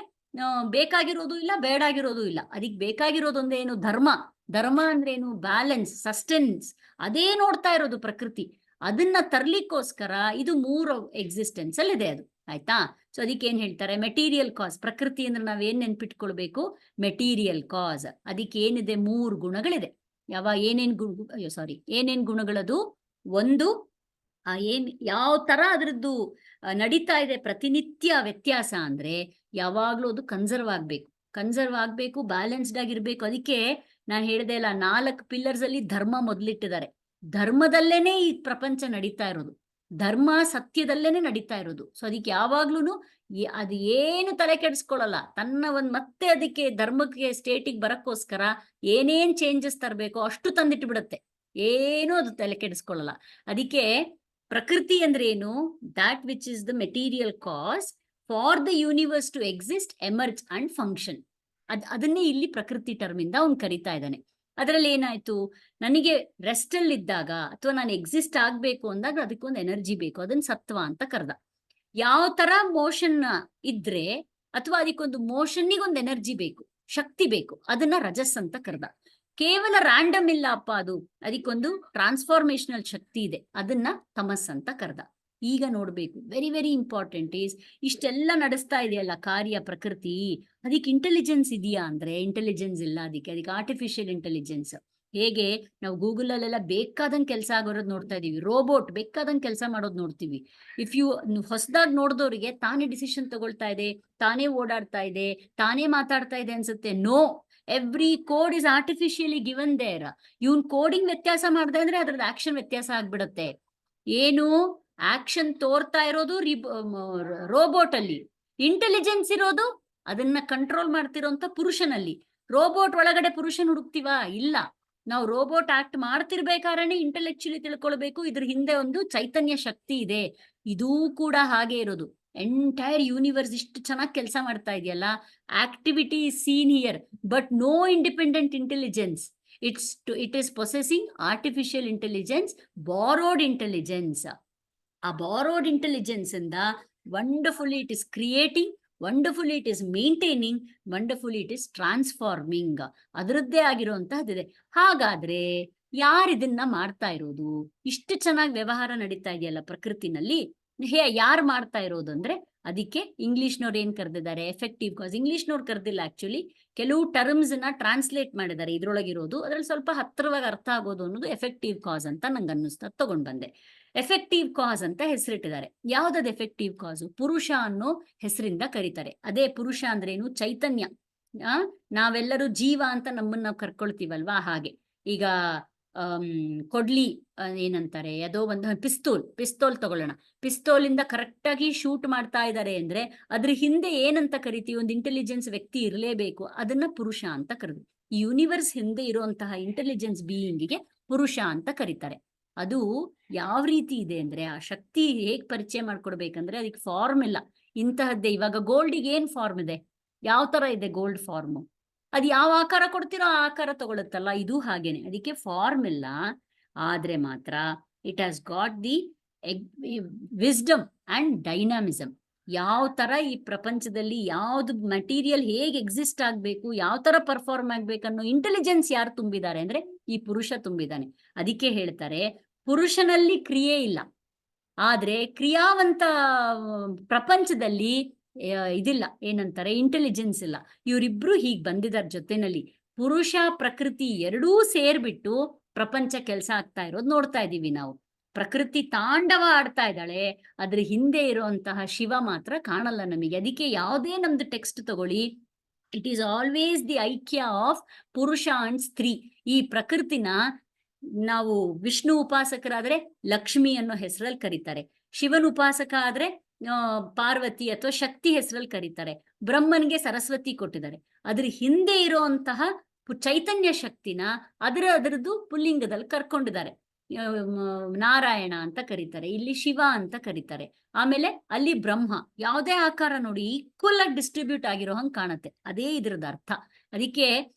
ಬೇಕಾಗಿರೋದು ಇಲ್ಲ, ಬೇಡಾಗಿರೋದು ಇಲ್ಲ. ಅದಕ್ಕೆ ಬೇಕಾಗಿರೋದೊಂದೇನು? ಧರ್ಮ. ಧರ್ಮ ಅಂದ್ರೇನು? ಬ್ಯಾಲೆನ್ಸ್, ಸಸ್ಟೆನ್ಸ್. ಅದೇ ನೋಡ್ತಾ ಇರೋದು ಪ್ರಕೃತಿ. ಅದನ್ನ ತರ್ಲಿಕ್ಕೋಸ್ಕರ ಇದು ಮೂರು ಎಕ್ಸಿಸ್ಟೆನ್ಸ್ ಅಲ್ಲಿ ಇದೆ ಅದು. ಆಯ್ತಾ? ಸೊ ಅದಕ್ಕೆ ಏನ್ ಹೇಳ್ತಾರೆ? ಮೆಟೀರಿಯಲ್ ಕಾಸ್. ಪ್ರಕೃತಿ ಅಂದ್ರೆ ನಾವೇನ್ ನೆನ್ಪಿಟ್ಕೊಳ್ಬೇಕು? ಮೆಟೀರಿಯಲ್ ಕಾಸ್. ಅದಕ್ಕೆ ಏನಿದೆ? ಮೂರು ಗುಣಗಳಿದೆ. ಏನೇನ್ ಗುಣಗಳದು? ಒಂದು, ಯಾವ ತರ ಅದ್ರದ್ದು ನಡೀತಾ ಇದೆ ಪ್ರತಿನಿತ್ಯ ವ್ಯತ್ಯಾಸ ಅಂದ್ರೆ ಯಾವಾಗ್ಲೂ ಅದು ಕನ್ಸರ್ವ್ ಆಗ್ಬೇಕು, ಬ್ಯಾಲೆನ್ಸ್ಡ್ ಆಗಿರ್ಬೇಕು. ಅದಕ್ಕೆ ನಾನು ಹೇಳ್ದೆ ಅಲ್ಲ, 4 ಪಿಲ್ಲರ್ಸ್ ಅಲ್ಲಿ ಧರ್ಮ ಮೊದಲಿಟ್ಟಿದ್ದಾರೆ. ಧರ್ಮದಲ್ಲೇನೆ ಈ ಪ್ರಪಂಚ ನಡೀತಾ ಇರೋದು. ಧರ್ಮ ಸತ್ಯದಲ್ಲೇನೆ ನಡೀತಾ ಇರೋದು. ಸೊ ಅದಕ್ಕೆ ಯಾವಾಗ್ಲೂ ಅದು ಏನು ತಲೆ ಕೆಡಿಸ್ಕೊಳ್ಳಲ್ಲ. ತನ್ನ ಮತ್ತೆ ಅದಕ್ಕೆ ಧರ್ಮಕ್ಕೆ ಸ್ಟೇಟಿಗೆ ಬರಕ್ಕೋಸ್ಕರ ಏನೇನ್ ಚೇಂಜಸ್ ತರಬೇಕೋ ಅಷ್ಟು ತಂದಿಟ್ಟು ಬಿಡುತ್ತೆ. ಏನೂ ಅದು ತಲೆ ಕೆಡಿಸ್ಕೊಳ್ಳಲ್ಲ. ಅದಕ್ಕೆ ಪ್ರಕೃತಿ ಅಂದ್ರೆ ಏನು? That which is the material cause for the universe to exist, emerge and function. ಅದನ್ನೇ ಇಲ್ಲಿ ಪ್ರಕೃತಿ ಟರ್ಮ್ ಇಂದ ಅವ್ನು ಕರಿತಾ ಇದ್ದಾನೆ. ಅದರಲ್ಲಿ ಏನಾಯ್ತು? ನನಗೆ ರೆಸ್ಟ್ ಅಲ್ಲಿ ಇದ್ದಾಗ ಅಥವಾ ನಾನು ಎಕ್ಸಿಸ್ಟ್ ಆಗ್ಬೇಕು ಅಂದಾಗ ಅದಕ್ಕೊಂದು ಎನರ್ಜಿ ಬೇಕು. ಅದನ್ನ ಸತ್ವ ಅಂತ ಕರೆದ. ಯಾವ ತರ ಮೋಷನ್ ಇದ್ರೆ ಅಥವಾ ಅದಕ್ಕೊಂದು ಮೋಷನ್ನಿಗೊಂದು ಎನರ್ಜಿ ಬೇಕು, ಶಕ್ತಿ ಬೇಕು, ಅದನ್ನ ರಜಸ್ ಅಂತ ಕರೆದ. ಕೇವಲ ರ್ಯಾಂಡಮ್ ಇಲ್ಲ ಅಪ್ಪ ಅದು. ಅದಕ್ಕೊಂದು ಟ್ರಾನ್ಸ್ಫಾರ್ಮೇಶನಲ್ ಶಕ್ತಿ ಇದೆ. ಅದನ್ನ ತಮಸ್ ಅಂತ ಕರೆದ. ಈಗ ನೋಡ್ಬೇಕು, ವೆರಿ ವೆರಿ ಇಂಪಾರ್ಟೆಂಟ್ ಈಸ್, ಇಷ್ಟೆಲ್ಲ ನಡೆಸ್ತಾ ಇದೆಯಲ್ಲ ಕಾರ್ಯ ಪ್ರಕೃತಿ, ಅದಕ್ಕೆ ಇಂಟೆಲಿಜೆನ್ಸ್ ಇದೆಯಾ ಅಂದ್ರೆ ಇಂಟೆಲಿಜೆನ್ಸ್ ಇಲ್ಲ. ಅದಕ್ಕೆ ಆರ್ಟಿಫಿಷಿಯಲ್ ಇಂಟೆಲಿಜೆನ್ಸ್. ಹೇಗೆ ನಾವು ಗೂಗಲ್ ಅಲ್ಲೆಲ್ಲ ಬೇಕಾದಂಗೆ ಕೆಲಸ ಆಗೋರೋದು ನೋಡ್ತಾ ಇದೀವಿ. ರೋಬೋಟ್ ಬೇಕಾದಂಗೆ ಕೆಲಸ ಮಾಡೋದು ನೋಡ್ತೀವಿ. ಇಫ್ ಯು ಹೊಸದಾಗಿ ನೋಡಿದವರಿಗೆ ತಾನೇ ಡಿಸಿಷನ್ ತಗೊಳ್ತಾ ಇದೆ, ತಾನೇ ಓಡಾಡ್ತಾ ಇದೆ, ತಾನೇ ಮಾತಾಡ್ತಾ ಇದೆ ಅನ್ಸುತ್ತೆ. No, every code is artificially given there. Even coding ವ್ಯತ್ಯಾಸ ಮಾಡ್ದೆ ಅಂದ್ರೆ ಅದ್ರದ್ದು ಆಕ್ಷನ್ ವ್ಯತ್ಯಾಸ ಆಗ್ಬಿಡುತ್ತೆ. ಏನು ಆಕ್ಷನ್ ತೋರ್ತಾ ಇರೋದು ರೋಬೋಟ್ ಅಲ್ಲಿ, ಇಂಟೆಲಿಜೆನ್ಸ್ ಇರೋದು ಅದನ್ನ ಕಂಟ್ರೋಲ್ ಮಾಡ್ತಿರೋಂತ ಪುರುಷನಲ್ಲಿ. ರೋಬೋಟ್ ಒಳಗಡೆ ಪುರುಷನ್ ಹುಡುಕ್ತಿವಾ? ಇಲ್ಲ. ನಾವು ರೋಬೋಟ್ ಆಕ್ಟ್ ಮಾಡ್ತಿರ್ಬೇಕಾದ್ರೆ ಇಂಟೆಲೆಕ್ಚುಲಿ ತಿಳ್ಕೊಳ್ಬೇಕು, ಇದ್ರ ಹಿಂದೆ ಒಂದು ಚೈತನ್ಯ ಶಕ್ತಿ ಇದೆ. ಇದೂ ಕೂಡ ಹಾಗೆ ಇರೋದು. ಎಂಟೈರ್ ಯೂನಿವರ್ಸ್ ಇಷ್ಟು ಚೆನ್ನಾಗಿ ಕೆಲಸ ಮಾಡ್ತಾ ಇದೆಯಲ್ಲ. Activity is seen here, but no independent intelligence. It is possessing artificial intelligence, borrowed intelligence. ಆ ಬಾರೋಡ್ ಇಂಟೆಲಿಜೆನ್ಸ್ ಇಂದ wonderfully it is creating, wonderfully it is maintaining, wonderfully it is transforming. ಅದರದ್ದೇ ಆಗಿರುವಂತಹದ್ದಿದೆ. ಹಾಗಾದ್ರೆ ಯಾರಿದನ್ನ ಮಾಡ್ತಾ ಇರೋದು? ಇಷ್ಟು ಚೆನ್ನಾಗಿ ವ್ಯವಹಾರ ನಡೀತಾ ಇದೆಯಲ್ಲ ಪ್ರಕೃತಿನಲ್ಲಿ, ಯಾರು ಮಾಡ್ತಾ ಇರೋದು ಅಂದ್ರೆ ಅದಕ್ಕೆ ಇಂಗ್ಲಿಷ್ನವ್ರು ಏನ್ ಕರೆದಿದ್ದಾರೆ? ಎಫೆಕ್ಟಿವ್ ಕಾಸ್. ಇಂಗ್ಲಿಷ್ನವ್ರು ಕರೆದಿಲ್ಲ, ಆಕ್ಚುಲಿ ಕೆಲವು ಟರ್ಮ್ಸ್ ನ ಟ್ರಾನ್ಸ್ಲೇಟ್ ಮಾಡಿದ್ದಾರೆ ಇದ್ರೊಳಗಿರೋದು. ಅದ್ರಲ್ಲಿ ಸ್ವಲ್ಪ ಹತ್ತಿರವಾಗಿ ಅರ್ಥ ಆಗೋದು ಅನ್ನೋದು ಎಫೆಕ್ಟಿವ್ ಕಾಸ್ ಅಂತ ನಂಗೆ ಅನ್ನಿಸ್ತಾ ತಗೊಂಡ್ ಬಂದೆ. ಎಫೆಕ್ಟಿವ್ ಕಾಸ್ ಅಂತ ಹೆಸರಿಟ್ಟಿದ್ದಾರೆ. ಯಾವ್ದದ್ ಎಫೆಕ್ಟಿವ್ ಕಾಸು? ಪುರುಷ ಅನ್ನೋ ಹೆಸರಿಂದ ಕರೀತಾರೆ. ಅದೇ ಪುರುಷ ಅಂದ್ರೇನು? ಚೈತನ್ಯ. ನಾವೆಲ್ಲರೂ ಜೀವ ಅಂತ ನಮ್ಮನ್ನ ನಾವು ಕರ್ಕೊಳ್ತೀವಲ್ವಾ, ಹಾಗೆ. ಈಗ ಕೊಡ್ಲಿ ಏನಂತಾರೆ, ಯಾವುದೋ ಒಂದು ಪಿಸ್ತೂಲ್ ತಗೊಳ್ಳೋಣ. ಪಿಸ್ತೂಲ್ ಇಂದ ಕರೆಕ್ಟ್ ಆಗಿ ಶೂಟ್ ಮಾಡ್ತಾ ಇದ್ದಾರೆ ಅಂದ್ರೆ ಅದ್ರ ಹಿಂದೆ ಏನಂತ ಕರಿತೀವಿ? ಒಂದು ಇಂಟೆಲಿಜೆನ್ಸ್ ವ್ಯಕ್ತಿ ಇರಲೇಬೇಕು. ಅದನ್ನ ಪುರುಷ ಅಂತ ಕರೆದು, ಈ ಯೂನಿವರ್ಸ್ ಹಿಂದೆ ಇರುವಂತಹ ಇಂಟೆಲಿಜೆನ್ಸ್ ಬೀಯಿಂಗಿಗೆ ಪುರುಷ ಅಂತ ಕರೀತಾರೆ. ಅದು ಯಾವ ರೀತಿ ಇದೆ ಅಂದ್ರೆ, ಆ ಶಕ್ತಿ ಹೇಗ್ ಪರಿಚಯ ಮಾಡ್ಕೊಡ್ಬೇಕಂದ್ರೆ ಅದಕ್ಕೆ ಫಾರ್ಮ್ ಇಲ್ಲ. ಇಂತಹದ್ದೇ. ಇವಾಗ ಗೋಲ್ಡಿಗೆ ಏನ್ ಫಾರ್ಮ್ ಇದೆ? ಯಾವ ತರ ಇದೆ ಗೋಲ್ಡ್ ಫಾರ್ಮು? ಅದು ಯಾವ ಆಕಾರ ಕೊಡ್ತೀರೋ ಆ ಆಕಾರ ತಗೊಳುತ್ತಲ್ಲ, ಇದು ಹಾಗೇನೆ. ಅದಕ್ಕೆ ಫಾರ್ಮ್ ಇಲ್ಲ, ಆದ್ರೆ ಮಾತ್ರ it has got the wisdom and dynamism. ಯಾವ ತರ ಈ ಪ್ರಪಂಚದಲ್ಲಿ ಯಾವ್ದು ಮೆಟೀರಿಯಲ್ ಹೇಗೆ ಎಕ್ಸಿಸ್ಟ್ ಆಗ್ಬೇಕು, ಯಾವ ತರ ಪರ್ಫಾರ್ಮ್ ಆಗ್ಬೇಕನ್ನೋ ಇಂಟೆಲಿಜೆನ್ಸ್ ಯಾರು ತುಂಬಿದ್ದಾರೆ ಅಂದ್ರೆ ಈ ಪುರುಷ ತುಂಬಿದ್ದಾನೆ. ಅದಕ್ಕೆ ಹೇಳ್ತಾರೆ ಪುರುಷನಲ್ಲಿ ಕ್ರಿಯೆ ಇಲ್ಲ, ಆದ್ರೆ ಕ್ರಿಯಾವಂತ ಪ್ರಪಂಚದಲ್ಲಿ ಇದಿಲ್ಲ, ಏನಂತಾರೆ, ಇಂಟೆಲಿಜೆನ್ಸ್ ಇಲ್ಲ. ಇವರಿಬ್ರು ಹೀಗ್ ಬಂದಿದ್ದಾರೆ ಜೊತೆನಲ್ಲಿ. ಪುರುಷ ಪ್ರಕೃತಿ ಎರಡೂ ಸೇರ್ಬಿಟ್ಟು ಪ್ರಪಂಚ ಕೆಲಸ ಆಗ್ತಾ ಇರೋದು ನೋಡ್ತಾ ಇದೀವಿ ನಾವು. ಪ್ರಕೃತಿ ತಾಂಡವ ಆಡ್ತಾ ಇದ್ದಾಳೆ, ಅದ್ರ ಹಿಂದೆ ಇರುವಂತಹ ಶಿವ ಮಾತ್ರ ಕಾಣಲ್ಲ ನಮಗೆ. ಅದಕ್ಕೆ ಯಾವುದೇ ನಮ್ದು ಟೆಕ್ಸ್ಟ್ ತಗೊಳ್ಳಿ, ಇಟ್ ಈಸ್ ಆಲ್ವೇಸ್ ದಿ ಐಕ್ಯ ಆಫ್ ಪುರುಷ ಅಂಡ್ ಸ್ತ್ರೀ. ಈ ಪ್ರಕೃತಿನ ನಾವು ವಿಷ್ಣು ಉಪಾಸಕರಾದ್ರೆ ಲಕ್ಷ್ಮಿ ಅನ್ನೋ ಹೆಸರಲ್ಲಿ ಕರೀತಾರೆ, ಶಿವನ ಉಪಾಸಕ ಆದ್ರೆ ಪಾರ್ವತಿ ಅಥವಾ ಶಕ್ತಿ ಹೆಸರಲ್ಲಿ ಕರೀತಾರೆ, ಬ್ರಹ್ಮನ್ಗೆ ಸರಸ್ವತಿ ಕೊಟ್ಟಿದ್ದಾರೆ. ಅದ್ರ ಹಿಂದೆ ಇರುವಂತಹ ಚೈತನ್ಯ ಶಕ್ತಿನ ಅದರದ್ದು ಪುಲ್ಲಿಂಗದಲ್ಲಿ ಕರ್ಕೊಂಡಿದ್ದಾರೆ. ನಾರಾಯಣ ಅಂತ ಕರೀತಾರೆ, ಇಲ್ಲಿ ಶಿವ ಅಂತ ಕರೀತಾರೆ, ಆಮೇಲೆ ಅಲ್ಲಿ ಬ್ರಹ್ಮ. ಯಾವುದೇ ಆಕಾರ ನೋಡಿ ಈಕ್ವಲ್ ಆಗಿ ಡಿಸ್ಟ್ರಿಬ್ಯೂಟ್ ಆಗಿರೋ ಹಂಗೆ ಕಾಣುತ್ತೆ, ಅದೇ ಇದ್ರದ್ದು ಅರ್ಥ. ಅದಕ್ಕೆ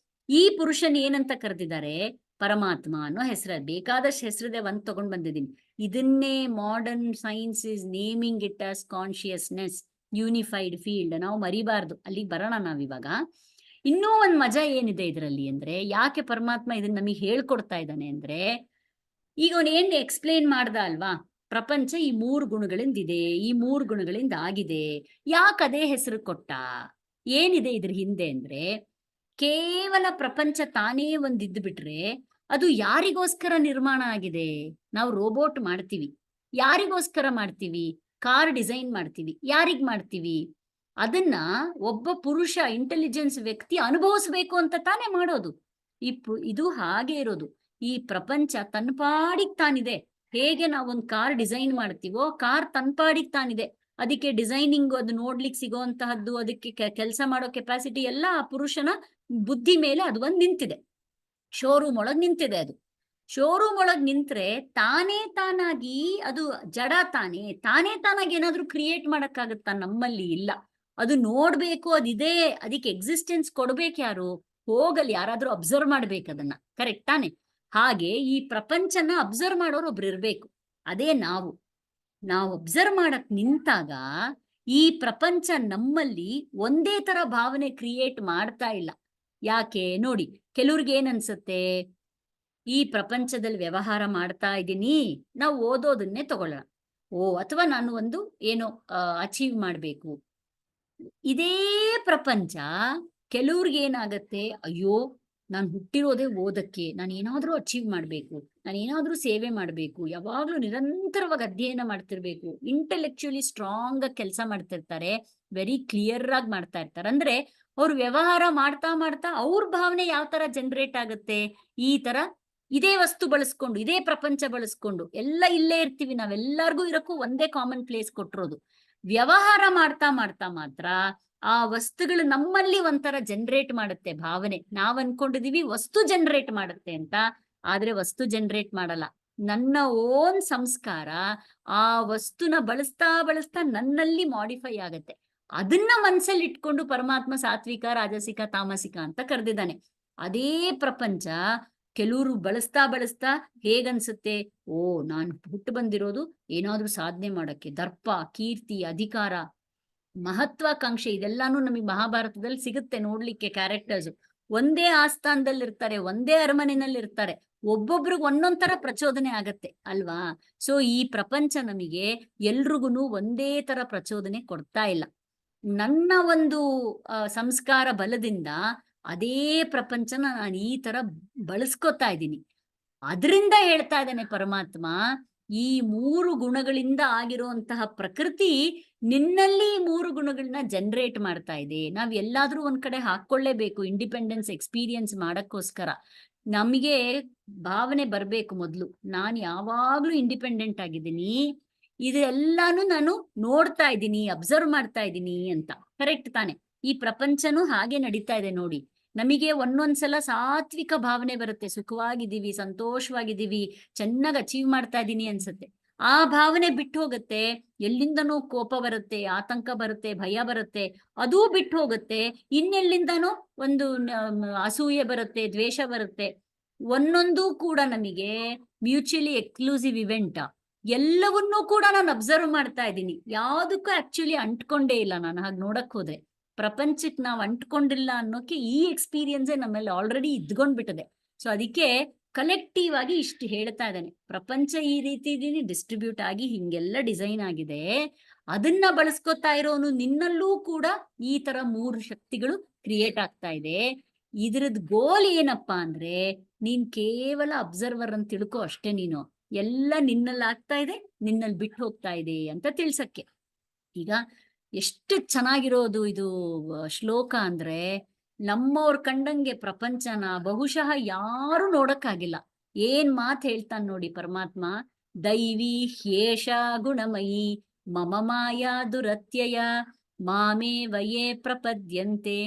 ಈ ಪುರುಷನ್ ಏನಂತ ಕರೆದಿದ್ದಾರೆ, ಪರಮಾತ್ಮ ಅನ್ನೋ ಹೆಸರು. ಬೇಕಾದಷ್ಟು ಹೆಸರಿದೆ, ಒಂದ್ ತಗೊಂಡ್ ಬಂದಿದ್ದೀನಿ. ಇದನ್ನೇ modern science is naming it as consciousness, unified field. ನಾವು ಮರಿಬಾರ್ದು, ಅಲ್ಲಿಗೆ ಬರೋಣ ನಾವಿವಾಗ. ಇನ್ನೂ ಒಂದ್ ಮಜಾ ಏನಿದೆ ಇದರಲ್ಲಿ ಅಂದ್ರೆ, ಯಾಕೆ ಪರಮಾತ್ಮ ಇದನ್ನ ನಮಗೆ ಹೇಳ್ಕೊಡ್ತಾ ಇದ್ದಾನೆ ಅಂದ್ರೆ, ಈಗ ಅವನು ಏನ್ ಎಕ್ಸ್ಪ್ಲೇನ್ ಮಾಡ್ದ ಅಲ್ವಾ, ಪ್ರಪಂಚ ಈ 3 ಗುಣಗಳಿಂದ ಇದೆ, ಈ 3 ಗುಣಗಳಿಂದ ಆಗಿದೆ. ಯಾಕೆ ಅದೇ ಹೆಸರು ಕೊಟ್ಟ, ಏನಿದೆ ಇದ್ರ ಹಿಂದೆ ಅಂದ್ರೆ, ಕೇವಲ ಪ್ರಪಂಚ ತಾನೇ ಒಂದಿದ್ದು ಬಿಟ್ರೆ ಅದು ಯಾರಿಗೋಸ್ಕರ ನಿರ್ಮಾಣ ಆಗಿದೆ? ನಾವು ರೋಬೋಟ್ ಮಾಡ್ತೀವಿ, ಯಾರಿಗೋಸ್ಕರ ಮಾಡ್ತೀವಿ? ಕಾರ್ ಡಿಸೈನ್ ಮಾಡ್ತೀವಿ, ಯಾರಿಗ್ ಮಾಡ್ತೀವಿ? ಅದನ್ನ ಒಬ್ಬ ಪುರುಷ ಇಂಟೆಲಿಜೆನ್ಸ್ ವ್ಯಕ್ತಿ ಅನುಭವಿಸ್ಬೇಕು ಅಂತ ತಾನೇ ಮಾಡೋದು. ಇದು ಹಾಗೆ ಇರೋದು. ಈ ಪ್ರಪಂಚ ತನ್ಪಾಡಿಗ್ ತಾನಿದೆ. ಹೇಗೆ ನಾವೊಂದು ಕಾರ್ ಡಿಸೈನ್ ಮಾಡ್ತೀವೋ, ಕಾರ್ ತನ್ಪಾಡಿಗ್ ತಾನಿದೆ. ಅದಕ್ಕೆ ಡಿಸೈನಿಂಗ್, ಅದು ನೋಡ್ಲಿಕ್ಕೆ ಸಿಗೋಂತಹದ್ದು, ಅದಕ್ಕೆ ಕೆಲಸ ಮಾಡೋ ಕೆಪಾಸಿಟಿ ಎಲ್ಲ ಆ ಪುರುಷನ ಬುದ್ಧಿ ಮೇಲೆ ಅದು ಒಂದ್ ನಿಂತಿದೆ. ಶೋರೂಮ್ ಒಳಗ್ ನಿಂತಿದೆ. ಅದು ಶೋರೂಮ್ ಒಳಗ್ ನಿಂತ್ರೆ ತಾನೇ ತಾನಾಗಿ ಅದು ಜಡ, ತಾನೇ ತಾನಾಗಿ ಏನಾದ್ರೂ ಕ್ರಿಯೇಟ್ ಮಾಡಕ್ಕಾಗತ್ತಾ? ನಮ್ಮಲ್ಲಿ ಇಲ್ಲ. ಅದು ನೋಡ್ಬೇಕು, ಅದಿದೆ, ಅದಕ್ಕೆ ಎಕ್ಸಿಸ್ಟೆನ್ಸ್ ಕೊಡ್ಬೇಕು ಯಾರು? ಹೋಗಲ್ಲಿ ಯಾರಾದ್ರೂ ಅಬ್ಸರ್ವ್ ಮಾಡ್ಬೇಕು ಅದನ್ನ, ಕರೆಕ್ಟ್ ತಾನೆ? ಹಾಗೆ ಈ ಪ್ರಪಂಚನ ಅಬ್ಸರ್ವ್ ಮಾಡೋರು ಒಬ್ರು ಇರ್ಬೇಕು, ಅದೇ ನಾವು. ಅಬ್ಸರ್ವ್ ಮಾಡಕ್ ನಿಂತಾಗ ಈ ಪ್ರಪಂಚ ನಮ್ಮಲ್ಲಿ ಒಂದೇ ತರ ಭಾವನೆ ಕ್ರಿಯೇಟ್ ಮಾಡ್ತಾ ಇಲ್ಲ. ಯಾಕೆ ನೋಡಿ, ಕೆಲವ್ರಿಗೆ ಏನ್ ಅನ್ಸುತ್ತೆ, ಈ ಪ್ರಪಂಚದಲ್ಲಿ ವ್ಯವಹಾರ ಮಾಡ್ತಾ ಇದ್ದೀನಿ, ನಾವು ಓದೋದನ್ನೇ ತಗೊಳ್ಳೋಣ, ಅಥವಾ ನಾನು ಒಂದು ಏನೋ ಅಚೀವ್ ಮಾಡ್ಬೇಕು. ಇದೇ ಪ್ರಪಂಚ ಕೆಲವ್ರಿಗೆ ಏನಾಗತ್ತೆ, ಅಯ್ಯೋ ನಾನು ಹುಟ್ಟಿರೋದೇ ಓದಕ್ಕೆ, ನಾನು ಏನಾದ್ರೂ ಅಚೀವ್ ಮಾಡ್ಬೇಕು, ನಾನು ಏನಾದ್ರೂ ಸೇವೆ ಮಾಡ್ಬೇಕು, ಯಾವಾಗ್ಲೂ ನಿರಂತರವಾಗಿ ಅಧ್ಯಯನ ಮಾಡ್ತಿರ್ಬೇಕು, ಇಂಟೆಲೆಕ್ಚುಲಿ ಸ್ಟ್ರಾಂಗ್ ಆಗಿ ಕೆಲಸ ಮಾಡ್ತಿರ್ತಾರೆ, ವೆರಿ ಕ್ಲಿಯರ್ ಆಗಿ ಮಾಡ್ತಾ ಇರ್ತಾರೆ. ಅಂದ್ರೆ ಅವ್ರು ವ್ಯವಹಾರ ಮಾಡ್ತಾ ಮಾಡ್ತಾ ಅವ್ರ ಭಾವನೆ ಯಾವ ತರ ಜನರೇಟ್ ಆಗುತ್ತೆ, ಈ ತರ ಇದೇ ವಸ್ತು ಬಳಸ್ಕೊಂಡು, ಇದೇ ಪ್ರಪಂಚ ಬಳಸ್ಕೊಂಡು, ಎಲ್ಲ ಇಲ್ಲೇ ಇರ್ತೀವಿ, ನಾವೆಲ್ಲರಿಗೂ ಇರಕ್ಕೂ ಒಂದೇ ಕಾಮನ್ ಪ್ಲೇಸ್ ಕೊಟ್ಟಿರೋದು. ವ್ಯವಹಾರ ಮಾಡ್ತಾ ಮಾಡ್ತಾ ಮಾತ್ರ ಆ ವಸ್ತುಗಳು ನಮ್ಮಲ್ಲಿ ಒಂಥರ ಜನರೇಟ್ ಮಾಡುತ್ತೆ ಭಾವನೆ. ನಾವ್ ಅನ್ಕೊಂಡಿದೀವಿ ವಸ್ತು ಜನರೇಟ್ ಮಾಡುತ್ತೆ ಅಂತ, ಆದ್ರೆ ವಸ್ತು ಜನರೇಟ್ ಮಾಡಲ್ಲ. ನನ್ನ ಓನ್ ಸಂಸ್ಕಾರ ಆ ವಸ್ತುನ ಬಳಸ್ತಾ ಬಳಸ್ತಾ ನನ್ನಲ್ಲಿ ಮಾಡಿಫೈ ಆಗತ್ತೆ. ಅದನ್ನ ಮನ್ಸಲ್ಲಿ ಇಟ್ಕೊಂಡು ಪರಮಾತ್ಮ ಸಾತ್ವಿಕ, ರಾಜಸಿಕ, ತಾಮಸಿಕ ಅಂತ ಕರೆದಿದ್ದಾನೆ. ಅದೇ ಪ್ರಪಂಚ ಕೆಲವರು ಬಳಸ್ತಾ ಬಳಸ್ತಾ ಹೇಗನ್ಸುತ್ತೆ, ನಾನು ಹುಟ್ಟು ಬಂದಿರೋದು ಏನಾದ್ರೂ ಸಾಧನೆ ಮಾಡಕ್ಕೆ, ದರ್ಪ, ಕೀರ್ತಿ, ಅಧಿಕಾರ, ಮಹತ್ವಾಕಾಂಕ್ಷೆ, ಇದೆಲ್ಲಾನು ನಮಗೆ ಮಹಾಭಾರತದಲ್ಲಿ ಸಿಗುತ್ತೆ ನೋಡ್ಲಿಕ್ಕೆ. ಕ್ಯಾರೆಕ್ಟರ್ಸ್ ಒಂದೇ ಆಸ್ಥಾನದಲ್ಲಿ ಇರ್ತಾರೆ, ಒಂದೇ ಅರಮನೆಯಲ್ಲಿ ಇರ್ತಾರೆ, ಒಬ್ಬೊಬ್ರಿಗೆ ಒಂದೊಂದ್ ತರ ಪ್ರಚೋದನೆ ಆಗತ್ತೆ ಅಲ್ವಾ? ಸೊ ಈ ಪ್ರಪಂಚ ನಮಗೆ ಎಲ್ರಿಗೂ ಒಂದೇ ತರ ಪ್ರಚೋದನೆ ಕೊಡ್ತಾ ಇಲ್ಲ. ನನ್ನ ಒಂದು ಸಂಸ್ಕಾರ ಬಲದಿಂದ ಅದೇ ಪ್ರಪಂಚನ ನಾನು ಈ ತರ ಬಳಸ್ಕೊತಾ ಇದ್ದೀನಿ. ಅದರಿಂದ ಹೇಳ್ತಾ ಇದ್ದಾನೆ ಪರಮಾತ್ಮ, ಈ 3 ಗುಣಗಳಿಂದ ಆಗಿರುವಂತಹ ಪ್ರಕೃತಿ ನಿನ್ನಲ್ಲಿ 3 ಗುಣಗಳನ್ನ ಜನರೇಟ್ ಮಾಡ್ತಾ ಇದೆ. ನಾವ್ ಎಲ್ಲಾದ್ರೂ ಒಂದ್ ಕಡೆ ಹಾಕೊಳ್ಳೇಬೇಕು, ಇಂಡಿಪೆಂಡೆನ್ಸ್ ಎಕ್ಸ್ಪೀರಿಯನ್ಸ್ ಮಾಡಕ್ಕೋಸ್ಕರ. ನಮಗೆ ಭಾವನೆ ಬರ್ಬೇಕು ಮೊದ್ಲು, ನಾನು ಯಾವಾಗ್ಲೂ ಇಂಡಿಪೆಂಡೆಂಟ್ ಆಗಿದ್ದೀನಿ, ಇದೆಲ್ಲಾನು ನಾನು ನೋಡ್ತಾ ಇದ್ದೀನಿ, ಅಬ್ಸರ್ವ್ ಮಾಡ್ತಾ ಇದ್ದೀನಿ ಅಂತ. ಕರೆಕ್ಟ್ ತಾನೆ? ಈ ಪ್ರಪಂಚನೂ ಹಾಗೆ ನಡೀತಾ ಇದೆ ನೋಡಿ. ನಮಗೆ ಒಂದೊಂದ್ಸಲ ಸಾತ್ವಿಕ ಭಾವನೆ ಬರುತ್ತೆ, ಸುಖವಾಗಿದ್ದೀವಿ, ಸಂತೋಷವಾಗಿದ್ದೀವಿ, ಚೆನ್ನಾಗಿ ಅಚೀವ್ ಮಾಡ್ತಾ ಇದ್ದೀನಿ ಅನ್ಸುತ್ತೆ. ಆ ಭಾವನೆ ಬಿಟ್ಟು ಹೋಗುತ್ತೆ. ಎಲ್ಲಿಂದನೋ ಕೋಪ ಬರುತ್ತೆ, ಆತಂಕ ಬರುತ್ತೆ, ಭಯ ಬರುತ್ತೆ, ಅದೂ ಬಿಟ್ಟು ಹೋಗುತ್ತೆ. ಇನ್ನೆಲ್ಲಿಂದನೋ ಒಂದು ಅಸೂಯೆ ಬರುತ್ತೆ, ದ್ವೇಷ ಬರುತ್ತೆ. ಒಂದೊಂದು ಕೂಡ ನಮಗೆ ಮ್ಯೂಚುಲಿ ಎಕ್ಸ್ಕ್ಲೂಸಿವ್ ಇವೆಂಟ್. ಎಲ್ಲವನ್ನೂ ಕೂಡ ನಾನು ಅಬ್ಸರ್ವ್ ಮಾಡ್ತಾ ಇದ್ದೀನಿ. ಯಾವುದಕ್ಕೂ ಆಕ್ಚುಲಿ ಅಂಟ್ಕೊಂಡೇ ಇಲ್ಲ ನಾನು ಹಾಗೆ ನೋಡಕ್ ಹೋದ್ರೆ. ಪ್ರಪಂಚಕ್ಕೆ ನಾವು ಅಂಟ್ಕೊಂಡಿಲ್ಲ ಅನ್ನೋಕೆ ಈ ಎಕ್ಸ್ಪೀರಿಯನ್ಸೇ ನಮ್ಮಲ್ಲಿ ಆಲ್ರೆಡಿ ಇದ್ಕೊಂಡ್ಬಿಟ್ಟಿದೆ. ಸೊ ಅದಕ್ಕೆ ಕಲೆಕ್ಟಿವ್ ಆಗಿ ಇಷ್ಟು ಹೇಳ್ತಾ ಇದ್ದಾನೆ. ಪ್ರಪಂಚ ಈ ರೀತಿ ಡಿಸ್ಟ್ರಿಬ್ಯೂಟ್ ಆಗಿ ಹಿಂಗೆಲ್ಲ ಡಿಸೈನ್ ಆಗಿದೆ. ಅದನ್ನ ಬಳಸ್ಕೊತಾ ಇರೋನು ನಿನ್ನಲ್ಲೂ ಕೂಡ ಈ ತರ 3 ಶಕ್ತಿಗಳು ಕ್ರಿಯೇಟ್ ಆಗ್ತಾ ಇದೆ. ಇದ್ರದ್ ಗೋಲ್ ಏನಪ್ಪಾ ಅಂದ್ರೆ ನೀನ್ ಕೇವಲ ಅಬ್ಸರ್ವರ್ ಅಂತ ತಿಳ್ಕೊ ಅಷ್ಟೇ. ನೀನು ಎಲ್ಲ ನಿನ್ನಲ್ಲಿ ಆಗ್ತಾ ಇದೆ, ನಿನ್ನಲ್ಲಿ ಬಿಟ್ಟು ಹೋಗ್ತಾ ಇದೆ ಅಂತ ತಿಳ್ಸಕ್ಕೆ. ಈಗ ಎಷ್ಟು ಚೆನ್ನಾಗಿರೋದು ಇದು ಶ್ಲೋಕ ಅಂದ್ರೆ, ನಮ್ಮವ್ರ ಕಂಡಂಗೆ ಪ್ರಪಂಚನ ಬಹುಶಃ ಯಾರು ನೋಡಕ್ಕಾಗಿಲ್ಲ. ಏನ್ ಮಾತ್ ಹೇಳ್ತಾನೆ ನೋಡಿ ಪರಮಾತ್ಮ. ದೈವಿ ಹ್ಯೇಷ ಗುಣಮಯಿ ಮಮ ಮಾಯಾ ದುರತ್ಯಯ ಮಾಮೇ ವಯೇ ಪ್ರಪದ್ಯಂತೆ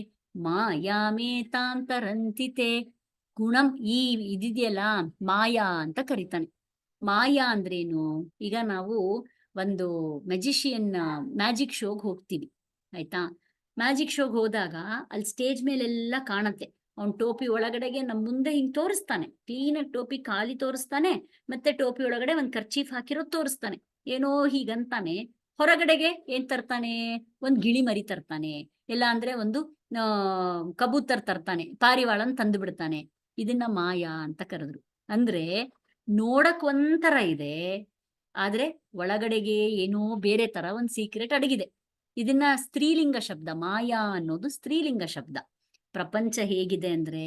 ಮಾಯಾಮೇ ತಾಂತರಂತಿತೆ. ಗುಣಂ ಈ ಇದಿದೆಯಲ್ಲ ಮಾಯಾ ಅಂತ ಕರೀತಾನೆ. ಮಾಯಾ ಅಂದ್ರೇನು? ಈಗ ನಾವು ಒಂದು ಮೆಜಿಷಿಯನ್ ಮ್ಯಾಜಿಕ್ ಶೋಗ್ ಹೋಗ್ತೀವಿ, ಆಯ್ತಾ? ಮ್ಯಾಜಿಕ್ ಶೋಗ್ ಹೋದಾಗ ಅಲ್ಲಿ ಸ್ಟೇಜ್ ಮೇಲೆಲ್ಲ ಕಾಣತ್ತೆ. ಅವ್ನ್ ಟೋಪಿ ಒಳಗಡೆಗೆ ನಮ್ ಮುಂದೆ ಹಿಂಗ್ ತೋರಿಸ್ತಾನೆ, ಕ್ಲೀನಾಗಿ ಟೋಪಿ ಖಾಲಿ ತೋರಿಸ್ತಾನೆ, ಮತ್ತೆ ಟೋಪಿ ಒಳಗಡೆ ಒಂದ್ ಕರ್ಚೀಫ್ ಹಾಕಿರೋದು ತೋರಿಸ್ತಾನೆ. ಏನೋ ಹೀಗಂತಾನೆ. ಹೊರಗಡೆಗೆ ಏನ್ ತರ್ತಾನೆ? ಒಂದ್ ಗಿಳಿ ಮರಿ ತರ್ತಾನೆ, ಇಲ್ಲ ಅಂದ್ರೆ ಒಂದು ಕಬೂತರ್ ತರ್ತಾನೆ, ಪಾರಿವಾಳನ್ ತಂದು ಬಿಡ್ತಾನೆ. ಇದನ್ನ ಮಾಯಾ ಅಂತ ಕರೆದ್ರು. ಅಂದ್ರೆ ನೋಡಕ್ ಒಂಥರ ಇದೆ, ಆದ್ರೆ ಒಳಗಡೆಗೆ ಏನೋ ಬೇರೆ ತರ ಒಂದ್ ಸೀಕ್ರೆಟ್ ಅಡಗಿದೆ. ಇದನ್ನ ಸ್ತ್ರೀಲಿಂಗ ಶಬ್ದ, ಮಾಯಾ ಅನ್ನೋದು ಸ್ತ್ರೀಲಿಂಗ ಶಬ್ದ. ಪ್ರಪಂಚ ಹೇಗಿದೆ ಅಂದ್ರೆ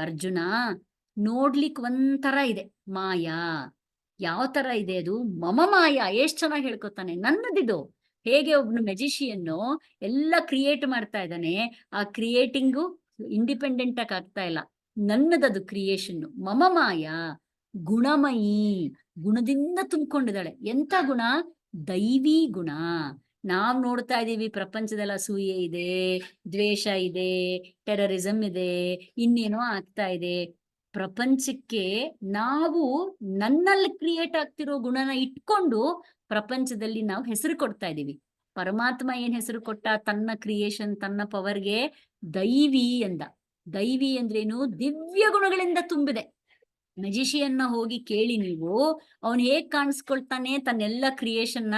ಅರ್ಜುನ, ನೋಡ್ಲಿಕ್ ಒಂಥರ ಇದೆ ಮಾಯಾ. ಯಾವ ತರ ಇದೆ ಅದು? ಮಮ ಮಾಯಾ. ಎಷ್ಟ್ ಚೆನ್ನಾಗಿ ಹೇಳ್ಕೊತಾನೆ, ನನ್ನದಿದು. ಹೇಗೆ ಒಬ್ನು ಮೆಜಿಷಿಯನ್ನು ಎಲ್ಲ ಕ್ರಿಯೇಟ್ ಮಾಡ್ತಾ ಇದ್ದಾನೆ, ಆ ಕ್ರಿಯೇಟಿಂಗು ಇಂಡಿಪೆಂಡೆಂಟ್ ಆಗಿ ಆಗ್ತಾ ಇಲ್ಲ, ನನ್ನದದು ಕ್ರಿಯೇಷನ್. ಮಮ ಮಾಯಾ ಗುಣಮಯಿ, ಗುಣದಿಂದ ತುಂಬಿಕೊಂಡಿದ್ದಾಳೆ. ಎಂತ ಗುಣ? ದೈವಿ ಗುಣ. ನಾವ್ ನೋಡ್ತಾ ಇದೀವಿ ಪ್ರಪಂಚದಲ್ಲಿ ಅಸೂಯೆ ಇದೆ, ದ್ವೇಷ ಇದೆ, ಟೆರರಿಸಂ ಇದೆ, ಇನ್ನೇನೋ ಆಗ್ತಾ ಇದೆ. ಪ್ರಪಂಚಕ್ಕೆ ನಾವು ನನ್ನಲ್ಲಿ ಕ್ರಿಯೇಟ್ ಆಗ್ತಿರೋ ಗುಣನ ಇಟ್ಕೊಂಡು ಪ್ರಪಂಚದಲ್ಲಿ ನಾವು ಹೆಸರು ಕೊಡ್ತಾ ಇದೀವಿ. ಪರಮಾತ್ಮ ಏನ್ ಹೆಸರು ಕೊಟ್ಟ ತನ್ನ ಕ್ರಿಯೇಷನ್, ತನ್ನ ಪವರ್ಗೆ? ದೈವಿ ಎಂದ. ದೈವಿ ಅಂದ್ರೇನು? ದಿವ್ಯ ಗುಣಗಳಿಂದ ತುಂಬಿದೆ. ಮೆಜಿಷಿಯನ್ನ ಹೋಗಿ ಕೇಳಿ ನೀವು, ಅವನ್ ಹೇಗ್ ಕಾಣಿಸ್ಕೊಳ್ತಾನೆ ತನ್ನೆಲ್ಲ ಕ್ರಿಯೇಷನ್ನ.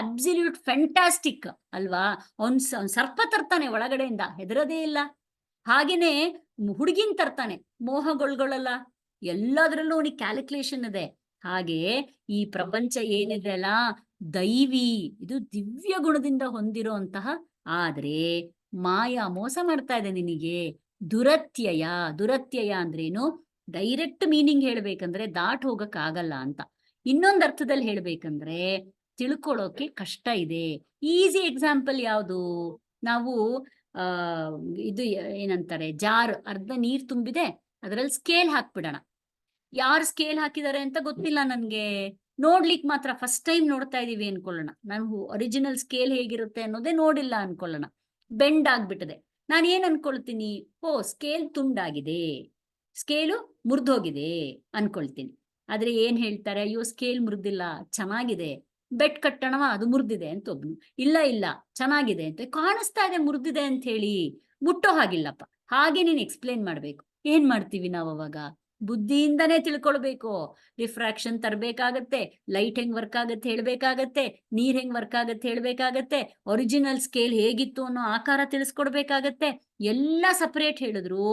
ಅಬ್ಸಲ್ಯೂಟ್ ಫ್ಯಾಂಟಾಸ್ಟಿಕ್ ಅಲ್ವಾ? ಅವನ್ ಸರ್ಪ ತರ್ತಾನೆ ಒಳಗಡೆಯಿಂದ, ಹೆದರದೇ ಇಲ್ಲ. ಹಾಗೇನೆ ಹುಡುಗಿನ್ ತರ್ತಾನೆ, ಮೋಹಗೊಳ್ಗೊಳ್ಳಲ್ಲ. ಎಲ್ಲದರಲ್ಲೂ ಅವನಿಗೆ ಕ್ಯಾಲ್ಕುಲೇಷನ್ ಇದೆ. ಹಾಗೆ ಈ ಪ್ರಪಂಚ ಏನಿದೆ ಅಲ್ಲ, ದೈವಿ, ಇದು ದಿವ್ಯ ಗುಣದಿಂದ ಹೊಂದಿರೋ ಅಂತಹ. ಆದ್ರೆ ಮಾಯಾ ಮೋಸ ಮಾಡ್ತಾ ಇದೆ ನಿನಗೆ. ದುರತ್ಯಯ. ದುರತ್ಯಯ ಅಂದ್ರೇನು? ಡೈರೆಕ್ಟ್ ಮೀನಿಂಗ್ ಹೇಳ್ಬೇಕಂದ್ರೆ ದಾಟ್ ಹೋಗಕ್ ಆಗಲ್ಲ ಅಂತ. ಇನ್ನೊಂದು ಅರ್ಥದಲ್ಲಿ ಹೇಳ್ಬೇಕಂದ್ರೆ ತಿಳ್ಕೊಳ್ಳೋಕೆ ಕಷ್ಟ ಇದೆ. ಈಸಿ ಎಕ್ಸಾಂಪಲ್ ಯಾವುದು? ನಾವು ಆ ಇದು ಏನಂತಾರೆ, ಜಾರ್ ಅರ್ಧ ನೀರ್ ತುಂಬಿದೆ, ಅದ್ರಲ್ಲಿ ಸ್ಕೇಲ್ ಹಾಕ್ಬಿಡೋಣ. ಯಾರು ಸ್ಕೇಲ್ ಹಾಕಿದ್ದಾರೆ ಅಂತ ಗೊತ್ತಿಲ್ಲ ನನ್ಗೆ, ನೋಡ್ಲಿಕ್ ಮಾತ್ರ ಫಸ್ಟ್ ಟೈಮ್ ನೋಡ್ತಾ ಇದೀವಿ ಅನ್ಕೊಳ್ಳೋಣ. ನಾನು ಒರಿಜಿನಲ್ ಸ್ಕೇಲ್ ಹೇಗಿರುತ್ತೆ ಅನ್ನೋದೇ ನೋಡಿಲ್ಲ ಅನ್ಕೊಳ್ಳೋಣ. ಬೆಂಡ್ ಆಗ್ಬಿಟ್ಟದೆ. ನಾನು ಏನ್ ಅನ್ಕೊಳ್ತೀನಿ? ಓ, ಸ್ಕೇಲ್ ತುಂಡಾಗಿದೆ, ಸ್ಕೇಲು ಮುರಿದೋಗಿದೆ ಅನ್ಕೊಳ್ತೀನಿ. ಆದ್ರೆ ಏನ್ ಹೇಳ್ತಾರೆ? ಅಯ್ಯೋ ಸ್ಕೇಲ್ ಮುರಿದಿಲ್ಲ, ಚೆನ್ನಾಗಿದೆ, ಬೆಟ್ ಕಟ್ಟಣವ, ಅದು ಮುರಿದಿದೆ ಅಂತ ಒಬ್ನು. ಇಲ್ಲ ಇಲ್ಲ ಚೆನ್ನಾಗಿದೆ ಅಂತ ಕಾಣಿಸ್ತಾ ಇದೆ, ಮುರಿದಿದೆ ಅಂತ ಹೇಳಿ. ಮುಟ್ಟೋ ಹಾಗಿಲ್ಲಪ್ಪ. ಹಾಗೆ ನೀನ್ ಎಕ್ಸ್ಪ್ಲೇನ್ ಮಾಡ್ಬೇಕು. ಏನ್ ಮಾಡ್ತೀವಿ ನಾವು ಅವಾಗ? ಬುದ್ಧಿಯಿಂದನೇ ತಿಳ್ಕೊಳ್ಬೇಕು. ರಿಫ್ರಾಕ್ಷನ್ ತರಬೇಕಾಗತ್ತೆ, ಲೈಟ್ ಹೆಂಗ್ ವರ್ಕ್ ಆಗತ್ತೆ ಹೇಳ್ಬೇಕಾಗತ್ತೆ, ನೀರ್ ಹೆಂಗ್ ವರ್ಕ್ ಆಗತ್ತೆ ಹೇಳ್ಬೇಕಾಗತ್ತೆ, ಒರಿಜಿನಲ್ ಸ್ಕೇಲ್ ಹೇಗಿತ್ತು ಅನ್ನೋ ಆಕಾರ ತಿಳಿಸ್ಕೊಡ್ಬೇಕಾಗತ್ತೆ. ಎಲ್ಲ ಸಪರೇಟ್ ಹೇಳಿದ್ರು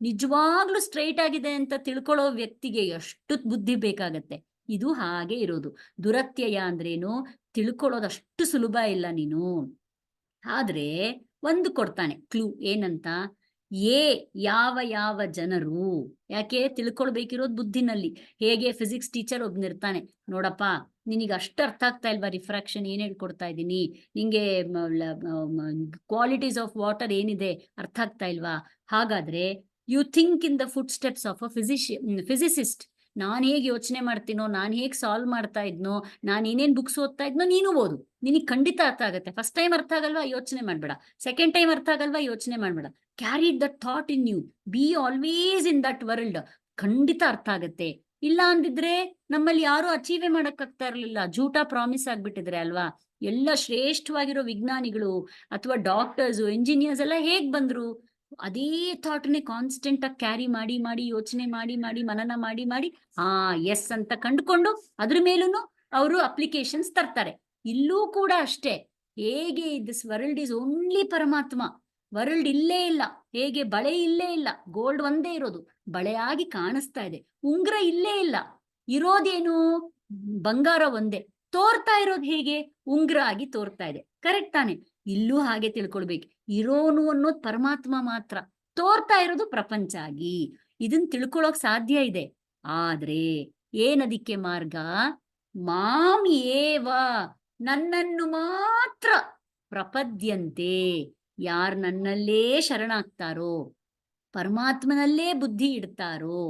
ನಿಜವಾಗ್ಲೂ ಸ್ಟ್ರೈಟ್ ಆಗಿದೆ ಅಂತ ತಿಳ್ಕೊಳ್ಳೋ ವ್ಯಕ್ತಿಗೆ ಎಷ್ಟು ಬುದ್ಧಿ ಬೇಕಾಗತ್ತೆ. ಇದು ಹಾಗೆ ಇರೋದು. ದುರತ್ಯಯ ಅಂದ್ರೇನು? ತಿಳ್ಕೊಳ್ಳೋದಷ್ಟು ಸುಲಭ ಇಲ್ಲ ನೀನು. ಆದ್ರೆ ಒಂದು ಕೊಡ್ತಾನೆ ಕ್ಲೂ, ಏನಂತ? ಯಾವ ಯಾವ ಜನರು. ಯಾಕೆ? ತಿಳ್ಕೊಳ್ಬೇಕಿರೋದು ಬುದ್ಧಿನಲ್ಲಿ. ಹೇಗೆ ಫಿಸಿಕ್ಸ್ ಟೀಚರ್ ಒಬ್ನಿರ್ತಾನೆ, ನೋಡಪ್ಪ ನಿನಗೆ ಅಷ್ಟು ಅರ್ಥ ಆಗ್ತಾ ಇಲ್ವಾ ರಿಫ್ರಾಕ್ಷನ್ ಏನ್ ಹೇಳ್ಕೊಡ್ತಾ ಇದ್ದೀನಿ, ನಿಂಗೆ ಕ್ವಾಲಿಟೀಸ್ ಆಫ್ ವಾಟರ್ ಏನಿದೆ ಅರ್ಥ ಆಗ್ತಾ ಇಲ್ವಾ? ಹಾಗಾದ್ರೆ you think in the footsteps of a physicist. ನಾನು ಹೇಗೆ ಯೋಚನೆ ಮಾಡ್ತೀನೋ, ನಾನು ಹೇಗೆ ಸಾಲ್ವ್ ಮಾಡ್ತಾ ಇದ್ನೋ, ನಾನು ಏನೇನ್ ಬುಕ್ಸ್ ಓದ್ತಾ ಇದ್ನೋ ನೀನು ಓದು, ನಿನಗೆ ಖಂಡಿತ ಅರ್ಥ ಆಗುತ್ತೆ. ಫಸ್ಟ್ ಟೈಮ್ ಅರ್ಥ ಆಗಲ್ವಾ? ಯೋಚನೆ ಮಾಡ್ಬೇಡ. ಸೆಕೆಂಡ್ ಟೈಮ್ ಅರ್ಥ ಆಗಲ್ವಾ? ಯೋಚನೆ ಮಾಡ್ಬೇಡ. Carry that thought in you, be always in that world. ಖಂಡಿತ ಅರ್ಥ ಆಗತ್ತೆ. ಇಲ್ಲ ಅಂದಿದ್ರೆ ನಮ್ಮಲ್ಲಿ ಯಾರು ಅಚೀವೇ ಮಾಡಕ್ಕಾಗ್ತಾ ಇರ್ಲಿಲ್ಲ. ಜೂಟ ಪ್ರಾಮಿಸ್ ಆಗ್ಬಿಟ್ಟಿದ್ರೆ ಅಲ್ವಾ. ಎಲ್ಲ ಶ್ರೇಷ್ಠವಾಗಿರೋ ವಿಜ್ಞಾನಿಗಳು ಅಥವಾ ಡಾಕ್ಟರ್ಸ್, ಎಂಜಿನಿಯರ್ಸ್ ಎಲ್ಲ ಹೇಗ್ ಬಂದ್ರು? ಅದೇ ಥಾಟ್ನೆ ಕಾನ್ಸ್ಟೆಂಟ್ ಆಗಿ ಕ್ಯಾರಿ ಮಾಡಿ ಮಾಡಿ ಯೋಚನೆ ಮಾಡಿ ಮಾಡಿ ಮನನ ಮಾಡಿ ಮಾಡಿ ಎಸ್ ಅಂತ ಕಂಡುಕೊಂಡು ಅದ್ರ ಮೇಲೂ ಅವರು ಅಪ್ಲಿಕೇಶನ್ಸ್ ತರ್ತಾರೆ. ಇಲ್ಲೂ ಕೂಡ ಅಷ್ಟೇ. ಹೇಗೆ ದಿಸ್ ವರ್ಲ್ಡ್ ಇಸ್ ಓನ್ಲಿ ಪರಮಾತ್ಮ, ವರ್ಲ್ಡ್ ಇಲ್ಲೇ ಇಲ್ಲ. ಹೇಗೆ ಬಳೆ ಇಲ್ಲೇ ಇಲ್ಲ, ಗೋಲ್ಡ್ ಒಂದೇ ಇರೋದು, ಬಳೆಯಾಗಿ ಕಾಣಿಸ್ತಾ ಇದೆ. ಉಂಗ್ರ ಇಲ್ಲೇ ಇಲ್ಲ, ಇರೋದೇನು ಬಂಗಾರ ಒಂದೇ. ತೋರ್ತಾ ಇರೋದು ಹೇಗೆ ಉಂಗ್ರ ಆಗಿ ತೋರ್ತಾ ಇದೆ. ಕರೆಕ್ಟ್ ತಾನೆ? ಇಲ್ಲೂ ಹಾಗೆ ತಿಳ್ಕೊಳ್ಬೇಕು. ಇರೋನು ಅನ್ನೋದು ಪರಮಾತ್ಮ ಮಾತ್ರ, ತೋರ್ತಾ ಇರೋದು ಪ್ರಪಂಚ ಆಗಿ. ಇದನ್ ತಿಳ್ಕೊಳಕ್ ಸಾಧ್ಯ ಇದೆ. ಆದ್ರೆ ಏನದಿಕ್ಕೆ ಮಾರ್ಗ? ಮಾಂ ಏವ, ನನ್ನನ್ನು ಮಾತ್ರ ಪ್ರಪದ್ಯಂತೆ. ಯಾರು ನನ್ನಲ್ಲೇ ಶರಣಾಗ್ತಾರೋ, ಪರಮಾತ್ಮನಲ್ಲೇ ಬುದ್ಧಿ ಇಡ್ತಾರೋ,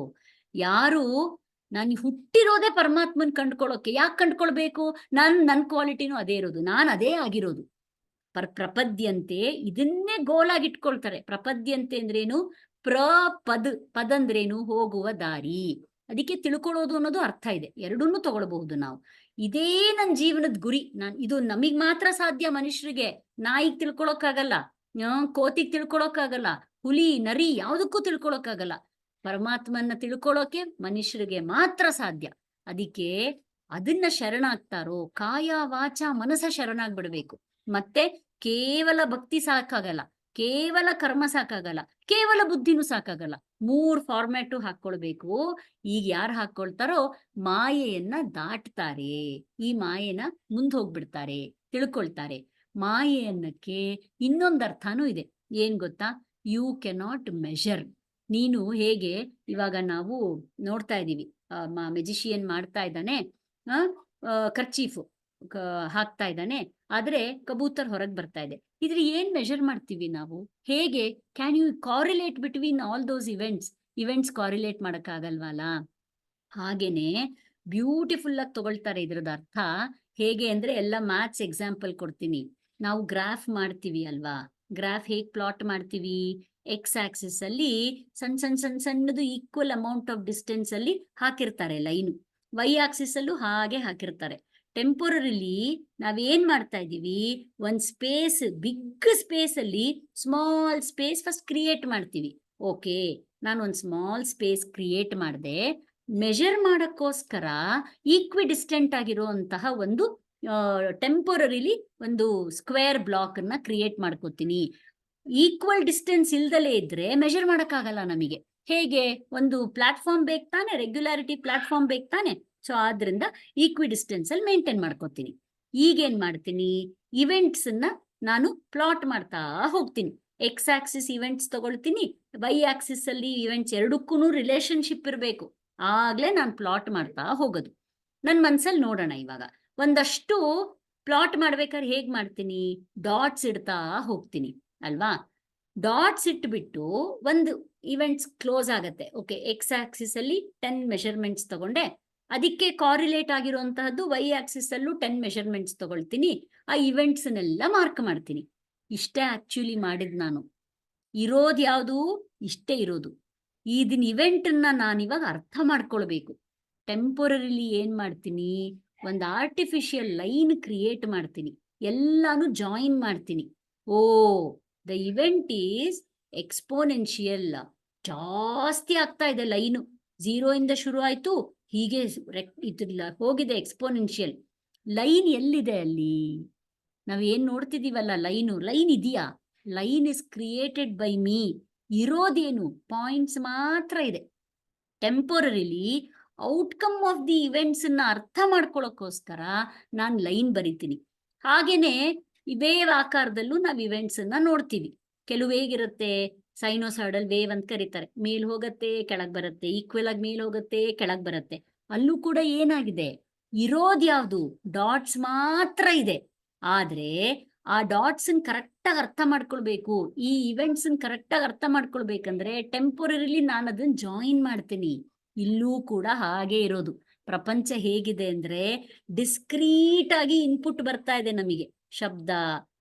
ಯಾರು ನಾನು ಹುಟ್ಟಿರೋದೇ ಪರಮಾತ್ಮನ್ ಕಂಡ್ಕೊಳ್ಳೋಕೆ. ಯಾಕೆ ಕಂಡ್ಕೊಳ್ಬೇಕು? ನನ್ ಕ್ವಾಲಿಟಿನೂ ಅದೇ ಇರೋದು, ನಾನು ಅದೇ ಆಗಿರೋದು. ಪ್ರಪದ್ಯಂತೆ ಇದನ್ನೇ ಗೋಲಾಗಿ ಇಟ್ಕೊಳ್ತಾರೆ. ಪ್ರಪದ್ಯಂತೆ ಅಂದ್ರೇನು? ಪದ್ ಅಂದ್ರೇನು? ಹೋಗುವ ದಾರಿ. ಅದಕ್ಕೆ ತಿಳ್ಕೊಳ್ಳೋದು ಅನ್ನೋದು ಅರ್ಥ ಇದೆ. ಎರಡನ್ನೂ ತಗೊಳ್ಬಹುದು ನಾವು. ಇದೇ ನನ್ನ ಜೀವನದ ಗುರಿ. ಇದು ನಮಗ್ ಮಾತ್ರ ಸಾಧ್ಯ. ಮನುಷ್ಯರಿಗೆ, ನಾಯಿಗ್ ತಿಳ್ಕೊಳಕ್ಕಾಗಲ್ಲ, ಕೋತಿಗ್ ತಿಳ್ಕೊಳಕ್ಕಾಗಲ್ಲ, ಹುಲಿ ನರಿ ಯಾವುದಕ್ಕೂ ತಿಳ್ಕೊಳಕ್ಕಾಗಲ್ಲ. ಪರಮಾತ್ಮನ್ನ ತಿಳ್ಕೊಳ್ಳೋಕೆ ಮನುಷ್ಯರಿಗೆ ಮಾತ್ರ ಸಾಧ್ಯ. ಅದಕ್ಕೆ ಅದನ್ನ ಶರಣಾಗ್ತಾರೋ, ಕಾಯ ವಾಚ ಮನಸ ಶರಣಾಗ್ಬಿಡ್ಬೇಕು. ಮತ್ತೆ ಕೇವಲ ಭಕ್ತಿ ಸಾಕಾಗಲ್ಲ, ಕೇವಲ ಕರ್ಮ ಸಾಕಾಗಲ್ಲ, ಕೇವಲ ಬುದ್ಧಿನೂ ಸಾಕಾಗಲ್ಲ. 3 ಫಾರ್ಮ್ಯಾಟು ಹಾಕೊಳ್ಬೇಕು. ಈಗ ಯಾರು ಹಾಕೊಳ್ತಾರೋ ಮಾಯೆಯನ್ನ ದಾಟ್ತಾರೆ, ಈ ಮಾಯೆನ ಮುಂದೆ ಹೋಗ್ಬಿಡ್ತಾರೆ, ತಿಳ್ಕೊಳ್ತಾರೆ. ಮಾಯೆ ಅನ್ನಕ್ಕೆ ಇನ್ನೊಂದು ಅರ್ಥನೂ ಇದೆ. ಏನ್ ಗೊತ್ತಾ? You cannot measure. ನೀನು ಹೇಗೆ ಇವಾಗ ನಾವು ನೋಡ್ತಾ ಇದೀವಿ, ಮೆಜಿಷಿಯನ್ ಮಾಡ್ತಾ ಇದ್ದಾನೆ, ಕರ್ಚೀಫು ಹಾಕ್ತಾ ಇದ್ದಾನೆ, ಆದ್ರೆ ಕಬೂತರ್ ಹೊರಗೆ ಬರ್ತಾ ಇದೆ. ಇದ್ರ ಏನ್ ಮೆಷರ್ ಮಾಡ್ತೀವಿ ನಾವು? ಹೇಗೆ can you correlate between all those events correlate ಮಾಡಕ್ಕಾಗಲ್ವಲ್ಲ. ಹಾಗೇನೆ ಬ್ಯೂಟಿಫುಲ್ ಆಗಿ ತಗೊಳ್ತಾರೆ ಇದ್ರದ ಅರ್ಥ. ಹೇಗೆ ಅಂದ್ರೆ, ಎಲ್ಲ ಮ್ಯಾಥ್ಸ್ ಎಕ್ಸಾಂಪಲ್ ಕೊಡ್ತೀನಿ. ನಾವು ಗ್ರಾಫ್ ಮಾಡ್ತೀವಿ ಅಲ್ವಾ, ಗ್ರಾಫ್ ಹೇಗ್ ಪ್ಲಾಟ್ ಮಾಡ್ತೀವಿ? ಎಕ್ಸ್ ಆಕ್ಸಿಸ್ ಅಲ್ಲಿ ಸಣ್ಣದು ಈಕ್ವಲ್ ಅಮೌಂಟ್ ಆಫ್ ಡಿಸ್ಟೆನ್ಸ್ ಅಲ್ಲಿ ಹಾಕಿರ್ತಾರೆ ಲೈನು. ವೈ ಆಕ್ಸಿಸ್ ಅಲ್ಲೂ ಹಾಗೆ ಹಾಕಿರ್ತಾರೆ. ಟೆಂಪೊರರಿಲಿ ನಾವೇನ್ ಮಾಡ್ತಾ ಇದೀವಿ? ಒಂದ್ ಸ್ಪೇಸ್, ಬಿಗ್ ಸ್ಪೇಸ್ ಅಲ್ಲಿ ಸ್ಮಾಲ್ ಸ್ಪೇಸ್ ಫಸ್ಟ್ ಕ್ರಿಯೇಟ್ ಮಾಡ್ತೀವಿ. ಓಕೆ, ನಾನು ಒಂದ್ ಸ್ಮಾಲ್ ಸ್ಪೇಸ್ ಕ್ರಿಯೇಟ್ ಮಾಡಿದೆ. ಮೆಷರ್ ಮಾಡಕ್ಕೋಸ್ಕರ ಈಕ್ವಿ ಡಿಸ್ಟೆಂಟ್ ಆಗಿರುವಂತಹ ಒಂದು ಟೆಂಪೊರರಿಲಿ ಒಂದು ಸ್ಕ್ವೇರ್ ಬ್ಲಾಕ್ ಅನ್ನ ಕ್ರಿಯೇಟ್ ಮಾಡ್ಕೋತೀನಿ. ಈಕ್ವಲ್ ಡಿಸ್ಟೆನ್ಸ್ ಇಲ್ದಲೇ ಇದ್ರೆ ಮೆಷರ್ ಮಾಡಕ್ಕಾಗಲ್ಲ ನಮಗೆ. ಹೇಗೆ? ಒಂದು ಪ್ಲಾಟ್ಫಾರ್ಮ್ ಬೇಕು ತಾನೆ, ರೆಗ್ಯುಲಾರಿಟಿ ಪ್ಲಾಟ್ಫಾರ್ಮ್ ಬೇಕು ತಾನೆ. ಸೊ ಆದ್ರಿಂದ ಈಕ್ವಿ ಡಿಸ್ಟೆನ್ಸ್ ಅಲ್ಲಿ ಮೇಂಟೈನ್ ಮಾಡ್ಕೋತೀನಿ. ಈಗೇನ್ ಮಾಡ್ತೀನಿ? ಇವೆಂಟ್ಸ್ ಅನ್ನ ನಾನು ಪ್ಲಾಟ್ ಮಾಡ್ತಾ ಹೋಗ್ತೀನಿ. ಎಕ್ಸ್ ಆಕ್ಸಿಸ್ ಇವೆಂಟ್ಸ್ ತಗೊಳ್ತೀನಿ, ವೈ ಆಕ್ಸಿಸ್ ಅಲ್ಲಿ ಇವೆಂಟ್ಸ್, ಎರಡಕ್ಕೂ ರಿಲೇಶನ್ಶಿಪ್ ಇರಬೇಕು. ಆಗ್ಲೇ ನಾನು ಪ್ಲಾಟ್ ಮಾಡ್ತಾ ಹೋಗೋದು. ನನ್ ಮನ್ಸಲ್ಲಿ ನೋಡೋಣ. ಇವಾಗ ಒಂದಷ್ಟು ಪ್ಲಾಟ್ ಮಾಡ್ಬೇಕಾದ್ರೆ ಹೇಗ್ ಮಾಡ್ತೀನಿ? ಡಾಟ್ಸ್ ಇಡ್ತಾ ಹೋಗ್ತೀನಿ ಅಲ್ವಾ. ಡಾಟ್ಸ್ ಇಟ್ಬಿಟ್ಟು ಒಂದು ಇವೆಂಟ್ಸ್ ಕ್ಲೋಸ್ ಆಗತ್ತೆ. ಓಕೆ, ಎಕ್ಸ್ ಆಕ್ಸಿಸ್ ಅಲ್ಲಿ 10 ಮೆಷರ್ಮೆಂಟ್ಸ್ ತಗೊಂಡೆ, ಅದಕ್ಕೆ ಕಾರಿಲೇಟ್ ಆಗಿರುವಂತಹದ್ದು ವೈ ಆಕ್ಸಿಸ್ ಅಲ್ಲೂ 10 ಮೆಷರ್ಮೆಂಟ್ಸ್ ತಗೊಳ್ತೀನಿ. ಆ ಇವೆಂಟ್ಸ್ನೆಲ್ಲ ಮಾರ್ಕ್ ಮಾಡ್ತೀನಿ. ಇಷ್ಟೇ ಆಕ್ಚುಲಿ ಮಾಡಿದ್ ನಾನು. ಇರೋದು ಯಾವುದು? ಇಷ್ಟೇ ಇರೋದು. ಇದನ್ ಇವೆಂಟ್ ಅನ್ನ ನಾನಿವಾಗ ಅರ್ಥ ಮಾಡ್ಕೊಳ್ಬೇಕು. ಟೆಂಪೊರರಿಲಿ ಏನ್ ಮಾಡ್ತೀನಿ? ಒಂದು ಆರ್ಟಿಫಿಷಿಯಲ್ ಲೈನ್ ಕ್ರಿಯೇಟ್ ಮಾಡ್ತೀನಿ, ಎಲ್ಲಾನು ಜಾಯಿನ್ ಮಾಡ್ತೀನಿ. ಓ, ದ ಇವೆಂಟ್ ಈಸ್ ಎಕ್ಸ್ಪೋನೆನ್ಷಿಯಲ್. ಜಾಸ್ತಿ ಆಗ್ತಾ ಇದೆ ಲೈನು. 0 ಇಂದ ಶುರು ಆಯ್ತು, ಹೀಗೆ ಇದಿಲ್ಲ ಹೋಗಿದೆ ಎಕ್ಸ್ಪೋನೆನ್ಷಿಯಲ್. ಲೈನ್ ಎಲ್ಲಿದೆ ಅಲ್ಲಿ? ನಾವ್ ಏನ್ ನೋಡ್ತಿದೀವಲ್ಲ, ಲೈನ್ ಇದೆಯಾ? Line is created by me. ಇರೋದೇನು? ಪಾಯಿಂಟ್ಸ್ ಮಾತ್ರ ಇದೆ. Temporarily outcome of the events ಅನ್ನ ಅರ್ಥ ಮಾಡ್ಕೊಳ್ಳೋಕ್ಕೋಸ್ಕರ ನಾನು ಲೈನ್ ಬರಿತೀನಿ. ಹಾಗೇನೆ ವೇವ್ ಆಕಾರದಲ್ಲೂ ನಾವು ಇವೆಂಟ್ಸ್ ಅನ್ನ ನೋಡ್ತೀವಿ. ಕೆಲವು ಹೇಗಿರುತ್ತೆ? ಸೈನೋಸಾಯ್ಡಲ್ ವೇವ್ ಅಂತ ಕರೀತಾರೆ. ಮೇಲ್ ಹೋಗತ್ತೆ, ಕೆಳಗ್ ಬರುತ್ತೆ, ಈಕ್ವಲ್ ಆಗಿ ಮೇಲ್ ಹೋಗತ್ತೆ, ಕೆಳಗ್ ಬರುತ್ತೆ. ಅಲ್ಲೂ ಕೂಡ ಏನಾಗಿದೆ? ಇರೋದ್ಯಾವ್ದು? ಡಾಟ್ಸ್ ಮಾತ್ರ ಇದೆ. ಆದ್ರೆ ಆ ಡಾಟ್ಸ್ ಕರೆಕ್ಟ್ ಆಗಿ ಅರ್ಥ ಮಾಡ್ಕೊಳ್ಬೇಕು. ಈ ಇವೆಂಟ್ಸ್ ಕರೆಕ್ಟ್ ಆಗಿ ಅರ್ಥ ಮಾಡ್ಕೊಳ್ಬೇಕಂದ್ರೆ ಟೆಂಪೊರರಿಲಿ ನಾನು ಅದನ್ನ ಜಾಯಿನ್ ಮಾಡ್ತೀನಿ. ಇಲ್ಲೂ ಕೂಡ ಹಾಗೆ ಇರೋದು. ಪ್ರಪಂಚ ಹೇಗಿದೆ ಅಂದ್ರೆ, ಡಿಸ್ಕ್ರೀಟ್ ಆಗಿ ಇನ್ಪುಟ್ ಬರ್ತಾ ಇದೆ ನಮಗೆ. ಶಬ್ದ,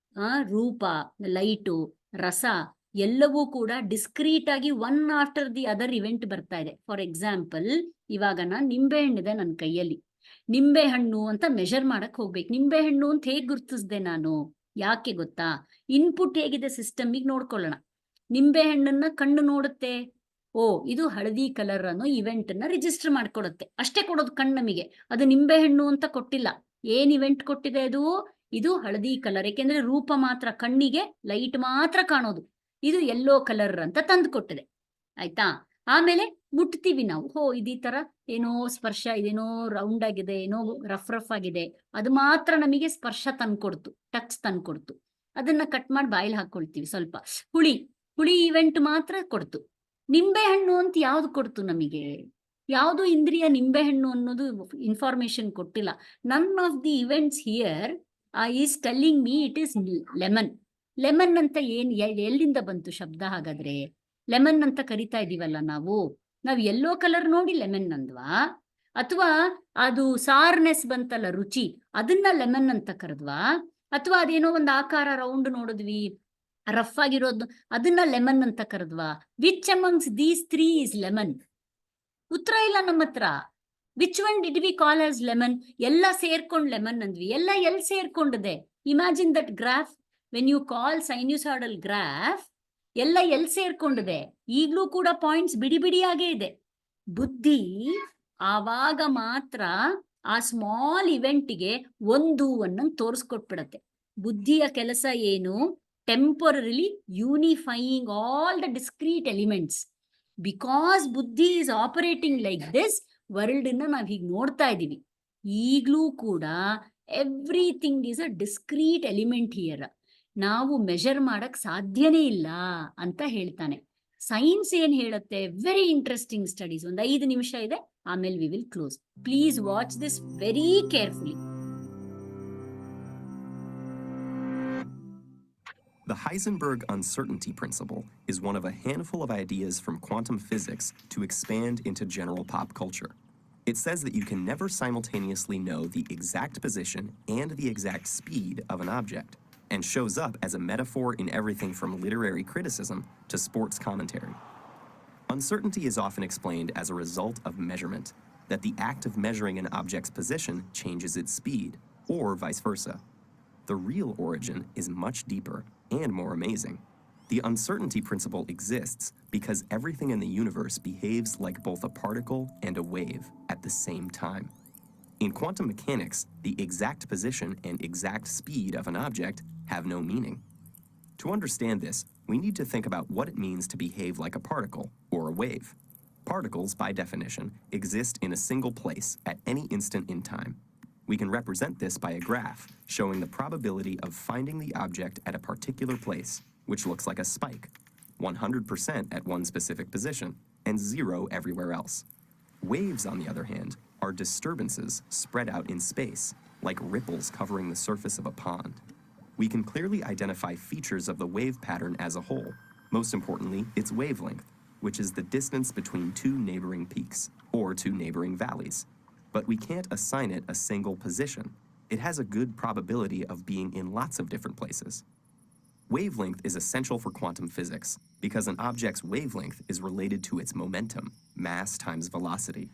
ರೂಪ, ಲೈಟು, ರಸ, ಎಲ್ಲವೂ ಕೂಡ ಡಿಸ್ಕ್ರೀಟ್ ಆಗಿ one after the other event ಬರ್ತಾ ಇದೆ. ಫಾರ್ ಎಕ್ಸಾಂಪಲ್, ಇವಾಗ ನಾನು ನಿಂಬೆ ಹಣ್ಣಿದೆ ನನ್ನ ಕೈಯಲ್ಲಿ, ನಿಂಬೆ ಹಣ್ಣು ಅಂತ ಮೆಷರ್ ಮಾಡಕ್ ಹೋಗ್ಬೇಕು. ನಿಂಬೆ ಹಣ್ಣು ಅಂತ ಹೇಗ್ ಗುರ್ತಿಸ್ದೆ ನಾನು? ಯಾಕೆ ಗೊತ್ತಾ? ಇನ್ಪುಟ್ ಹೇಗಿದೆ ಸಿಸ್ಟಮ್ಗೆ ನೋಡ್ಕೊಳ್ಳೋಣ. ನಿಂಬೆ ಹಣ್ಣನ್ನ ಕಣ್ಣು ನೋಡುತ್ತೆ, ಓ ಇದು ಹಳದಿ ಕಲರ್ ಅನ್ನೋ ಇವೆಂಟ್ ಅನ್ನ ರಿಜಿಸ್ಟರ್ ಮಾಡ್ಕೊಡುತ್ತೆ. ಅಷ್ಟೇ ಕೊಡೋದು ಕಣ್ಣು ನಮಗೆ, ಅದು ನಿಂಬೆ ಹಣ್ಣು ಅಂತ ಕೊಟ್ಟಿಲ್ಲ. ಏನ್ ಇವೆಂಟ್ ಕೊಟ್ಟಿದೆ ಅದು? ಇದು ಹಳದಿ ಕಲರ್, ಯಾಕೆಂದ್ರೆ ರೂಪ ಮಾತ್ರ, ಕಣ್ಣಿಗೆ ಲೈಟ್ ಮಾತ್ರ ಕಾಣೋದು. ಇದು ಯೆಲ್ಲೋ ಕಲರ್ ಅಂತ ತಂದು ಕೊಟ್ಟಿದೆ, ಆಯ್ತಾ? ಆಮೇಲೆ ಮುಟ್ತೀವಿ ನಾವು, ಹೋ ಇದೀ ತರ ಏನೋ ಸ್ಪರ್ಶ, ಇದೇನೋ ರೌಂಡ್ ಆಗಿದೆ, ಏನೋ ರಫ್ ಆಗಿದೆ, ಅದು ಮಾತ್ರ ನಮಗೆ ಸ್ಪರ್ಶ ತಂದ್ಕೊಡ್ತು, ಟಚ್ ತಂದ್ಕೊಡ್ತು. ಅದನ್ನ ಕಟ್ ಮಾಡಿ ಬಾಯಿಲ್ ಹಾಕೊಳ್ತೀವಿ. ಸ್ವಲ್ಪ ಹುಳಿ ಇವೆಂಟ್ ಮಾತ್ರ ಕೊಡ್ತು. ನಿಂಬೆ ಹಣ್ಣು ಅಂತ ಯಾವ್ದು ಕೊಡ್ತು ನಮಗೆ? ಯಾವುದು ಇಂದ್ರಿಯ ನಿಂಬೆ ಹಣ್ಣು ಅನ್ನೋದು ಇನ್ಫಾರ್ಮೇಶನ್ ಕೊಟ್ಟಿಲ್ಲ. None of the events here is telling me it is lemon. Lemon ಅಂತ ಎಲ್ಲಿಂದ ಬಂತು ಶಬ್ದ ಹಾಗಾದ್ರೆ? ಲೆಮನ್ ಅಂತ ಕರಿತಾ ಇದೀವಲ್ಲ ನಾವು ಯೆಲ್ಲೋ ಕಲರ್ ನೋಡಿ ಲೆಮನ್ ಅಂದ್ವಾ? ಅಥವಾ ಅದು ಸಾರ್ನೆಸ್ ಬಂತಲ್ಲ, ರುಚಿ, ಅದನ್ನ ಲೆಮನ್ ಅಂತ ಕರೆದ್ವಾ? ಅಥವಾ ಅದೇನೋ ಒಂದು ಆಕಾರ ರೌಂಡ್ ನೋಡಿದ್ವಿ, ರಫ್ ಆಗಿರೋದು, ಅದನ್ನ ಲೆಮನ್ ಅಂತ ಕರೆದ್ವಾ? Which amongst these three is lemon? ಉತ್ತರ ಇಲ್ಲ ನಮ್ಮ ಹತ್ರ. Which one did we call as lemon? ಎಲ್ಲ ಸೇರ್ಕೊಂಡ್ ಲೆಮನ್ ಅಂದ್ವಿ. ಎಲ್ಲ ಎಲ್ಲಿ ಸೇರ್ಕೊಂಡಿದೆ? Imagine that graph, when you call sinusoidal graph, ಎಲ್ಲ ಎಲ್ಲಿ ಸೇರ್ಕೊಂಡಿದೆ? ಈಗ್ಲೂ ಕೂಡ ಪಾಯಿಂಟ್ಸ್ ಬಿಡಿ ಬಿಡಿಯಾಗೇ ಇದೆ. ಬುದ್ಧಿ ಆವಾಗ ಮಾತ್ರ ಆ ಸ್ಮಾಲ್ ಇವೆಂಟ್ಗೆ ಒಂದು ಅನ್ನನ್ನು ತೋರಿಸ್ಕೊಟ್ಬಿಡತ್ತೆ. ಬುದ್ಧಿಯ ಕೆಲಸ ಏನು? Temporarily unifying all the discrete elements. Because ಬುದ್ಧಿ is operating like this, world ನ ನಾವ್ ಹೀಗೆ ನೋಡ್ತಾ ಇದೀವಿ. ಈಗ್ಲೂ ಕೂಡ everything is a discrete element here. ನಾವು ಮೆಷರ್ ಮಾಡಕ್ ಸಾಧ್ಯನೇ ಇಲ್ಲ ಅಂತ ಹೇಳ್ತಾನೆ. ಸೈನ್ಸ್ ಏನ್ ಹೇಳುತ್ತೆ? Very interesting studies. ಒಂದು 5 ನಿಮಿಷ ಇದೆ, ಆಮೇಲೆ we will close. Please watch this very carefully. The Heisenberg uncertainty principle is one of a handful of ideas from quantum physics to expand into general pop culture. It says that you can never simultaneously know the exact position and the exact speed of an object, and shows up as a metaphor in everything from literary criticism to sports commentary. Uncertainty is often explained as a result of measurement, that the act of measuring an object's position changes its speed, or vice versa. The real origin is much deeper and more amazing. The uncertainty principle exists because everything in the universe behaves like both a particle and a wave at the same time. In quantum mechanics, the exact position and exact speed of an object have no meaning. To understand this, we need to think about what it means to behave like a particle or a wave. Particles, by definition, exist in a single place at any instant in time. We can represent this by a graph showing the probability of finding the object at a particular place, which looks like a spike, 100% at one specific position, and 0 everywhere else. Waves, on the other hand, are disturbances spread out in space, like ripples covering the surface of a pond. We can clearly identify features of the wave pattern as a whole, most importantly, its wavelength, which is the distance between two neighboring peaks, or two neighboring valleys. But we can't assign it a single position. It has a good probability of being in lots of different places. Wavelength is essential for quantum physics because an object's wavelength is related to its momentum, mass times velocity.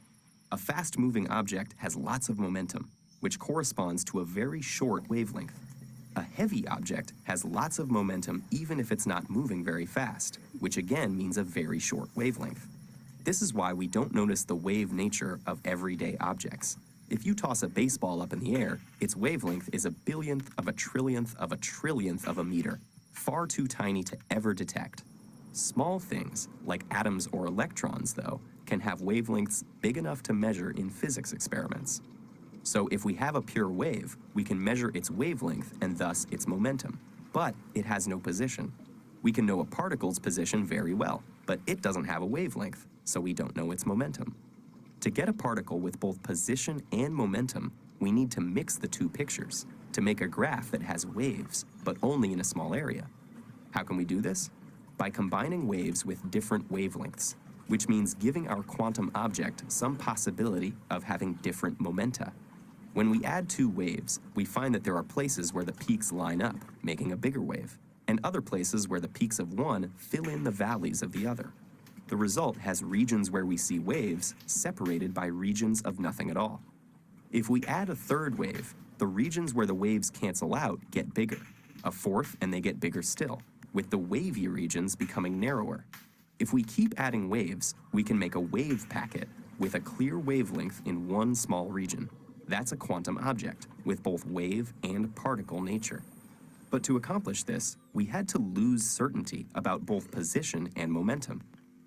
A fast-moving object has lots of momentum, which corresponds to a very short wavelength. A heavy object has lots of momentum even if it's not moving very fast, which again means a very short wavelength. This is why we don't notice the wave nature of everyday objects. If you toss a baseball up in the air, its wavelength is a billionth of a trillionth of a trillionth of a meter, far too tiny to ever detect. Small things, like atoms or electrons, though, can have wavelengths big enough to measure in physics experiments. So if we have a pure wave, we can measure its wavelength and thus its momentum, but it has no position. We can know a particle's position very well, but it doesn't have a wavelength, so we don't know its momentum. To get a particle with both position and momentum, we need to mix the two pictures to make a graph that has waves, but only in a small area. How can we do this? By combining waves with different wavelengths, which means giving our quantum object some possibility of having different momenta. When we add two waves, we find that there are places where the peaks line up, making a bigger wave. and other places where the peaks of one fill in the valleys of the other. The result has regions where we see waves separated by regions of nothing at all. If we add a third wave, the regions where the waves cancel out get bigger, a fourth and they get bigger still, with the wavy regions becoming narrower. If we keep adding waves, we can make a wave packet with a clear wavelength in one small region. That's a quantum object with both wave and particle nature. But to accomplish this, we had to lose certainty about both position and momentum.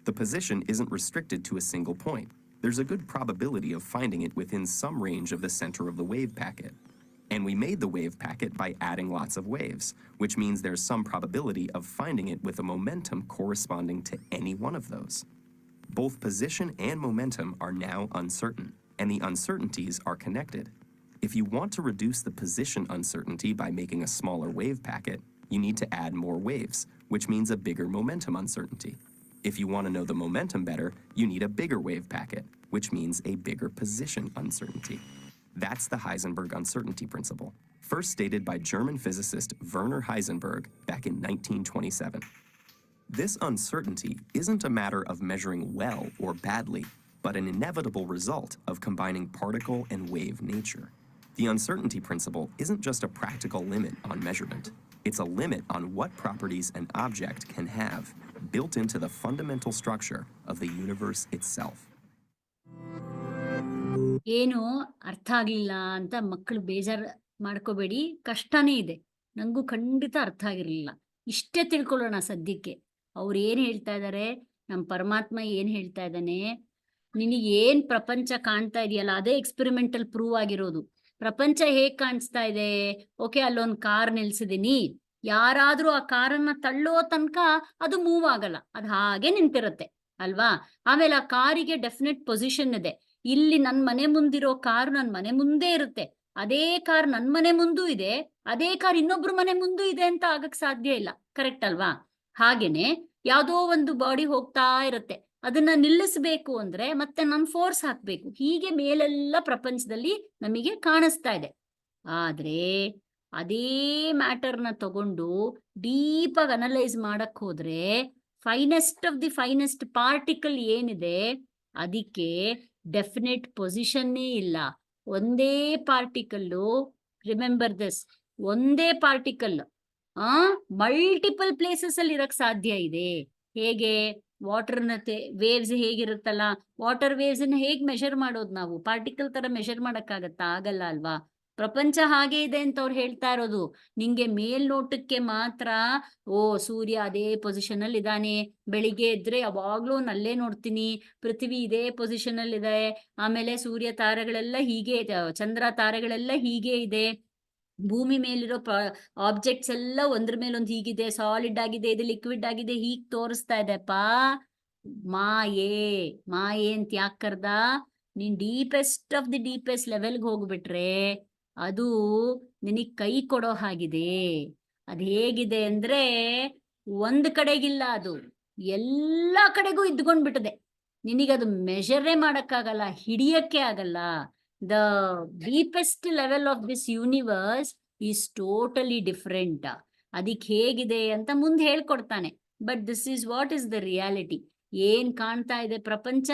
The position isn't restricted to a single point. There's a good probability of finding it within some range of the center of the wave packet. And we made the wave packet by adding lots of waves, which means there's some probability of finding it with a momentum corresponding to any one of those. Both position and momentum are now uncertain, and the uncertainties are connected. If you want to reduce the position uncertainty by making a smaller wave packet, you need to add more waves, which means a bigger momentum uncertainty. If you want to know the momentum better, you need a bigger wave packet, which means a bigger position uncertainty. That's the Heisenberg uncertainty principle, first stated by German physicist Werner Heisenberg back in 1927. This uncertainty isn't a matter of measuring well or badly, but an inevitable result of combining particle and wave nature. The uncertainty principle isn't just a practical limit on measurement. It's a limit on what properties an object can have, built into the fundamental structure of the universe itself. ಏನು ಅರ್ಥ ಆಗ್ಲಿಲ್ಲ ಅಂತ ಮಕ್ಕಳು ಬೇಜಾರು ಮಾಡ್ಕೋಬೇಡಿ, ಕಷ್ಟನೇ ಇದೆ. ನಂಗೂ ಖಂಡಿತ ಅರ್ಥ ಆಗಿರ್ಲಿಲ್ಲ. ಇಷ್ಟೇ ತಿಳ್ಕೊಳ್ಳೋಣ ಸದ್ಯಕ್ಕೆ. ಅವ್ರು ಏನ್ ಹೇಳ್ತಾ ಇದ್ದಾರೆ, ನಮ್ಮ ಪರಮಾತ್ಮ ಏನ್ ಹೇಳ್ತಾ ಇದ್ದಾನೆ, ನಿನಗೆ ಏನ್ ಪ್ರಪಂಚ ಕಾಣ್ತಾ ಇದೆಯಲ್ಲ ಅದೇ ಎಕ್ಸ್ಪೆರಿಮೆಂಟಲ್ ಪ್ರೂವ್ ಆಗಿರೋದು. ಪ್ರಪಂಚ ಹೇಗ್ ಕಾಣಿಸ್ತಾ ಇದೆ, ಓಕೆ ಅಲ್ಲೊಂದ್ ಕಾರ್ ನಿಲ್ಸಿದೀನಿ, ಯಾರಾದ್ರೂ ಆ ಕಾರನ್ನ ತಳ್ಳೋ ತನಕ ಅದು ಮೂವ್ ಆಗಲ್ಲ, ಅದು ಹಾಗೆ ನಿಂತಿರುತ್ತೆ ಅಲ್ವಾ. ಆಮೇಲೆ ಆ ಕಾರಿಗೆ ಡೆಫಿನೆಟ್ ಪೊಸಿಷನ್ ಇದೆ. ಇಲ್ಲಿ ನನ್ ಮನೆ ಮುಂದಿರೋ ಕಾರ್ ನನ್ ಮನೆ ಮುಂದೆ ಇರುತ್ತೆ, ಅದೇ ಕಾರ್ ನನ್ ಮನೆ ಮುಂದೂ ಇದೆ, ಅದೇ ಕಾರ್ ಇನ್ನೊಬ್ರು ಮನೆ ಮುಂದೂ ಇದೆ ಅಂತ ಆಗಕ್ ಸಾಧ್ಯ ಇಲ್ಲ, ಕರೆಕ್ಟ್ ಅಲ್ವಾ. ಹಾಗೇನೆ ಯಾವ್ದೋ ಒಂದು ಬಾಡಿ ಹೋಗ್ತಾ ಇರುತ್ತೆ, ಅದನ್ನ ನಿಲ್ಲಿಸ್ಬೇಕು ಅಂದ್ರೆ ಮತ್ತೆ ನನ್ ಫೋರ್ಸ್ ಹಾಕ್ಬೇಕು. ಹೀಗೆ ಮೇಲೆಲ್ಲ ಪ್ರಪಂಚದಲ್ಲಿ ನಮಗೆ ಕಾಣಿಸ್ತಾ ಇದೆ. ಆದ್ರೆ ಅದೇ ಮ್ಯಾಟರ್ನ ತಗೊಂಡು ಡೀಪ್ ಆಗಿ ಅನಲೈಸ್ ಮಾಡಕ್ ಹೋದ್ರೆ finest of the finest particle ಏನಿದೆ ಅದಕ್ಕೆ ಡೆಫಿನೆಟ್ ಪೊಸಿಷನ್ನೇ ಇಲ್ಲ. ಒಂದೇ ಪಾರ್ಟಿಕಲ್ಲು, ರಿಮೆಂಬರ್ ದಿಸ್, ಒಂದೇ ಪಾರ್ಟಿಕಲ್ ಮಲ್ಟಿಪಲ್ ಪ್ಲೇಸಸ್ ಅಲ್ಲಿ ಇರಕ್ ಸಾಧ್ಯ ಇದೆ. ಹೇಗೆ ವಾಟರ್ನ ವೇವ್ಸ್ ಹೇಗಿರುತ್ತಲ್ಲ, ವಾಟರ್ ವೇವ್ಸ್ ಅನ್ನ ಹೇಗ್ ಮೆಷರ್ ಮಾಡೋದು ನಾವು, ಪಾರ್ಟಿಕಲ್ ತರ ಮೆಷರ್ ಮಾಡಕ್ಕಾಗತ್ತಾ, ಆಗಲ್ಲ ಅಲ್ವಾ. ಪ್ರಪಂಚ ಹಾಗೆ ಇದೆ ಅಂತ ಅವ್ರು ಹೇಳ್ತಾ ಇರೋದು. ನಿಂಗೆ ಮೇಲ್ನೋಟಕ್ಕೆ ಮಾತ್ರ ಓ ಸೂರ್ಯ ಅದೇ ಪೊಸಿಷನ್ ಅಲ್ಲಿ ಇದ್ದಾನೆ, ಬೆಳಿಗ್ಗೆ ಎದ್ರೆ ಯಾವಾಗ್ಲೂ ನಲ್ಲೇ ನೋಡ್ತೀನಿ, ಪೃಥ್ವಿ ಇದೇ ಪೊಸಿಷನ್ ಅಲ್ಲಿ ಇದೆ, ಆಮೇಲೆ ಸೂರ್ಯ ತಾರೆಗಳೆಲ್ಲ ಹೀಗೆ, ಚಂದ್ರ ತಾರೆಗಳೆಲ್ಲ ಹೀಗೆ ಇದೆ, ಭೂಮಿ ಮೇಲಿರೋ ಆಬ್ಜೆಕ್ಟ್ಸ್ ಎಲ್ಲ ಒಂದ್ರ ಮೇಲೊಂದು ಹೀಗಿದೆ, ಸಾಲಿಡ್ ಆಗಿದೆ, ಇದು ಲಿಕ್ವಿಡ್ ಆಗಿದೆ, ಹೀಗ್ ತೋರಿಸ್ತಾ ಇದೆಪ್ಪ. ಮಾಯೆ ಮಾಯೆ ಅಂತ ಯಾಕೆ ಕರ್ದ, ನೀನ್ ಡೀಪೆಸ್ಟ್ ಆಫ್ ದಿ ಡೀಪೆಸ್ಟ್ ಲೆವೆಲ್ಗೆ ಹೋಗ್ಬಿಟ್ರೆ ಅದು ನಿನಗ್ ಕೈ ಕೊಡೋ ಹಾಗಿದೆ. ಅದ್ ಹೇಗಿದೆ ಅಂದ್ರೆ ಒಂದ್ ಕಡೆಗಿಲ್ಲ, ಅದು ಎಲ್ಲಾ ಕಡೆಗೂ ಇದ್ಕೊಂಡ್ಬಿಟ್ಟದೆ. ನಿನಗದು ಮೆಷರೇ ಮಾಡಕ್ಕಾಗಲ್ಲ, ಹಿಡಿಯಕ್ಕೆ ಆಗಲ್ಲ. The deepest level of this universe is totally different. ಅದಕ್ಕೆ ಹೇಗಿದೆ ಅಂತ ಮುಂದೆ ಹೇಳ್ಕೊಡ್ತಾನೆ. But this is what is the reality. ಏನ್ ಕಾಣ್ತಾ ಇದೆ ಪ್ರಪಂಚ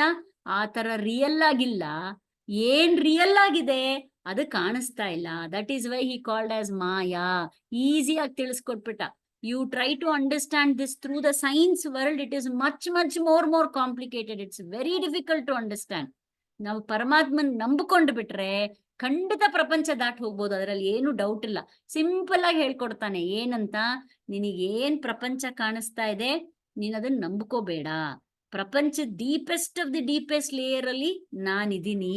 ಆ ತರ ರಿಯಲ್ ಆಗಿಲ್ಲ, ಏನ್ ರಿಯಲ್ ಆಗಿದೆ ಅದು ಕಾಣಿಸ್ತಾ ಇಲ್ಲ. That is why he called as maya. ಈಸಿಯಾಗಿ ತಿಳಿಸ್ಕೊಟ್ಬಿಟ್ಟ. You try to understand this through the science world, it is much more complicated. It's very difficult to understand. ನಾವು ಪರಮಾತ್ಮನ್ ನಂಬಿಕೊಂಡು ಬಿಟ್ರೆ ಖಂಡಿತ ಪ್ರಪಂಚ ದಾಟ್ ಹೋಗ್ಬೋದು, ಅದರಲ್ಲಿ ಏನು ಡೌಟ್ ಇಲ್ಲ. ಸಿಂಪಲ್ ಆಗಿ ಹೇಳ್ಕೊಡ್ತಾನೆ ಏನಂತ, ನಿನಗೇನ್ ಪ್ರಪಂಚ ಕಾಣಿಸ್ತಾ ಇದೆ ನೀನ್ ಅದನ್ನ ನಂಬ್ಕೋಬೇಡ. ಪ್ರಪಂಚ deepest of the deepest layer ಅಲ್ಲಿ ನಾನಿದ್ದೀನಿ,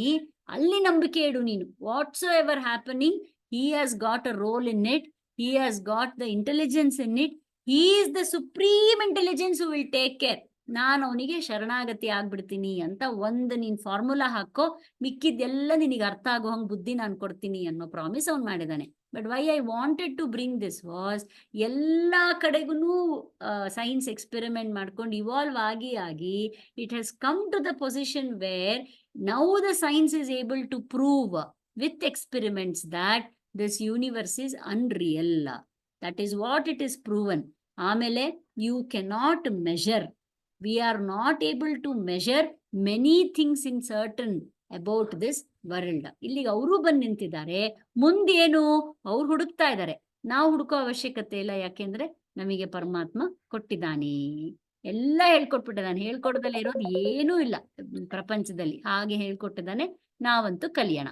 ಅಲ್ಲಿ ನಂಬಿಕೆ ಇಡು ನೀನು. What's ever happening, he has got a role in it, he has got the intelligence in it, he is the supreme intelligence who will take care. ನಾನು ಅವನಿಗೆ ಶರಣಾಗತಿ ಆಗ್ಬಿಡ್ತೀನಿ ಅಂತ ಒಂದು ನೀನ್ ಫಾರ್ಮುಲಾ ಹಾಕೋ, ಮಿಕ್ಕಿದ್ದೆಲ್ಲ ನಿನಗೆ ಅರ್ಥ ಆಗೋ ಹಂಗ್ ಬುದ್ಧಿ ನಾನು ಕೊಡ್ತೀನಿ ಅನ್ನೋ ಪ್ರಾಮಿಸ್ ಅವ್ನು ಮಾಡಿದಾನೆ. But why I wanted to bring this was, ಎಲ್ಲಾ ಕಡೆಗೂ ಸೈನ್ಸ್ ಎಕ್ಸ್ಪೆರಿಮೆಂಟ್ ಮಾಡ್ಕೊಂಡು ಇವಾಲ್ವ್ ಆಗಿ it has come to the position where now the science is able to prove with experiments that this universe is unreal. That is what it is proven. ಆಮೇಲೆ you cannot measure, we are not able to measure many things in certain about this world. ಇಲ್ಲಿಗೆ ಅವರು ಬಂದು ನಿಂತಿದ್ದಾರೆ, ಮುಂದೇನು ಅವ್ರು ಹುಡುಕ್ತಾ ಇದ್ದಾರೆ, ನಾವು ಹುಡುಕೋ ಅವಶ್ಯಕತೆ ಇಲ್ಲ. ಯಾಕೆಂದ್ರೆ ನಮಗೆ ಪರಮಾತ್ಮ ಕೊಟ್ಟಿದ್ದಾನೆ, ಎಲ್ಲ ಹೇಳ್ಕೊಟ್ಬಿಟ್ಟಿದ್ದಾನೆ. ಹೇಳ್ಕೊಡದಲ್ಲೇ ಇರೋದು ಏನೂ ಇಲ್ಲ ಪ್ರಪಂಚದಲ್ಲಿ, ಹಾಗೆ ಹೇಳ್ಕೊಟ್ಟಿದ್ದಾನೆ. ನಾವಂತೂ ಕಲಿಯೋಣ.